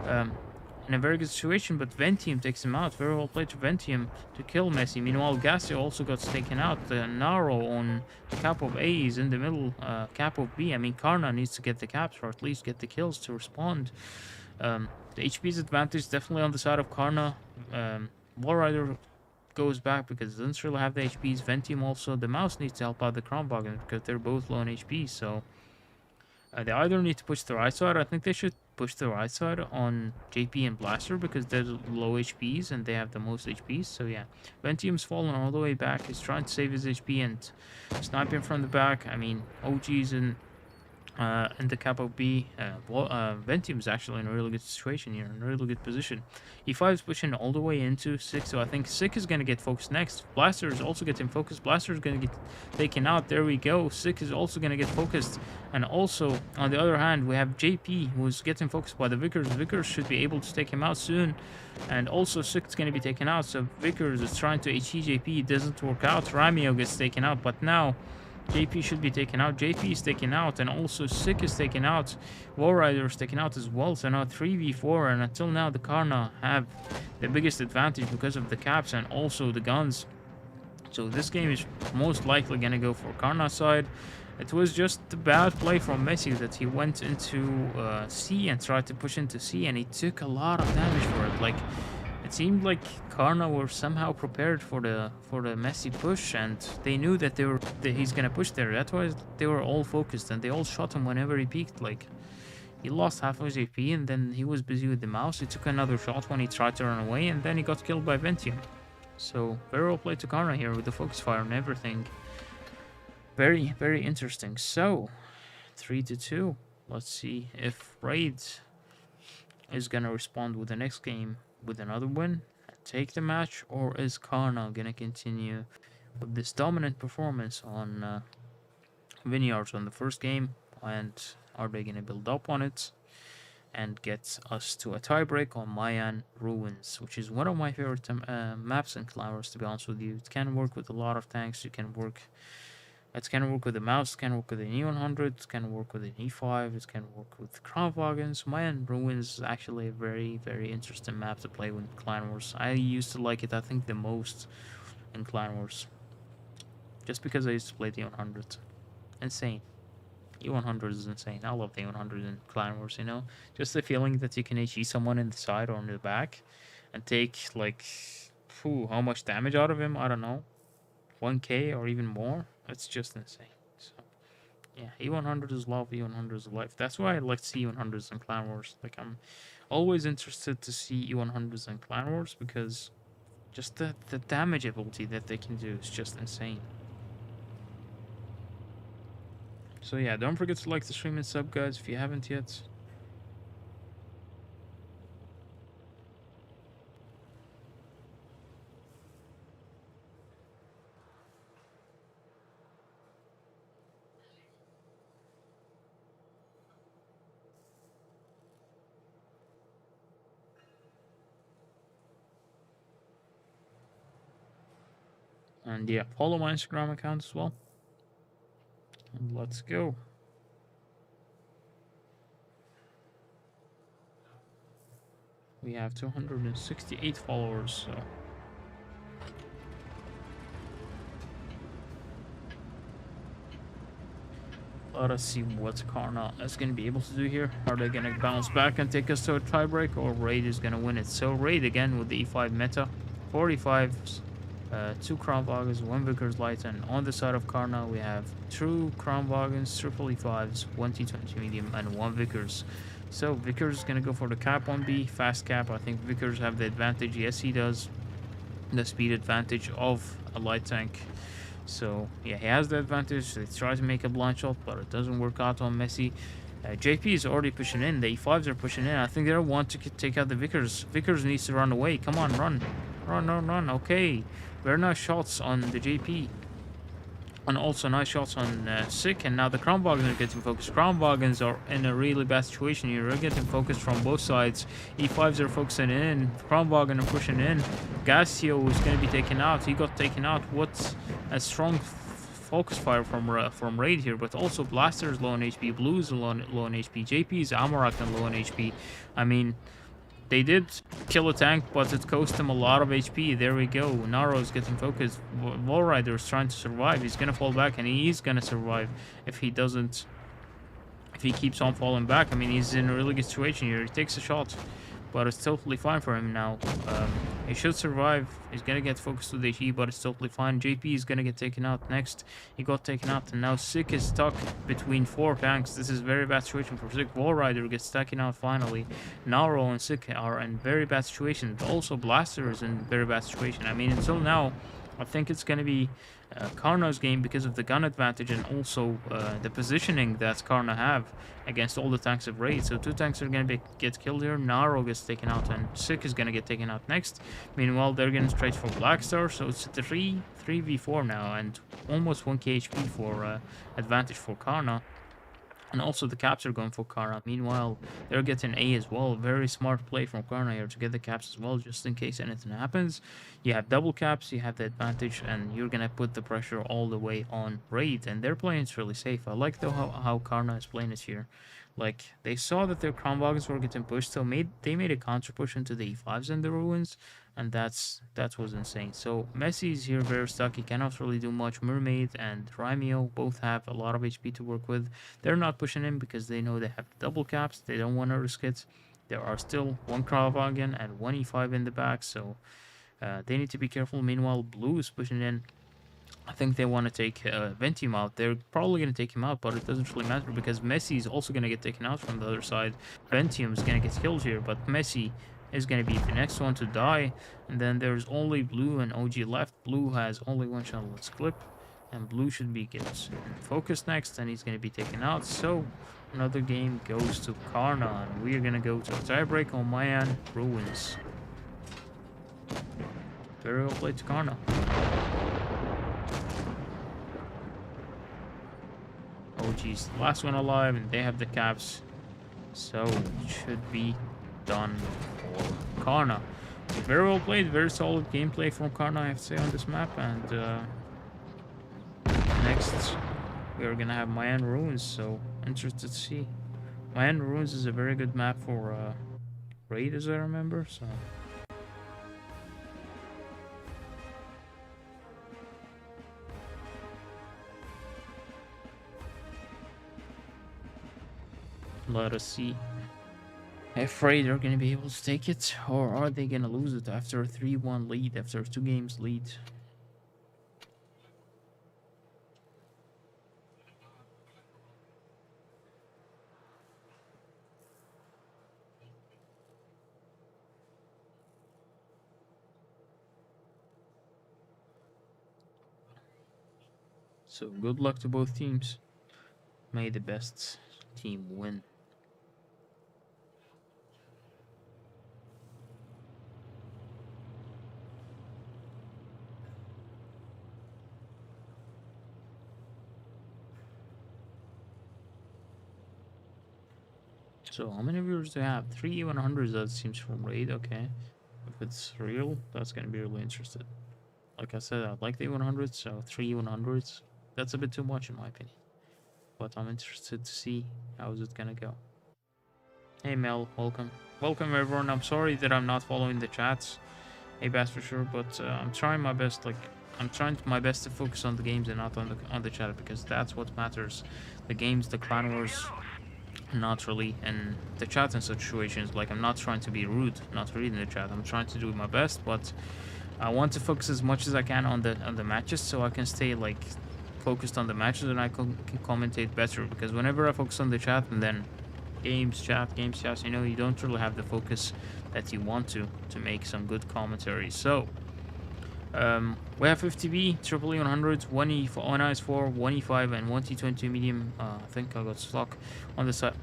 in a very good situation, but Ventium takes him out. Very well played to Ventium to kill Messi. Meanwhile, Gassio also got taken out. Naro on the cap of A is in the middle, cap of B. I mean, Karna needs to get the caps or at least get the kills to respond. The HP's advantage definitely on the side of Karna. Wallrider goes back because it doesn't really have the HPs. Ventium also. The mouse needs to help out the Kronwagen because they're both low on HP. So they either need to push the right side. I think they should push the right side on JP and Blaster because they're low HPs and they have the most HPs. So yeah, Ventium's fallen all the way back. He's trying to save his HP and sniping from the back. I mean, OG's in the Capo B, Ventium's actually in a really good situation here, in a really good position. E5 is pushing all the way into 6, so I think 6 is going to get focused next. Blaster is also getting focused. Blaster is going to get taken out. There we go. 6 is also going to get focused. And also, on the other hand, we have JP, who's getting focused by the Vickers. Vickers should be able to take him out soon. And also, 6 is going to be taken out, so Vickers is trying to HE JP. It doesn't work out. Ramio gets taken out, but now JP should be taken out. JP is taken out, and also Sick is taken out. Warrider is taken out as well. So now 3v4, and until now the Karna have the biggest advantage because of the caps and also the guns. So this game is most likely gonna go for Karna's side. It was just a bad play from Messi that he went into C and tried to push into C, and he took a lot of damage for it. Like, it seemed like Karna were somehow prepared for the Messi push, and they knew that he's gonna push there. That's why they were all focused, and they all shot him whenever he peeked. Like, he lost half of his AP, and then he was busy with the mouse. He took another shot when he tried to run away, and then he got killed by Ventium. So very well played to Karna here with the focus fire and everything. Very, very interesting. So 3-2. Let's see if Raid is gonna respond with the next game with another win and take the match, or is Karna gonna continue with this dominant performance on Vineyards on the first game, and are they gonna build up on it and get us to a tiebreak on Mayan Ruins, which is one of my favorite maps in Clan Wars, to be honest with you. It can work with a lot of tanks. It can work with the mouse, it can work with the E100, it can work with an E5, it can work with Kranwagens. Mayan Ruins is actually a very, very interesting map to play with Clan Wars. I used to like it, I think, the most in Clan Wars. Just because I used to play the E100. Insane. E100 is insane. I love the E100 in Clan Wars, you know? Just the feeling that you can HE someone in the side or in the back and take, like, how much damage out of him? I don't know. 1k or even more. It's just insane. So yeah, E100 is love, E100 is life. That's why I like to see E100s in Clan Wars. Like, I'm always interested to see E100s in Clan Wars because just the damage ability that they can do is just insane. So yeah, don't forget to like the stream and sub, guys, if you haven't yet. And yeah, follow my Instagram account as well. And let's go. We have 268 followers, so let us see what Karna is going to be able to do here. Are they going to bounce back and take us to a tiebreak, or Raid is going to win it? So Raid again with the E5 meta, 45s. 2 Kranwagens, 1 Vickers Light, and on the side of Karna we have 2 Kranwagens, triple E5s, 1 T20 medium, and 1 Vickers. So Vickers is going to go for the cap on B, fast cap. I think Vickers have the advantage. Yes, he does. The speed advantage of a light tank. So yeah, he has the advantage. They try to make a blind shot, but it doesn't work out on Messi. JP is already pushing in. The E5s are pushing in. I think they want to take out the Vickers. Vickers needs to run away. Come on, run. Run. Okay. Very nice shots on the JP. And also nice shots on Sick. And now the Kranwagens are getting focused. Kranwagens are in a really bad situation here. They're getting focused from both sides. E5s are focusing in. Kranwagen are pushing in. Gasio is going to be taken out. He got taken out. What a strong focus fire from Raid here. But also Blaster is low on HP. Blue is low on HP. JP is Amarak and low on HP. I mean, they did kill a tank, but it cost him a lot of HP. There we go. Naro is getting focused. Wallrider is trying to survive. He's going to fall back, and he is going to survive if he doesn't... If he keeps on falling back. I mean, he's in a really good situation here. He takes a shot, but it's totally fine for him now. He should survive. He's gonna get focused to the HE, but it's totally fine. JP is gonna get taken out next. He got taken out, and now Sick is stuck between 4 tanks. This is a very bad situation for Sick. Wall Rider gets taken out finally. Naro and Sick are in very bad situation. Also, Blaster is in very bad situation. I mean, until now, I think it's gonna be Karna's game because of the gun advantage and also the positioning that Karna have against all the tanks of Raid. So 2 tanks are going to get killed here. Naro gets taken out and Sick is going to get taken out next. Meanwhile, they're going straight for Blackstar. So it's a 3v4 now and almost 1k HP for advantage for Karna. And also the caps are going for Karna. Meanwhile, they're getting A as well. Very smart play from Karna here to get the caps as well, just in case anything happens. You have double caps, you have the advantage, and you're going to put the pressure all the way on Raid. And they're playing it really safe. I like though how Karna is playing it here. Like, they saw that their crown wagons were getting pushed, so they made a counter push into the E5s and the ruins, and that was insane. So Messi is here very stuck. He cannot really do much. Mermaid and Rymio both have a lot of HP to work with. They're not pushing him because they know they have double caps. They don't want to risk it. There are still 1 crown wagon and 1 E5 in the back, so they need to be careful. Meanwhile, Blue is pushing in. I think they want to take Ventium out. They're probably going to take him out, but it doesn't really matter because Messi is also going to get taken out from the other side. Ventium is going to get killed here, but Messi is going to be the next one to die. And then there's only Blue and OG left. Blue has only 1 shot. Let's clip. And Blue should be get focused next, and he's going to be taken out. So another game goes to Karna, and we are going to go to a tiebreak on Mayan Ruins. Very well played to Karna. OG's the last one alive, and they have the caps, so it should be done for Karna. Very well played, very solid gameplay from Karna, I have to say, on this map. And next we are gonna have Mayan Ruins, so interested to see. Mayan Ruins is a very good map for Raid, as I remember, so let us see if Raid are going to be able to take it, or are they going to lose it after a 3-1 lead, after 2 games lead. So good luck to both teams. May the best team win. So how many viewers do I have? 3 100s, that seems from Raid. Okay, if it's real, that's gonna be really interesting. Like I said, I like the 100s, so 3 100s, that's a bit too much in my opinion. But I'm interested to see how is it gonna go. Hey Mel, welcome. Welcome everyone. I'm sorry that I'm not following the chats. Hey Bass for sure, but I'm trying my best. Like, I'm trying my best to focus on the games and not on the chat, because that's what matters. The games, the clan wars, not really. And the chat in such situations, like, I'm not trying to be rude, not reading the chat. I'm trying to do my best, but I want to focus as much as I can on the matches, so I can stay like focused on the matches and I can commentate better. Because whenever I focus on the chat and then games chat, you know, you don't really have the focus that you want to make some good commentary. So we have 50B, triple E 100s, 1 IS4, 1 E5, and 1 T22 medium. I think I got stuck on the side.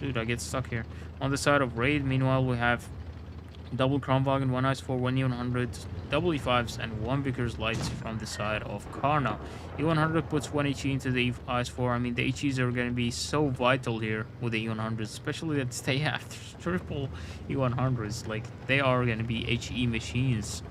Dude, I get stuck here. On the side of Raid, meanwhile, we have double Kronwagen, 1 IS4, 1 E100, double E5s, and 1 Vickers Lights from the side of Karna. E100 puts 1 HE into the IS4. I mean, the HEs are going to be so vital here with the E100s, especially that they have triple E100s. Like, they are going to be HE machines.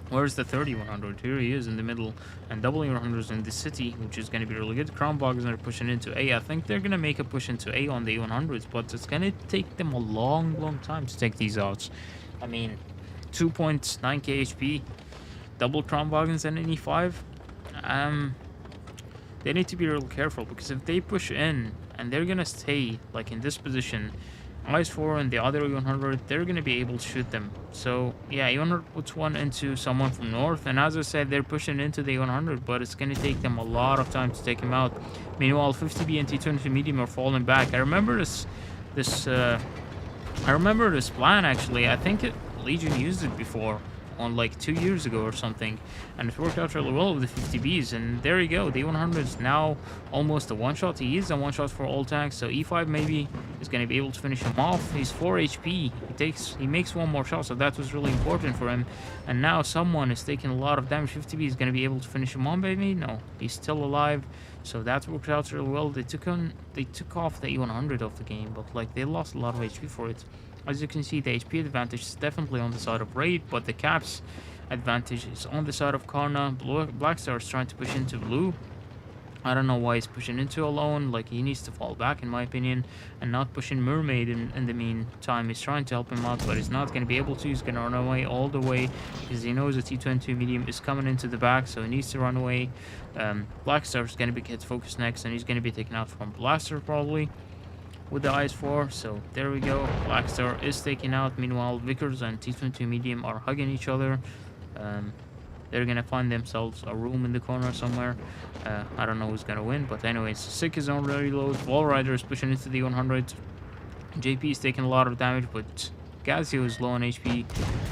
Where's the 30-100? Here he is in the middle, and double E100s in the city, which is going to be really good. Crown Bogs are pushing into A. I think they're going to make a push into A on the E100s, but it's going to take them a long time to take these out. I mean, 2.9k HP, double Crown Bogs and an E5. They need to be real careful, because if they push in and they're going to stay like in this position, Ice 4 and the other E100, they're going to be able to shoot them. So, yeah, E100 puts one into someone from north, and as I said, they're pushing into the E100, but it's going to take them a lot of time to take him out. Meanwhile, 50B and T20 medium are falling back. This, uh, I remember this plan, actually. I think Legion used it before, on like 2 years ago or something, and it worked out really well with the 50Bs. And there you go, the 100 is now almost a one-shot. He is a one-shot for all tanks, so E5 maybe is going to be able to finish him off. He's 4 HP. He makes one more shot, so that was really important for him. And now someone is taking a lot of damage. 50B is going to be able to finish him on, maybe? No, he's still alive. So that worked out really well. They took off the E100 of the game, but like they lost a lot of HP for it. As you can see, the HP advantage is definitely on the side of Raid, but the caps advantage is on the side of Karna. Blackstar is trying to push into blue. I don't know why he's pushing into alone. Like, he needs to fall back, in my opinion, and not pushing Mermaid in the meantime. He's trying to help him out, but he's not going to be able to. He's going to run away all the way because he knows the T22 medium is coming into the back, so he needs to run away. Blackstar is going to be get focused next, and he's going to be taken out from Blaster probably with the Ice 4. So there we go. Blackstar is taken out. Meanwhile, Vickers and T22 medium are hugging each other. They're gonna find themselves a room in the corner somewhere. I don't know who's gonna win, but anyways, Sick is already low. Wall Rider is pushing into the 100. JP is taking a lot of damage, but Gazio is low on HP.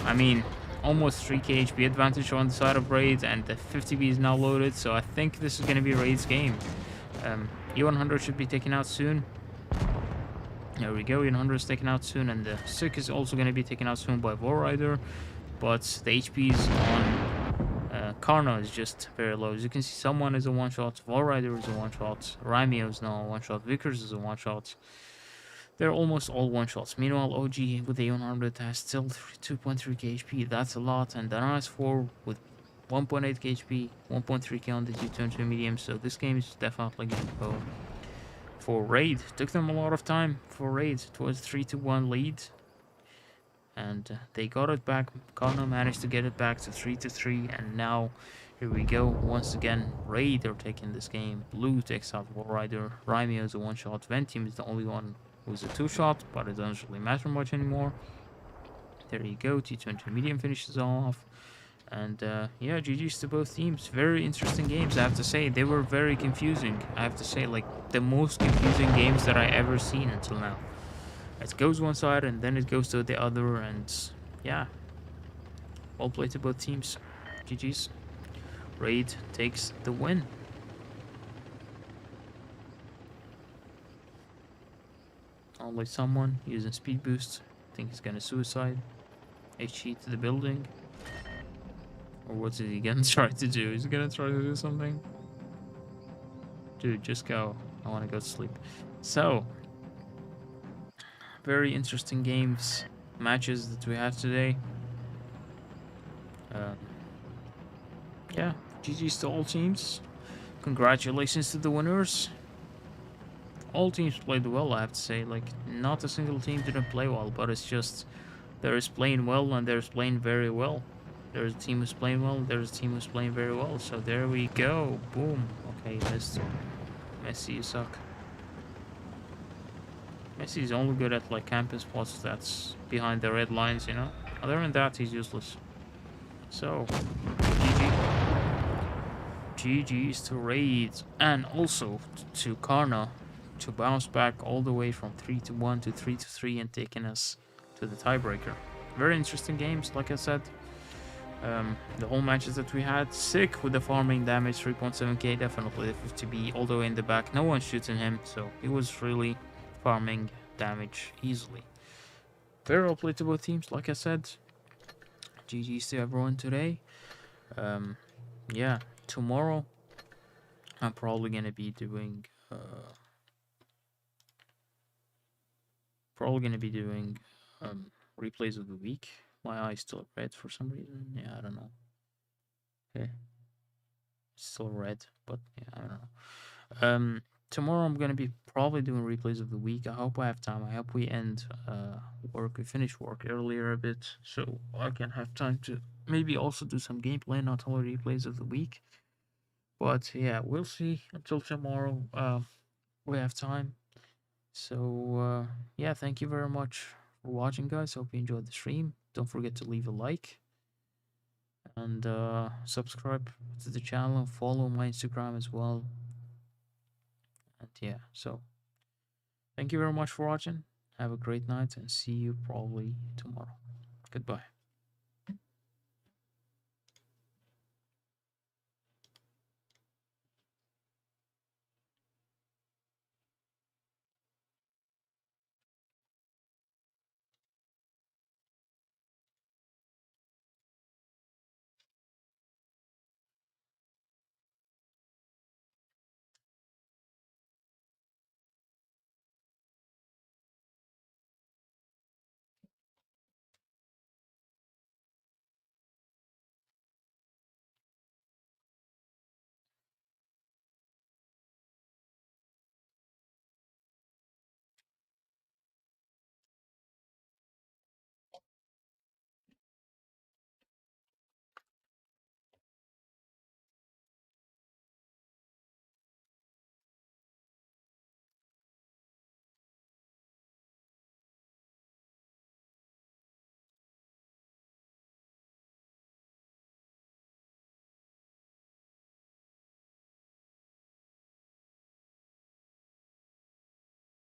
I mean, almost 3k HP advantage on the side of Raid, and the 50B is now loaded, so I think this is gonna be Raid's game. E100 should be taken out soon. There we go, E100 is taken out soon, and the Sick is also gonna be taken out soon by Wall Rider, but the HPs on Karna is just very low. As you can see, someone is a one-shot, Wallrider is a one-shot, Rymio is now a one-shot, Vickers is a one-shot. They're almost all one-shots. Meanwhile, OG with the 100 has still 2.3k HP. That's a lot. And the Nice 4 with 1.8k HP, 1.3k on the G22 medium. So this game is definitely going to go for Raid. Took them a lot of time for Raid. It was 3-1 lead. And they got it back. Karna managed to get it back to 3-3, and now here we go once again. Raid are taking this game. Blue takes out Wall Rider. Rymio is a one-shot. Ventium is the only one who's a two-shot, but it doesn't really matter much anymore. There you go. T20 medium finishes off, and yeah, GG's to both teams. Very interesting games, I have to say. They were very confusing. I have to say, like the most confusing games that I ever seen until now. It goes one side and then it goes to the other, and yeah, well played to both teams. GG's. Raid takes the win. Only someone using speed boost. I think he's gonna suicide. HE to the building. Or what's he gonna try to do? Is he gonna try to do something? Dude, just go. I wanna go to sleep. So, very interesting matches that we have today. Yeah, GG's to all teams. Congratulations to the winners. All teams played well, I have to say. Like, not a single team didn't play well, but it's just there's playing well and there's playing very well. There's a team who's playing well, there's a team who's playing very well. So there we go. Boom. Okay, missed. Messi, you suck. Messi's only good at like camping spots that's behind the red lines, you know? Other than that, he's useless. So, GG's to Raid, and also to Karna to bounce back all the way from 3-1 to 3-3 and taking us to the tiebreaker. Very interesting games, like I said. The whole matches that we had, Sick with the farming damage, 3.7k, definitely the 50B all the way in the back. No one shooting him, so he was really farming damage easily. Very well played to both teams, like I said. GG's to everyone today. Yeah, tomorrow I'm probably gonna be doing replays of the week. My eye's still red for some reason. Yeah, I don't know. Okay, it's still red, but yeah, I don't know. Tomorrow I'm gonna be probably doing replays of the week. I hope I have time. I hope we finish work earlier a bit, so I can have time to maybe also do some gameplay, not only replays of the week. But yeah, we'll see until tomorrow. We have time. So yeah, thank you very much for watching, guys. Hope you enjoyed the stream. Don't forget to leave a like and subscribe to the channel. Follow my Instagram as well. And yeah, so thank you very much for watching. Have a great night and see you probably tomorrow. Goodbye.